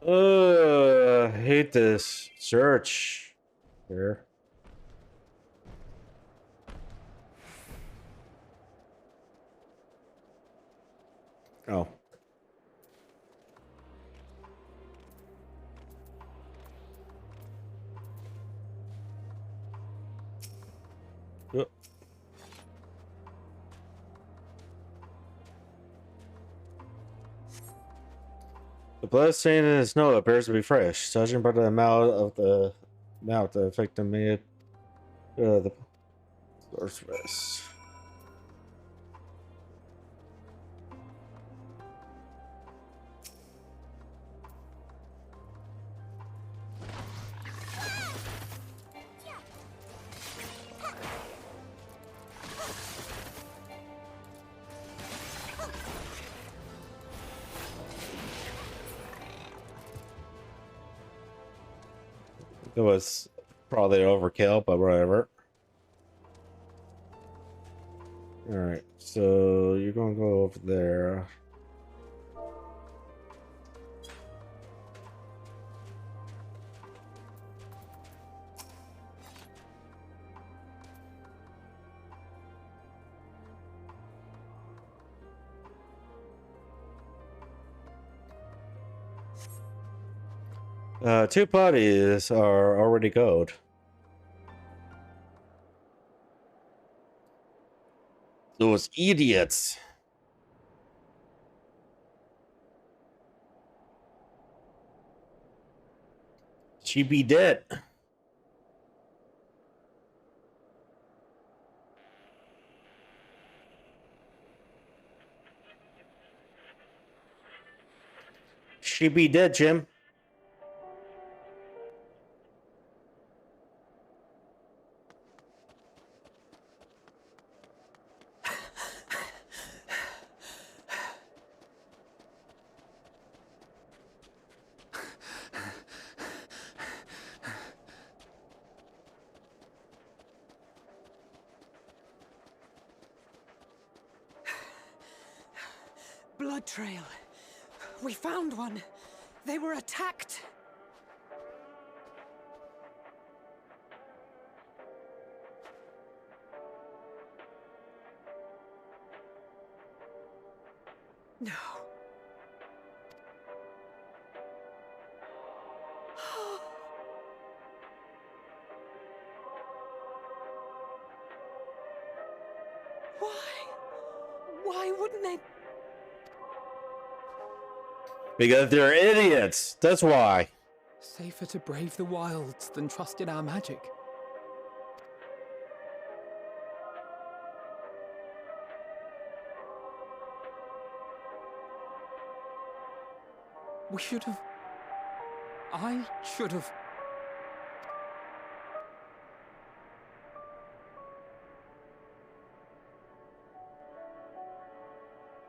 I hate this search here. Oh. Yep. The blood stain in the snow appears to be fresh, judging by the amount the victim made. The sorceress. It was probably overkill, but whatever. Alright, so you're gonna go over there. Two bodies are already gold. Those idiots. She be dead. She be dead, Jim. Blood trail. We found one. They were attacked. No. Why wouldn't they? Because they're idiots. That's why. Safer to brave the wilds than trust in our magic. We should have I should have...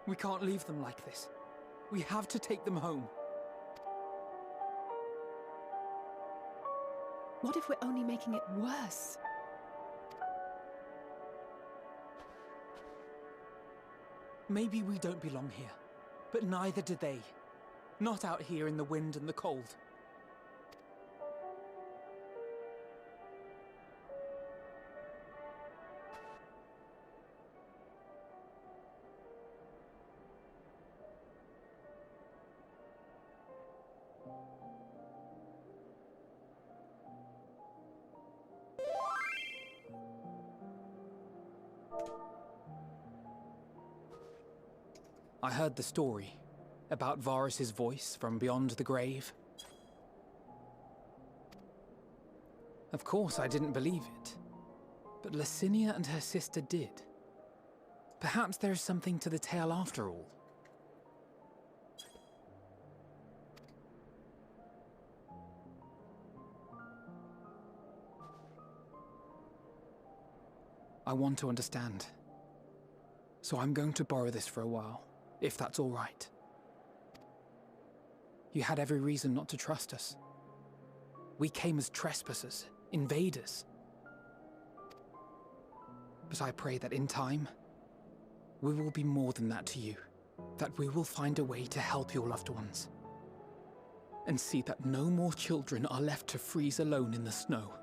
We can't leave them like this. We have to take them home. What if we're only making it worse? Maybe we don't belong here, but neither do they. Not out here in the wind and the cold. I heard the story about Varus's voice from beyond the grave. Of course, I didn't believe it, but Licinia and her sister did. Perhaps there is something to the tale after all. I want to understand, so I'm going to borrow this for a while. If that's all right. You had every reason not to trust us. We came as trespassers, invaders. But I pray that in time, we will be more than that to you. That we will find a way to help your loved ones. And see that no more children are left to freeze alone in the snow.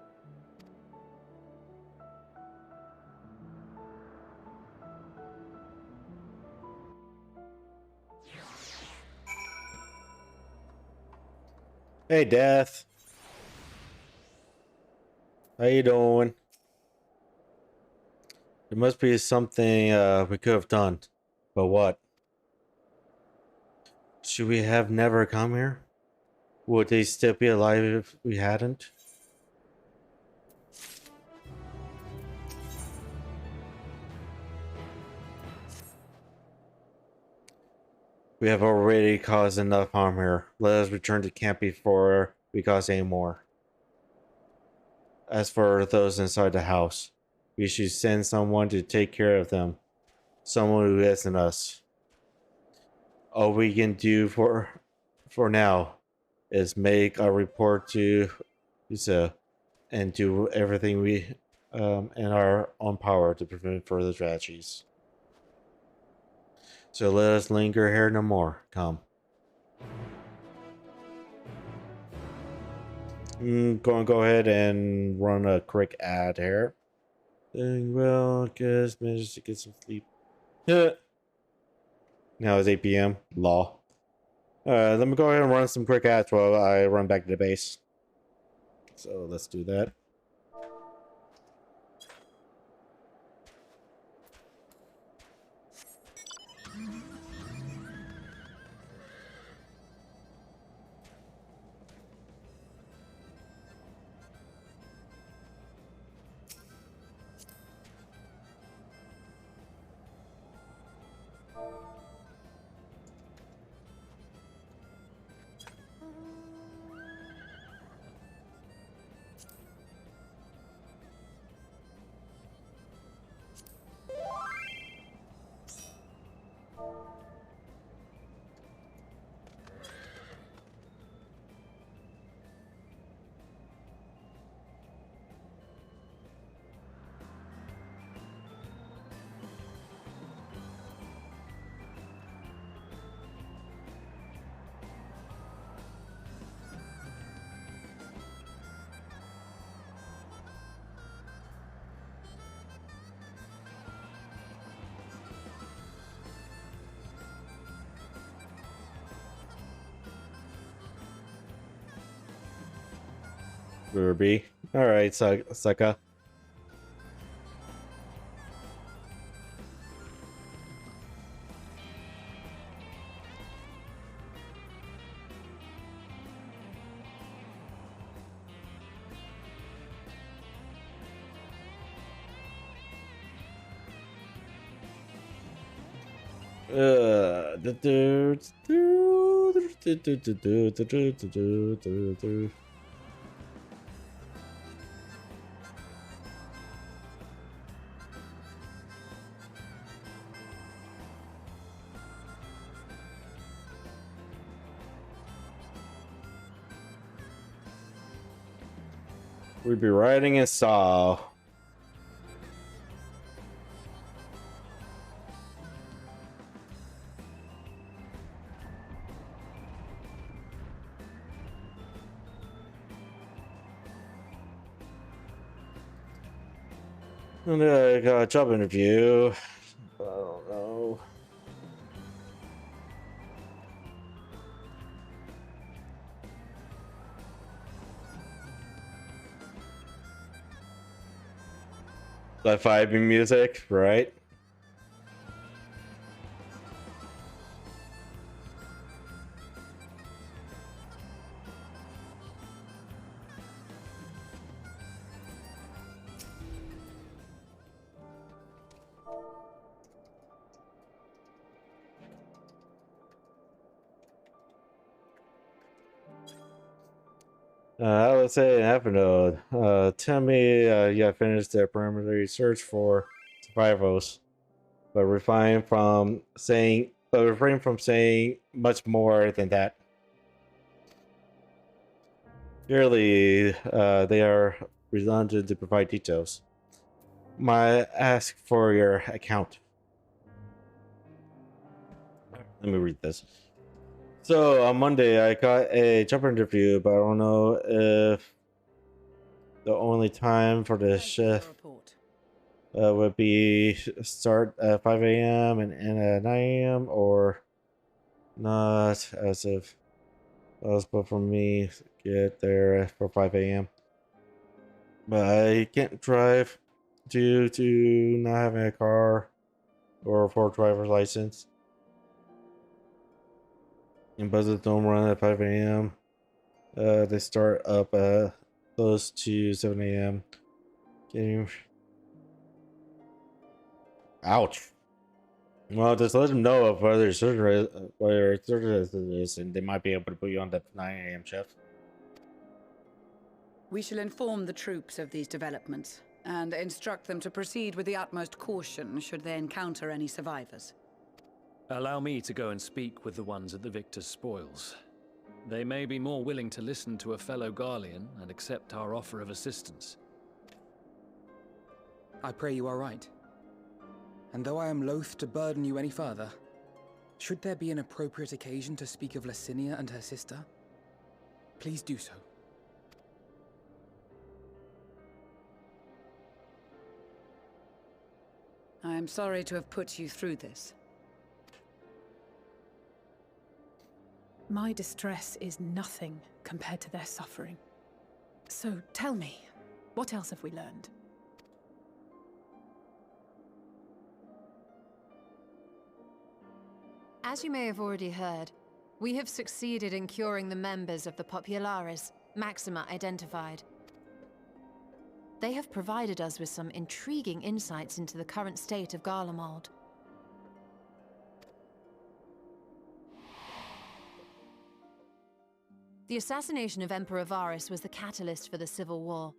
Hey, Death. How you doing? There must be something we could have done. But what? Should we have never come here? Would they still be alive if we hadn't? We have already caused enough harm here. Let us return to camp before we cause any more. As for those inside the house, we should send someone to take care of them. Someone who isn't us. All we can do for now is make a report to Lisa and do everything we in our own power to prevent further tragedies. So let us linger here no more. Come. Go ahead and run a quick ad here. Doing well, guess managed to get some sleep. Yeah. Now it's 8 p.m. Law. Let me go ahead and run some quick ads while I run back to the base. So let's do that. Ruby. Alright, sucker. We'd be riding in Saw. And I got a job interview. I don't know. That vibing music, right? I would say an Evernote. Tell me you have finished the preliminary search for survivors, but refrain from saying much more than that. Clearly, they are reluctant to provide details. Might ask for your account. Let me read this. So on Monday, I got a job interview, but I don't know if the only time for the shift would be start at 5 a.m. and end at 9 a.m. or not, as if possible for me to get there for 5 a.m. But I can't drive due to not having a car or for a driver's license. And buses don't run at 5 a.m. They start up close to 7 a.m. Ouch. Well, just let them know of whether surgery is, and they might be able to put you on the 9 a.m. shift. We shall inform the troops of these developments and instruct them to proceed with the utmost caution should they encounter any survivors. Allow me to go and speak with the ones at the victor's spoils. They may be more willing to listen to a fellow Garlean and accept our offer of assistance. I pray you are right. And though I am loath to burden you any further, should there be an appropriate occasion to speak of Licinia and her sister, please do so. I am sorry to have put you through this. My distress is nothing compared to their suffering. So tell me, what else have we learned? As you may have already heard, we have succeeded in curing the members of the Populares, Maxima identified. They have provided us with some intriguing insights into the current state of Garlemald. The assassination of Emperor Varus was the catalyst for the civil war.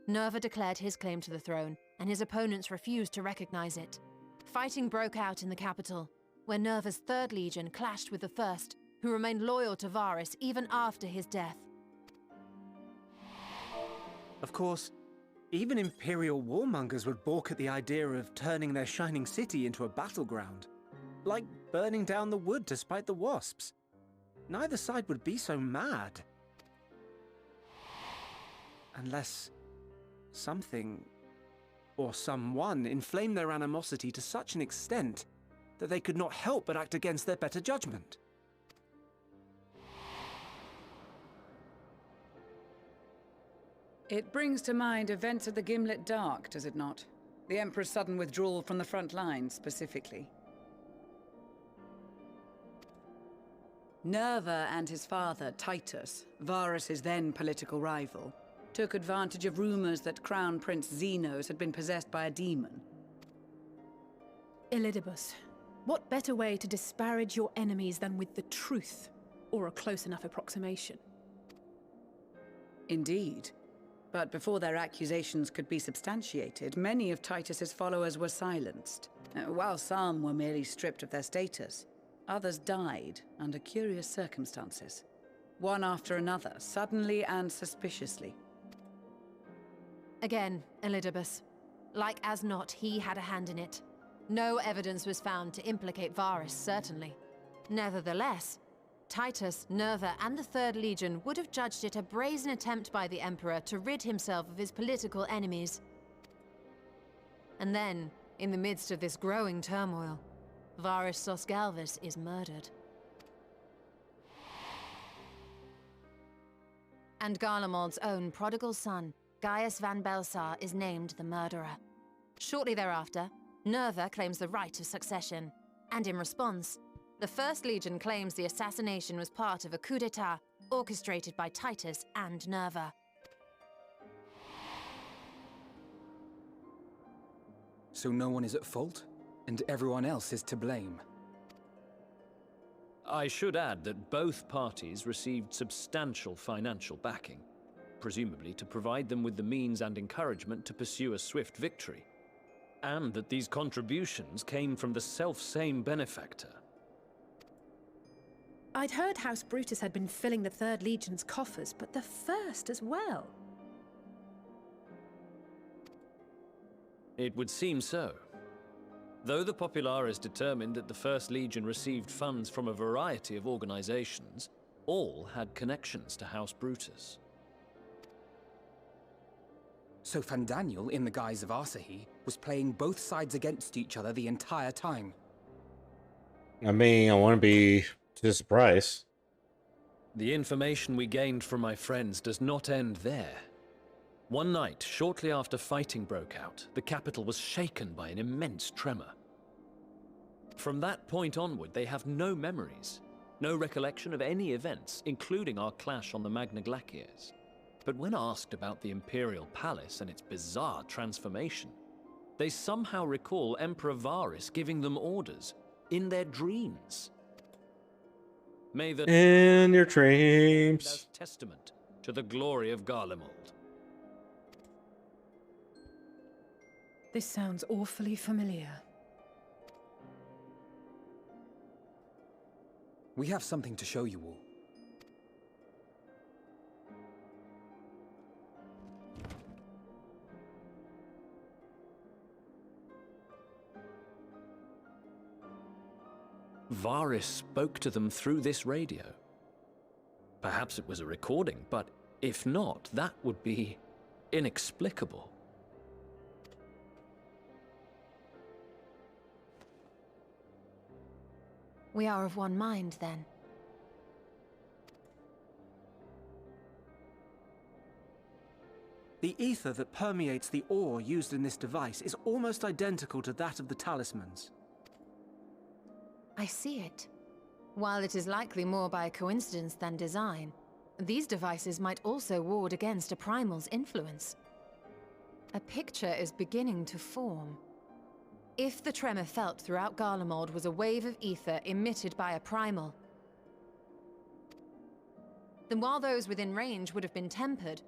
Nerva declared his claim to the throne, and his opponents refused to recognize it. Fighting broke out in the capital, where Nerva's Third Legion clashed with the First, who remained loyal to Varus even after his death. Of course, even Imperial warmongers would balk at the idea of turning their shining city into a battleground. Like burning down the wood to spite the wasps. Neither side would be so mad. Unless something or someone inflamed their animosity to such an extent that they could not help but act against their better judgment. It brings to mind events of the Gimlet Dark, does it not? The Emperor's sudden withdrawal from the front lines, specifically. Nerva and his father, Titus, Varus's then political rival, took advantage of rumors that Crown Prince Zenos had been possessed by a demon. Elidibus, what better way to disparage your enemies than with the truth? or a close enough approximation. Indeed. But before their accusations could be substantiated, many of Titus's followers were silenced. While some were merely stripped of their status, others died under curious circumstances. One after another, suddenly and suspiciously. Again, Elidibus. Like as not, he had a hand in it. No evidence was found to implicate Varus, certainly. Nevertheless, Titus, Nerva, and the Third Legion would have judged it a brazen attempt by the Emperor to rid himself of his political enemies. And then, in the midst of this growing turmoil, Varus Sosgalvus is murdered. And Garlemald's own prodigal son, Gaius van Belsar, is named the murderer. Shortly thereafter, Nerva claims the right of succession, and in response, the First Legion claims the assassination was part of a coup d'etat orchestrated by Titus and Nerva. So no one is at fault, and everyone else is to blame. I should add that both parties received substantial financial backing, presumably to provide them with the means and encouragement to pursue a swift victory, and that these contributions came from the self-same benefactor. I'd heard House Brutus had been filling the Third Legion's coffers, but the First as well. It would seem so. Though the Populares determined that the First Legion received funds from a variety of organizations, all had connections to House Brutus. So Fandaniel, in the guise of Asahi, was playing both sides against each other the entire time. I mean, I want to be too surprised. The information we gained from my friends does not end there. One night, shortly after fighting broke out, the capital was shaken by an immense tremor. From that point onward, they have no memories, no recollection of any events, including our clash on the Magna Glaciers. But when asked about the Imperial Palace and its bizarre transformation, they somehow recall Emperor Varus giving them orders in their dreams. May the In your dreams. as testament to the glory of Garlemald. This sounds awfully familiar. We have something to show you all. Varus spoke to them through this radio. Perhaps it was a recording, but if not, that would be inexplicable. We are of one mind, then. The ether that permeates the ore used in this device is almost identical to that of the talismans. I see it. While it is likely more by coincidence than design, these devices might also ward against a primal's influence. A picture is beginning to form. If the tremor felt throughout Garlemald was a wave of ether emitted by a primal, then while those within range would have been tempered,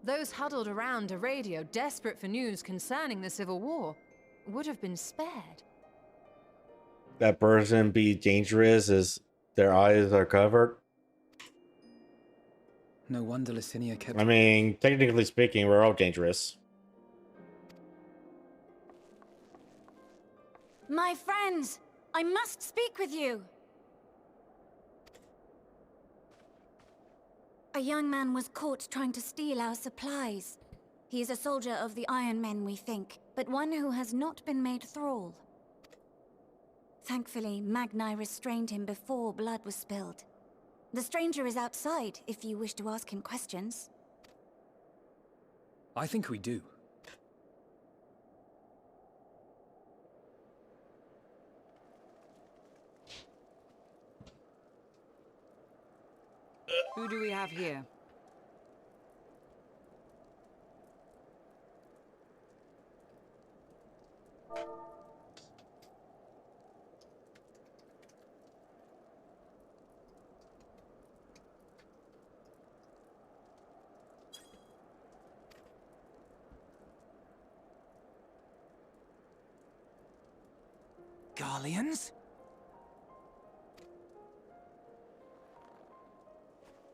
those huddled around a radio desperate for news concerning the Civil War would have been spared. That person be dangerous as their eyes are covered. No wonder Licinia kept... I mean, technically speaking, we're all dangerous. My friends, I must speak with you. A young man was caught trying to steal our supplies. He is a soldier of the Iron Men, we think, but one who has not been made thrall. Thankfully, Magni restrained him before blood was spilled. The stranger is outside, if you wish to ask him questions. I think we do. Who do we have here? Garleans?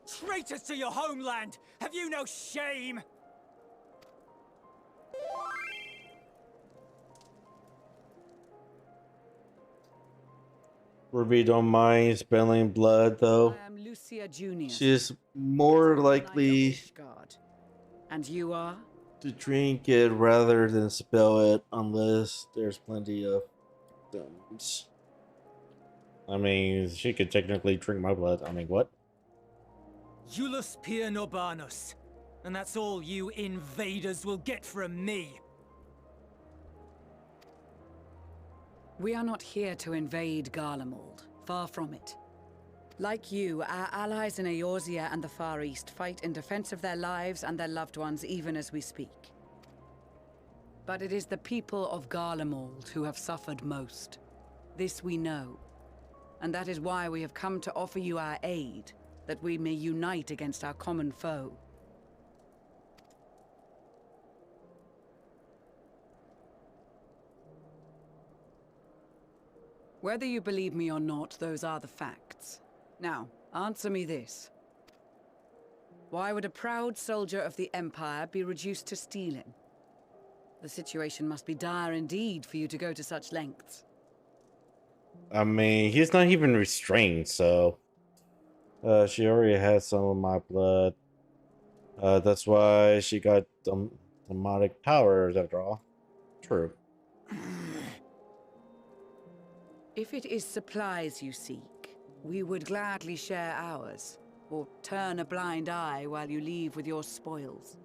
Traitors to your homeland! Have you no shame? Ruby don't mind spilling blood, though. I am Lucia Junius. She is more Knight of likely Ishgard. And you are? to drink it rather than spill it, unless there's plenty of victims. I mean, she could technically drink my blood. I mean, what? Iulus Pier Norbanus. And that's all you invaders will get from me. We are not here to invade Garlemald. Far from it. Like you, our allies in Eorzea and the Far East fight in defense of their lives and their loved ones even as we speak. But it is the people of Garlemald who have suffered most. This we know. And that is why we have come to offer you our aid, that we may unite against our common foe. Whether you believe me or not, those are the facts. Now, answer me this. Why would a proud soldier of the Empire be reduced to stealing? The situation must be dire indeed for you to go to such lengths. I mean, he's not even restrained, so... she already had some of my blood. That's why she got demonic powers, after all. True. If it is supplies you seek, we would gladly share ours, or turn a blind eye while you leave with your spoils.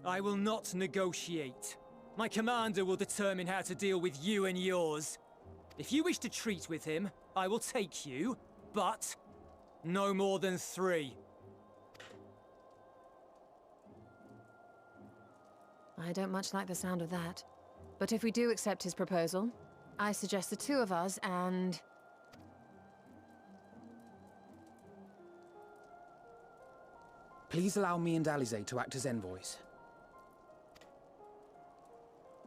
I will not negotiate. My commander will determine how to deal with you and yours. If you wish to treat with him, I will take you, but no more than 3. I don't much like the sound of that. But if we do accept his proposal, I suggest the 2 of us and... Please allow me and Alize to act as envoys.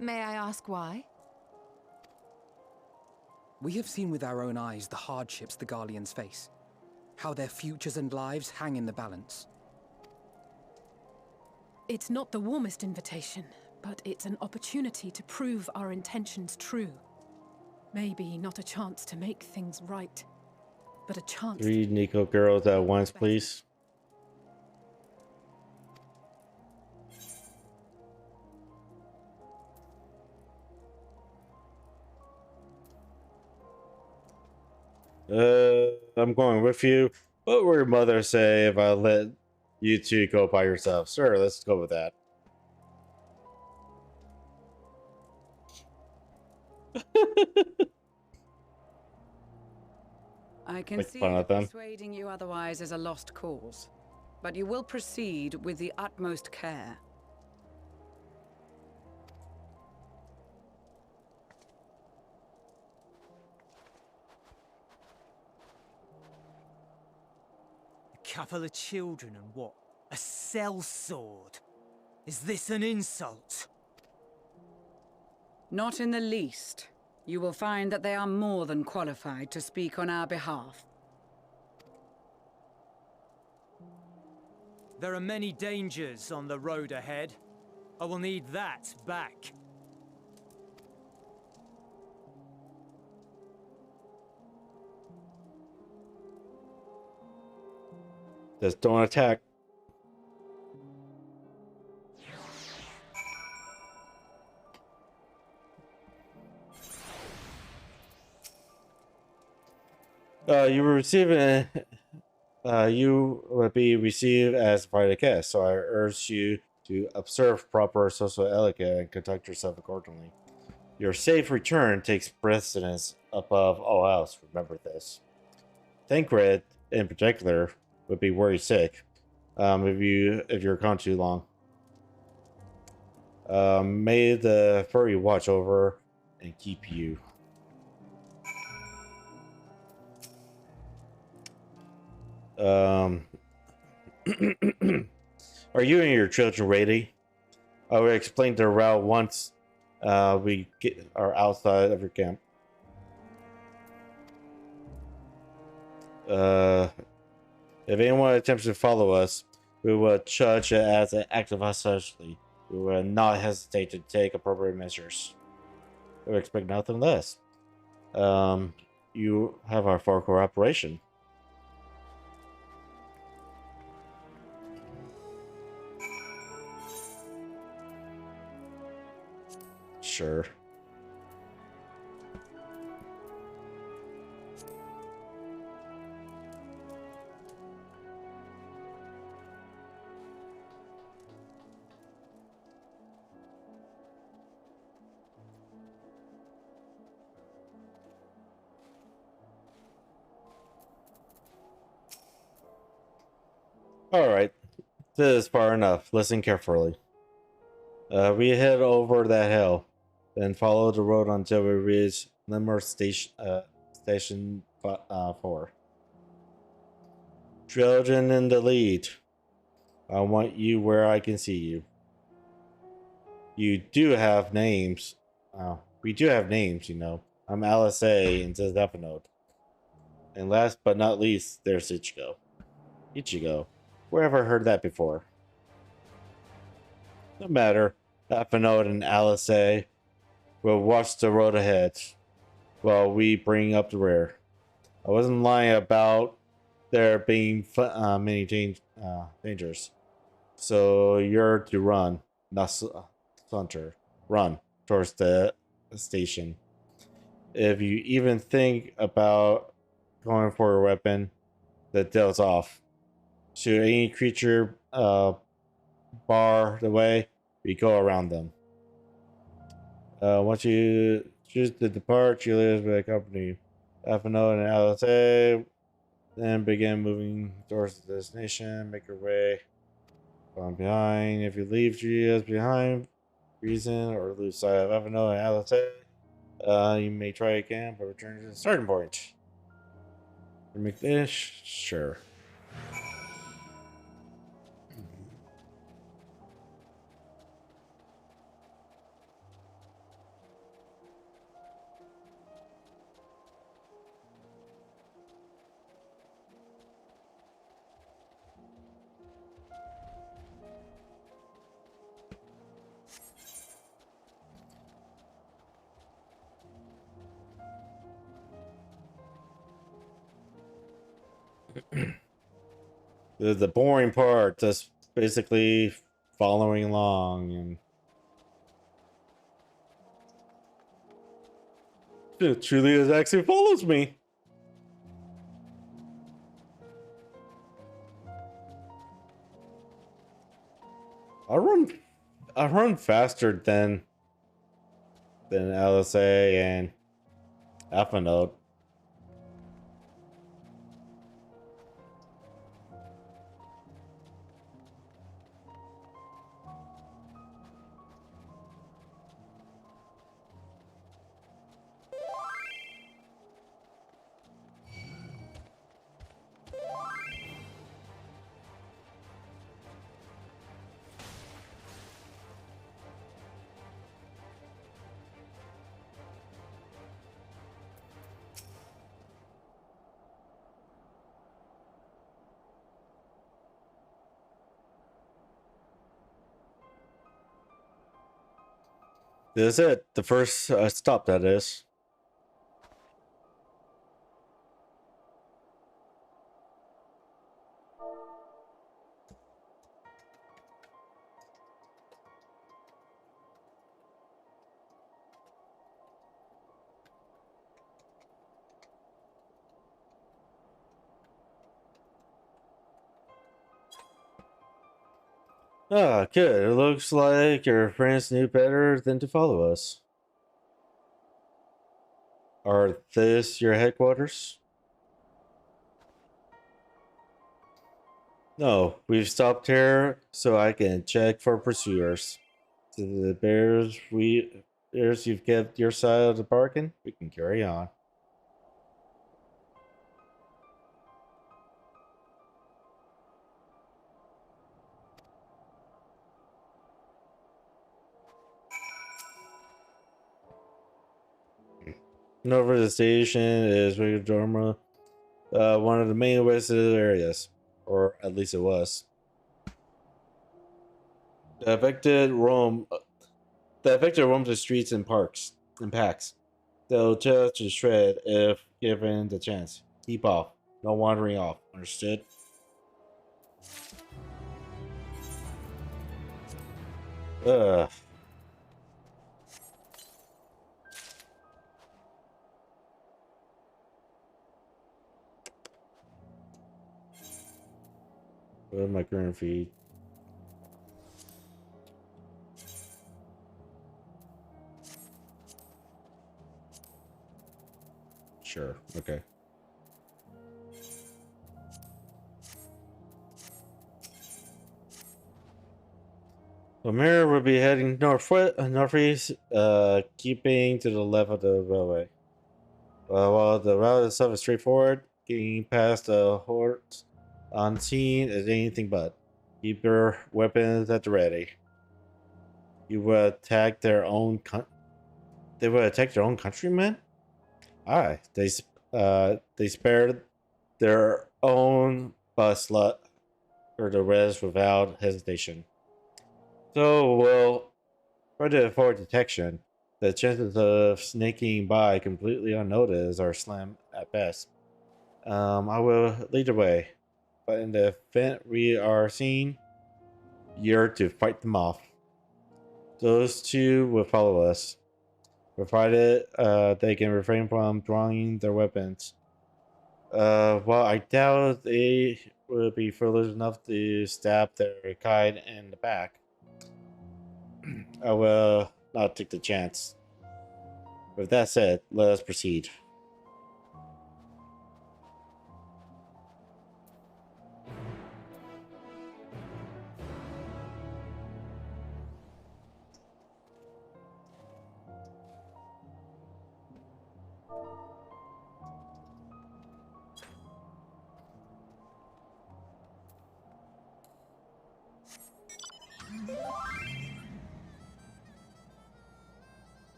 May I ask why? We have seen with our own eyes the hardships the Garleans face. How their futures and lives hang in the balance. It's not the warmest invitation, but it's an opportunity to prove our intentions true. Maybe not a chance to make things right, but a chance 3 Nico girls at once, please. I'm going with you. What would your mother say if I let you 2 go by yourself? Sure, let's go with that. I can Make see fun that of them. persuading you otherwise is a lost cause. But you will proceed with the utmost care. A couple of children and what? A sellsword? Is this an insult? Not in the least. You will find that they are more than qualified to speak on our behalf. There are many dangers on the road ahead. I will need that back. Just don't attack. You will receive you will be received as invited guest, so I urge you to observe proper social etiquette and conduct yourself accordingly. Your safe return takes precedence above all else. Remember this. Thancred, in particular, would be worried sick if you're gone too long. May the furry watch over and keep you. Are you and your children ready? I will explain the route once we are outside of your camp. If anyone attempts to follow us, we will judge it as an act of hostility. We will not hesitate to take appropriate measures. We expect nothing less. You have our full cooperation. Sure. Alright, this is far enough. Listen carefully. We head over that hill, then follow the road until we reach Limmer Station 4. Children in the lead. I want you where I can see you. You do have names. We do have names, you know. I'm Alice A. and says Definode. And last but not least, there's Ichigo. Ichigo. Where have I heard that before? No matter. Definode and Alice A. will watch the road ahead while we bring up the rear. I wasn't lying about there being many dangers. So you're to run, not saunter. Run towards the station. If you even think about going for a weapon, that deals off. Should any creature bar the way, we go around them. Once you choose to depart, you leave the company. FNO and LSA, then begin moving towards the destination. Make your way from behind. If you leave GS behind, reason or lose sight of FNO and LSA, you may try again, but return to the starting point. Make this sure. The boring part, just basically following along, and Julius actually follows me. I run faster than LSA and Alpha Node. This is it. The first stop, that is. Ah, good. It looks like your friends knew better than to follow us. Are this your headquarters? No, we've stopped here so I can check for pursuers. To the bears you've kept your side of the bargain, we can carry on. Over the station is Dorma, one of the main visited areas, or at least it was. The affected roam the streets and parks in packs. They'll tear to shred if given the chance. Keep off. No wandering off. Understood? Ugh. What my current feed? Sure. Okay. From here, we'll be heading northeast, keeping to the left of the railway. While the route itself is straightforward, getting past the hordes on scene is anything but. Keep your weapons at the ready. You will attack their own they will attack their own countrymen? Aye, they spared their own slut for the rest without hesitation. So, well, for the forward detection, the chances of sneaking by completely unnoticed are slim at best. I will lead the way, but in the event we are seen, you're to fight them off. Those two will follow us, provided they can refrain from drawing their weapons. Well, I doubt they will be foolish enough to stab their guide in the back. I will not take the chance. With that said, let us proceed.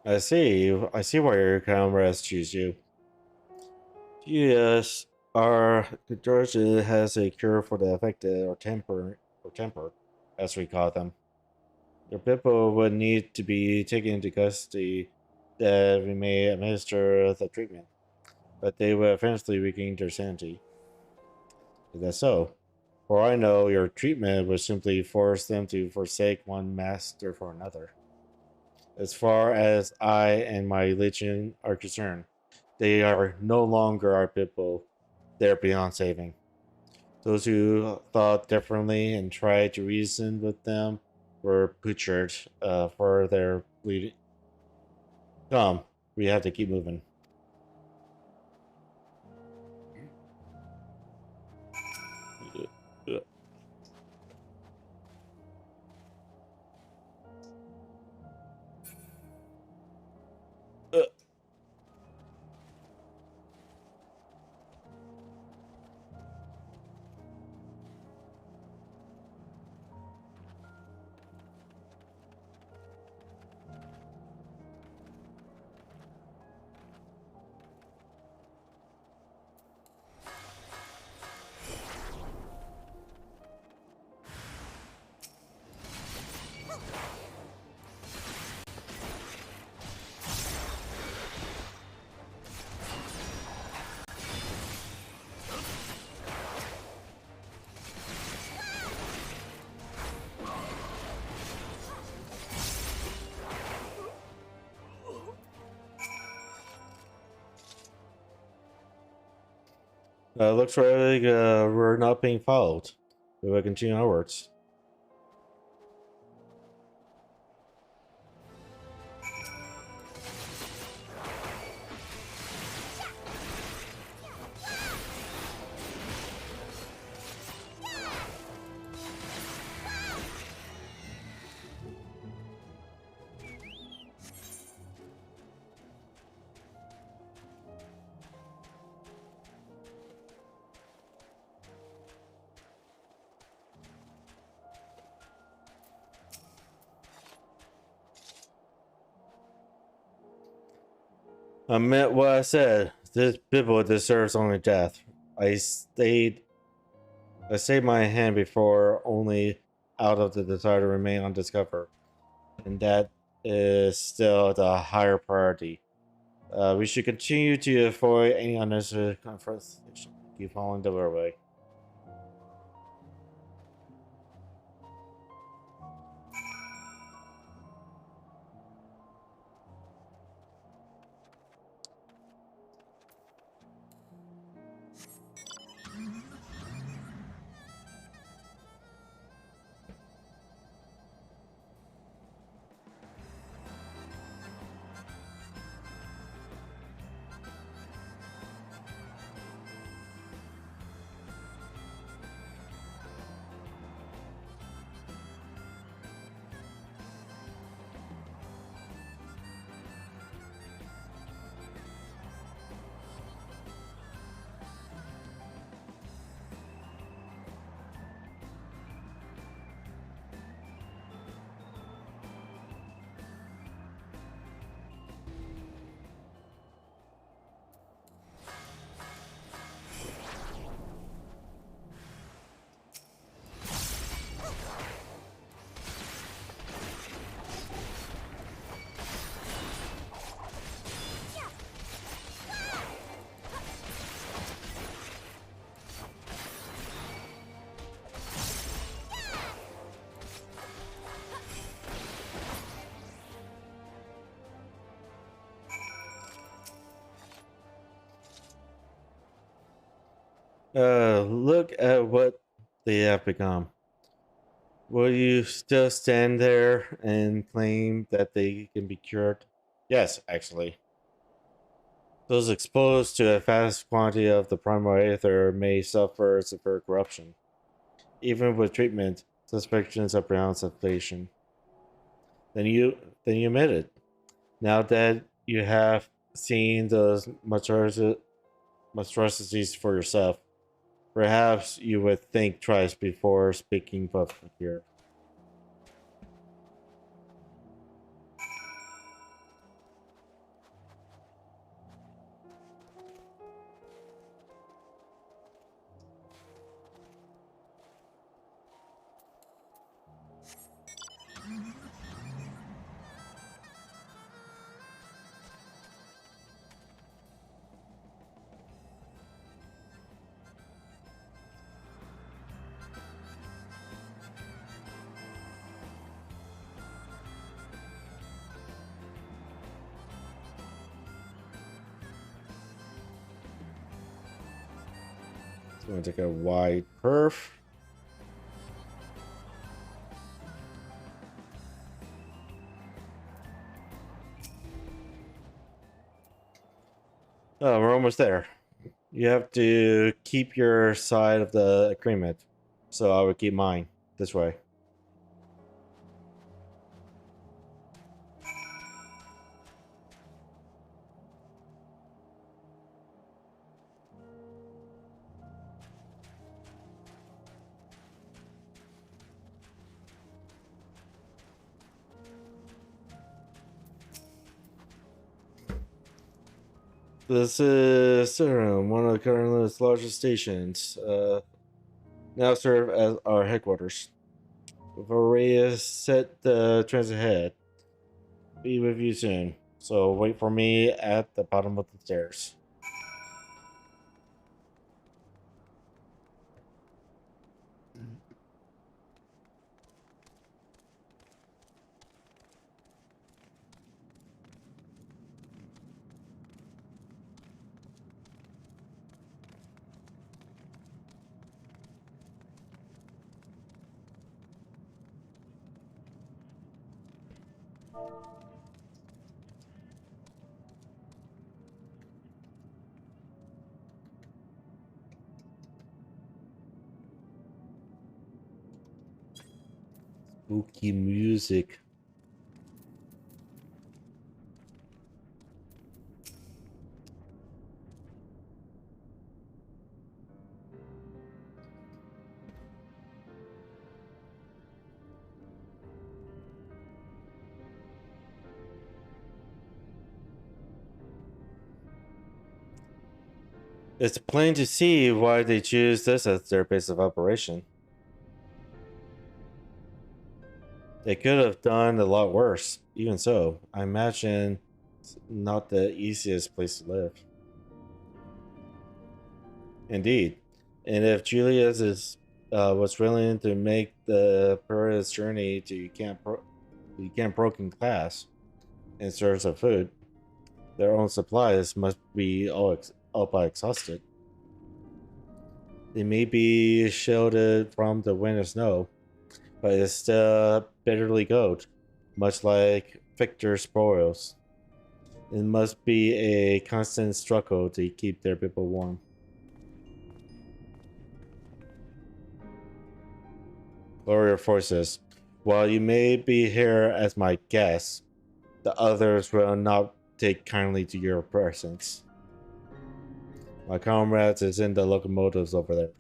I see. I see why your comrades choose you. Yes, our George has a cure for the affected or temper, as we call them. Your people would need to be taken into custody that we may administer the treatment, but they will eventually regain their sanity. Is that so? For I know, your treatment would simply force them to forsake one master for another. As far as I and my legion are concerned, they are no longer our people. They're beyond saving. Those who thought differently and tried to reason with them were butchered for their bleeding. Come, we have to keep moving. Looks like we're not being followed. We will continue onwards. I meant what I said. This Bibble deserves only death. I saved my hand before only out of the desire to remain undiscovered. And that is still the higher priority. We should continue to avoid any unnecessary confrontation. Keep following the way. Look at what they have become. Will you still stand there and claim that they can be cured? Yes, actually. Those exposed to a vast quantity of the primary aether may suffer severe corruption. Even with treatment, suspicions of pronounced affliction. Then you admit it. Now that you have seen those monstrosities for yourself, perhaps you would think twice before speaking publicly here. It's going to take a wide perf. Oh, we're almost there. You have to keep your side of the agreement, so I would keep mine this way. This is Serum, one of the current's largest stations. Now serve as our headquarters. We've already set the transit ahead. Be with you soon. So wait for me at the bottom of the stairs. Spooky music. It's plain to see why they choose this as their base of operation. They could have done a lot worse. Even so, I imagine it's not the easiest place to live. Indeed. And if Julius was willing to make the perilous journey to Camp Broken Glass in search of food, their own supplies must be all but exhausted. They may be shielded from the wind and snow, but it's still bitterly cold, much like Victor's spoils. It must be a constant struggle to keep their people warm. Warrior forces, while you may be here as my guests, the others will not take kindly to your presence. My comrades is in the locomotives over there.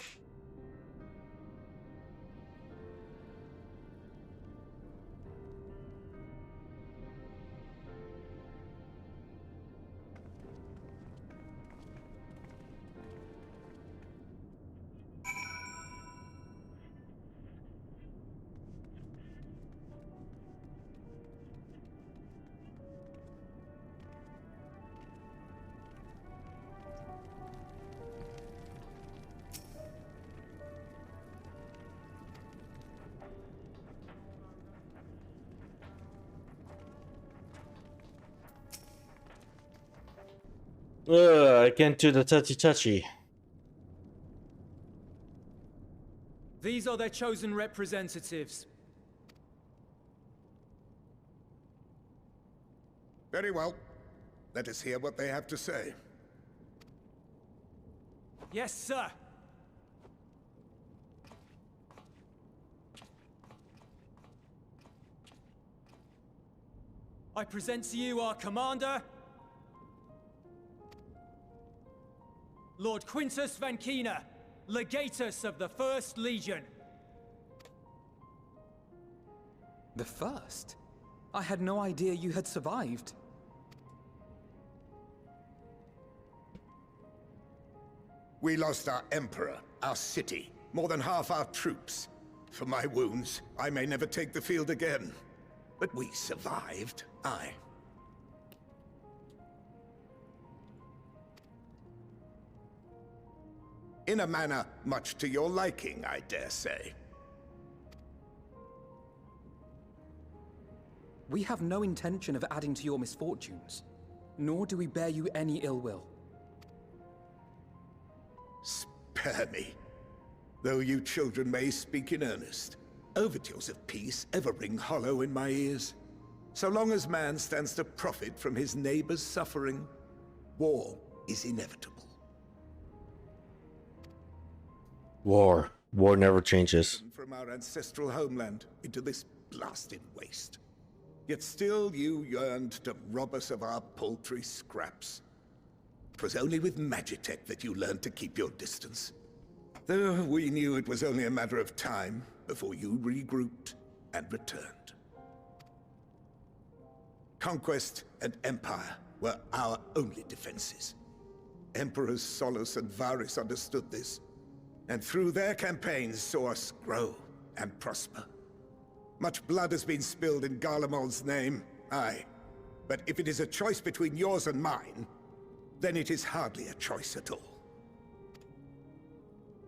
I can't do the touchy. These are their chosen representatives. Very well. Let us hear what they have to say. Yes, sir. I present to you our commander, Lord Quintus Vankina, Legatus of the First Legion. The First? I had no idea you had survived. We lost our Emperor, our city, more than half our troops. For my wounds, I may never take the field again. But we survived, aye. In a manner much to your liking, I dare say. We have no intention of adding to your misfortunes, nor do we bear you any ill will. Spare me. Though you children may speak in earnest, overtures of peace ever ring hollow in my ears. So long as man stands to profit from his neighbor's suffering, war is inevitable. War never changes. From our ancestral homeland into this blasted waste. Yet still you yearned to rob us of our paltry scraps. 'Twas only with Magitech that you learned to keep your distance. Though we knew it was only a matter of time before you regrouped and returned. Conquest and Empire were our only defenses. Emperors Solus and Varys understood this, and through their campaigns saw us grow and prosper. Much blood has been spilled in Garlemald's name, aye. But if it is a choice between yours and mine, then it is hardly a choice at all.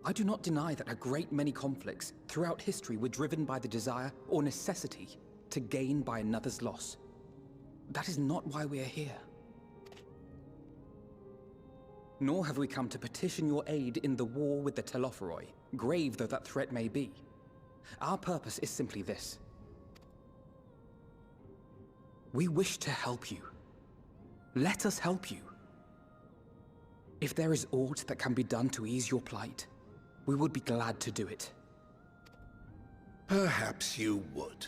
I do not deny that a great many conflicts throughout history were driven by the desire or necessity to gain by another's loss. That is not why we are here. Nor have we come to petition your aid in the war with the Telophoroi, grave though that threat may be. Our purpose is simply this. We wish to help you. Let us help you. If there is aught that can be done to ease your plight, we would be glad to do it. Perhaps you would.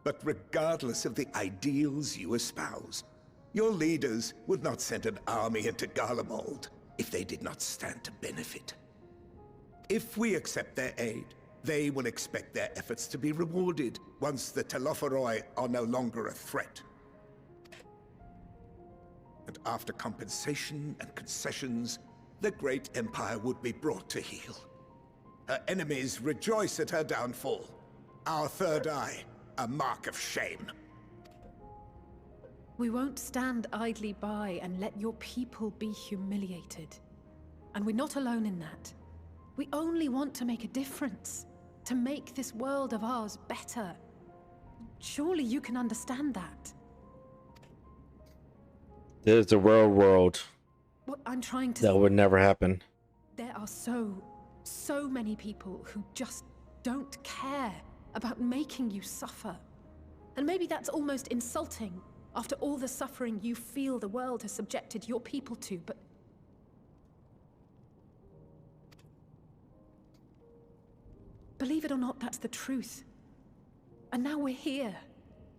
But regardless of the ideals you espouse, your leaders would not send an army into Garlemald if they did not stand to benefit. If we accept their aid, they will expect their efforts to be rewarded once the Telophoroi are no longer a threat. And after compensation and concessions, the great empire would be brought to heel. Her enemies rejoice at her downfall. Our third eye, a mark of shame. We won't stand idly by and let your people be humiliated. And we're not alone in that. We only want to make a difference, to make this world of ours better. Surely you can understand that. There's a real world. What I'm trying to That would never happen. There are so many people who just don't care about making you suffer. And maybe that's almost insulting after all the suffering you feel the world has subjected your people to, but believe it or not, that's the truth. And now we're here,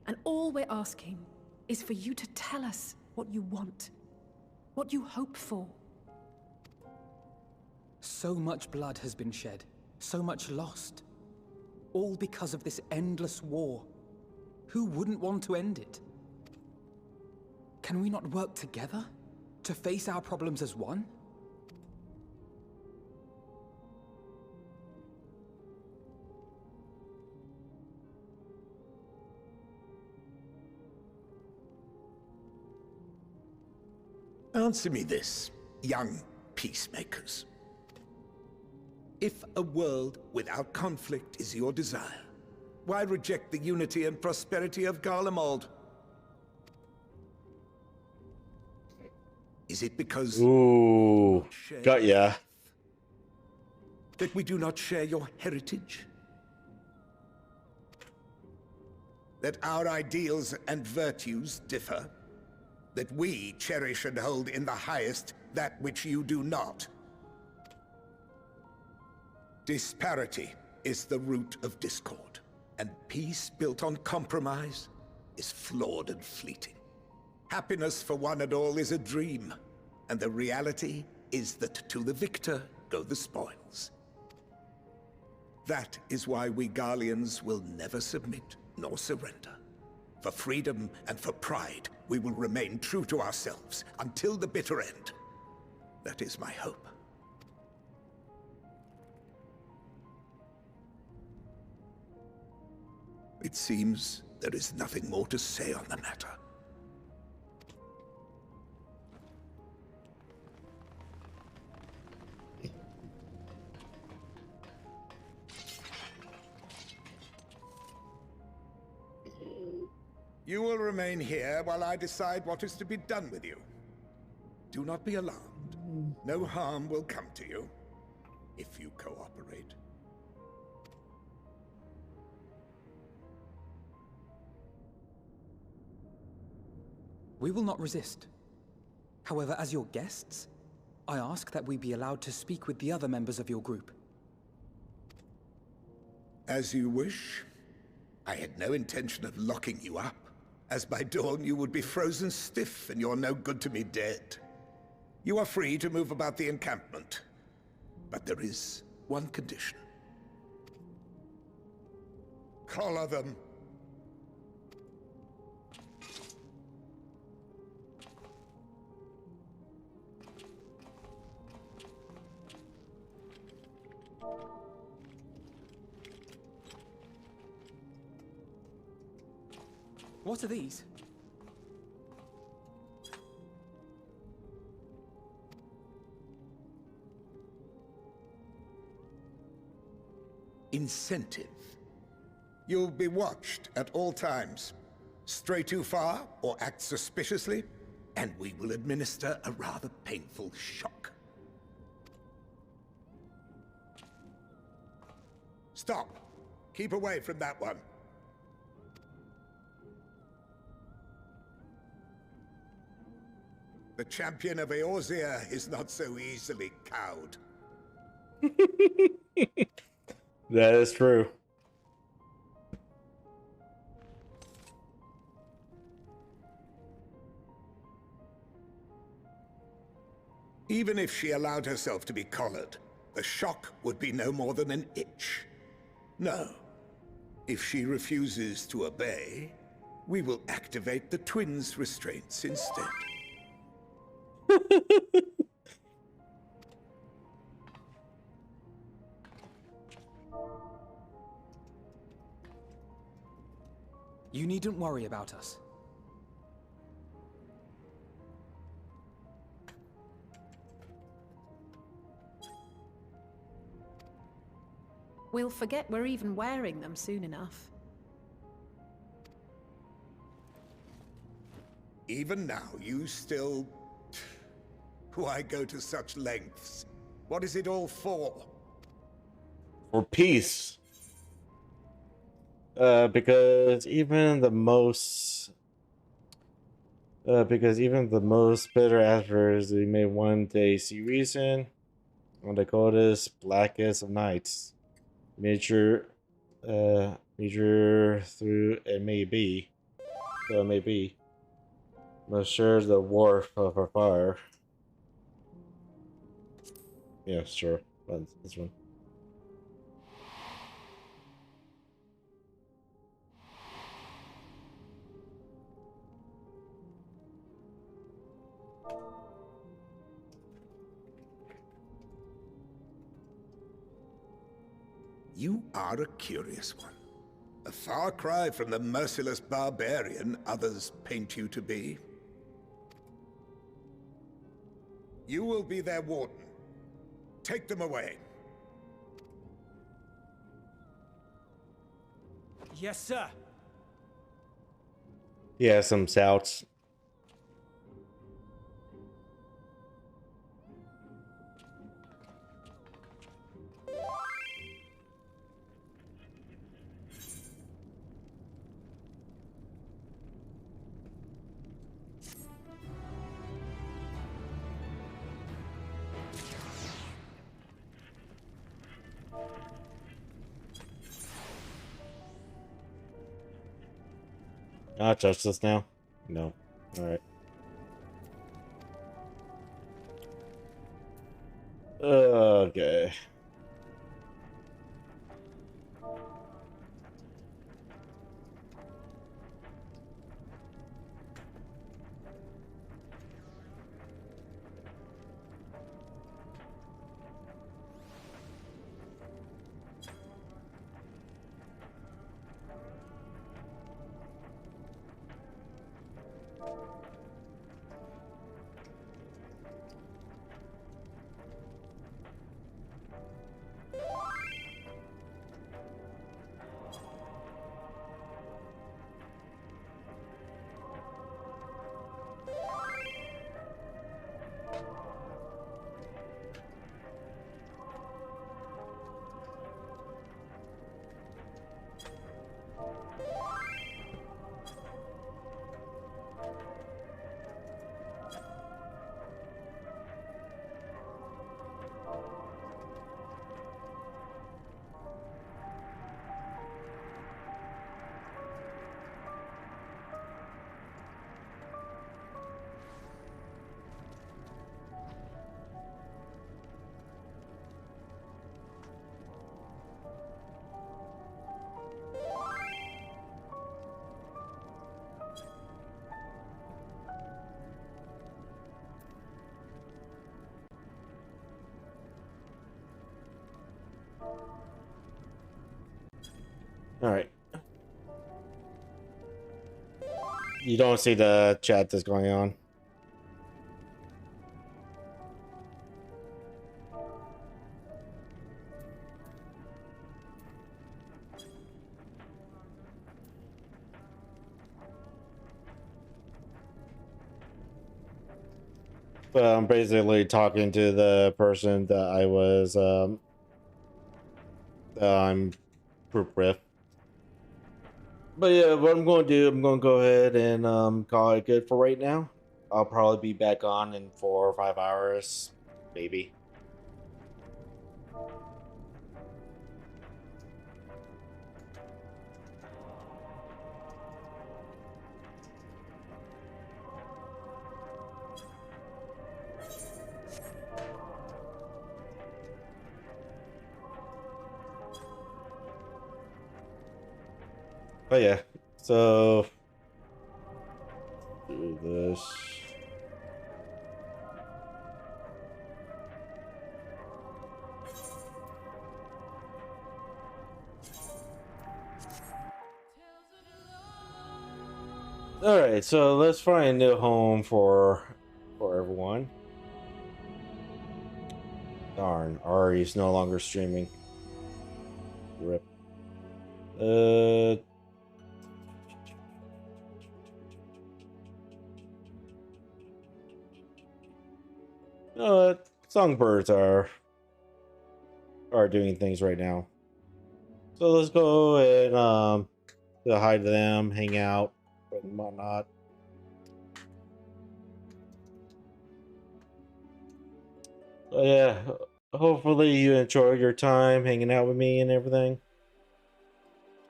and all we're asking is for you to tell us what you want, what you hope for. So much blood has been shed, so much lost. All because of this endless war. Who wouldn't want to end it? Can we not work together to face our problems as one? Answer me this, young peacemakers. If a world without conflict is your desire, why reject the unity and prosperity of Garlemald? Is it because... Ooh, got ya. That we do not share your heritage? That our ideals and virtues differ? That we cherish and hold in the highest that which you do not? Disparity is the root of discord, and peace built on compromise is flawed and fleeting. Happiness for one and all is a dream, and the reality is that to the victor go the spoils. That is why we Garleans will never submit nor surrender. For freedom and for pride, we will remain true to ourselves until the bitter end. That is my hope. It seems there is nothing more to say on the matter. You will remain here while I decide what is to be done with you. Do not be alarmed. No harm will come to you if you cooperate. We will not resist. However, as your guests, I ask that we be allowed to speak with the other members of your group. As you wish. I had no intention of locking you up, as by dawn you would be frozen stiff and you're no good to me dead. You are free to move about the encampment, but there is one condition. Collar them. What are these? Incentive. You'll be watched at all times. Stray too far or act suspiciously, and we will administer a rather painful shock. Stop! Keep away from that one. The champion of Eorzea is not so easily cowed. That is true. Even if she allowed herself to be collared, the shock would be no more than an itch. No. If she refuses to obey, we will activate the twins' restraints instead. You needn't worry about us. We'll forget we're even wearing them soon enough. Even now, you still... Why go to such lengths? What is it all for? For peace. Because even the most bitter adversary may one day see reason on the coldest, blackest of nights. Major through it may be. So it may be. Must share the warmth of our fire. Yeah, sure. This one. You are a curious one. A far cry from the merciless barbarian others paint you to be. You will be their warden. Take them away. Yes, sir. Yeah, some shouts. Not justice now? No. Alright. Okay. Alright. You don't see the chat that's going on. But I'm basically talking to the person that I'm group riff. But yeah, what I'm going to do, I'm going to go ahead and call it good for right now. I'll probably be back on in 4 or 5 hours, maybe. But yeah, so do this. All right, so let's find a new home for everyone. Darn, Ari's no longer streaming. Rip. Songbirds are doing things right now. So let's go and say hi to them, hang out, and whatnot. So yeah, hopefully you enjoyed your time hanging out with me and everything.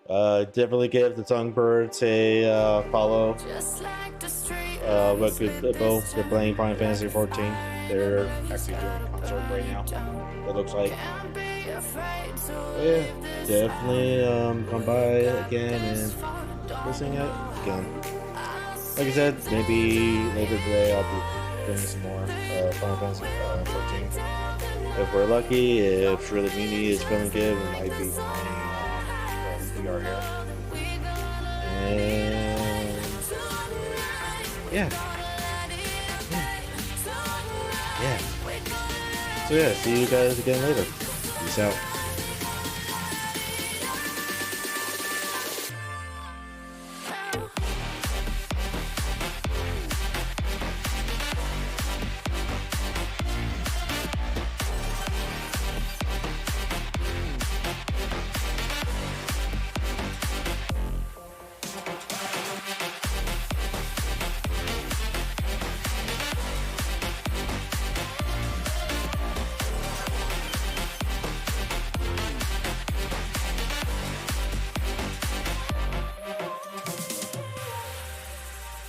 Definitely give the Songbirds a follow. They're playing Final Fantasy 14. They're actually doing a concert right now. It looks like. So yeah, definitely come by again and listen it again. Like I said, maybe later today I'll be doing some more Final Fantasy 14. If we're lucky, if Shirley Mini is feeling good, we might be playing VR here. And yeah. So yeah, see you guys again later. Peace out.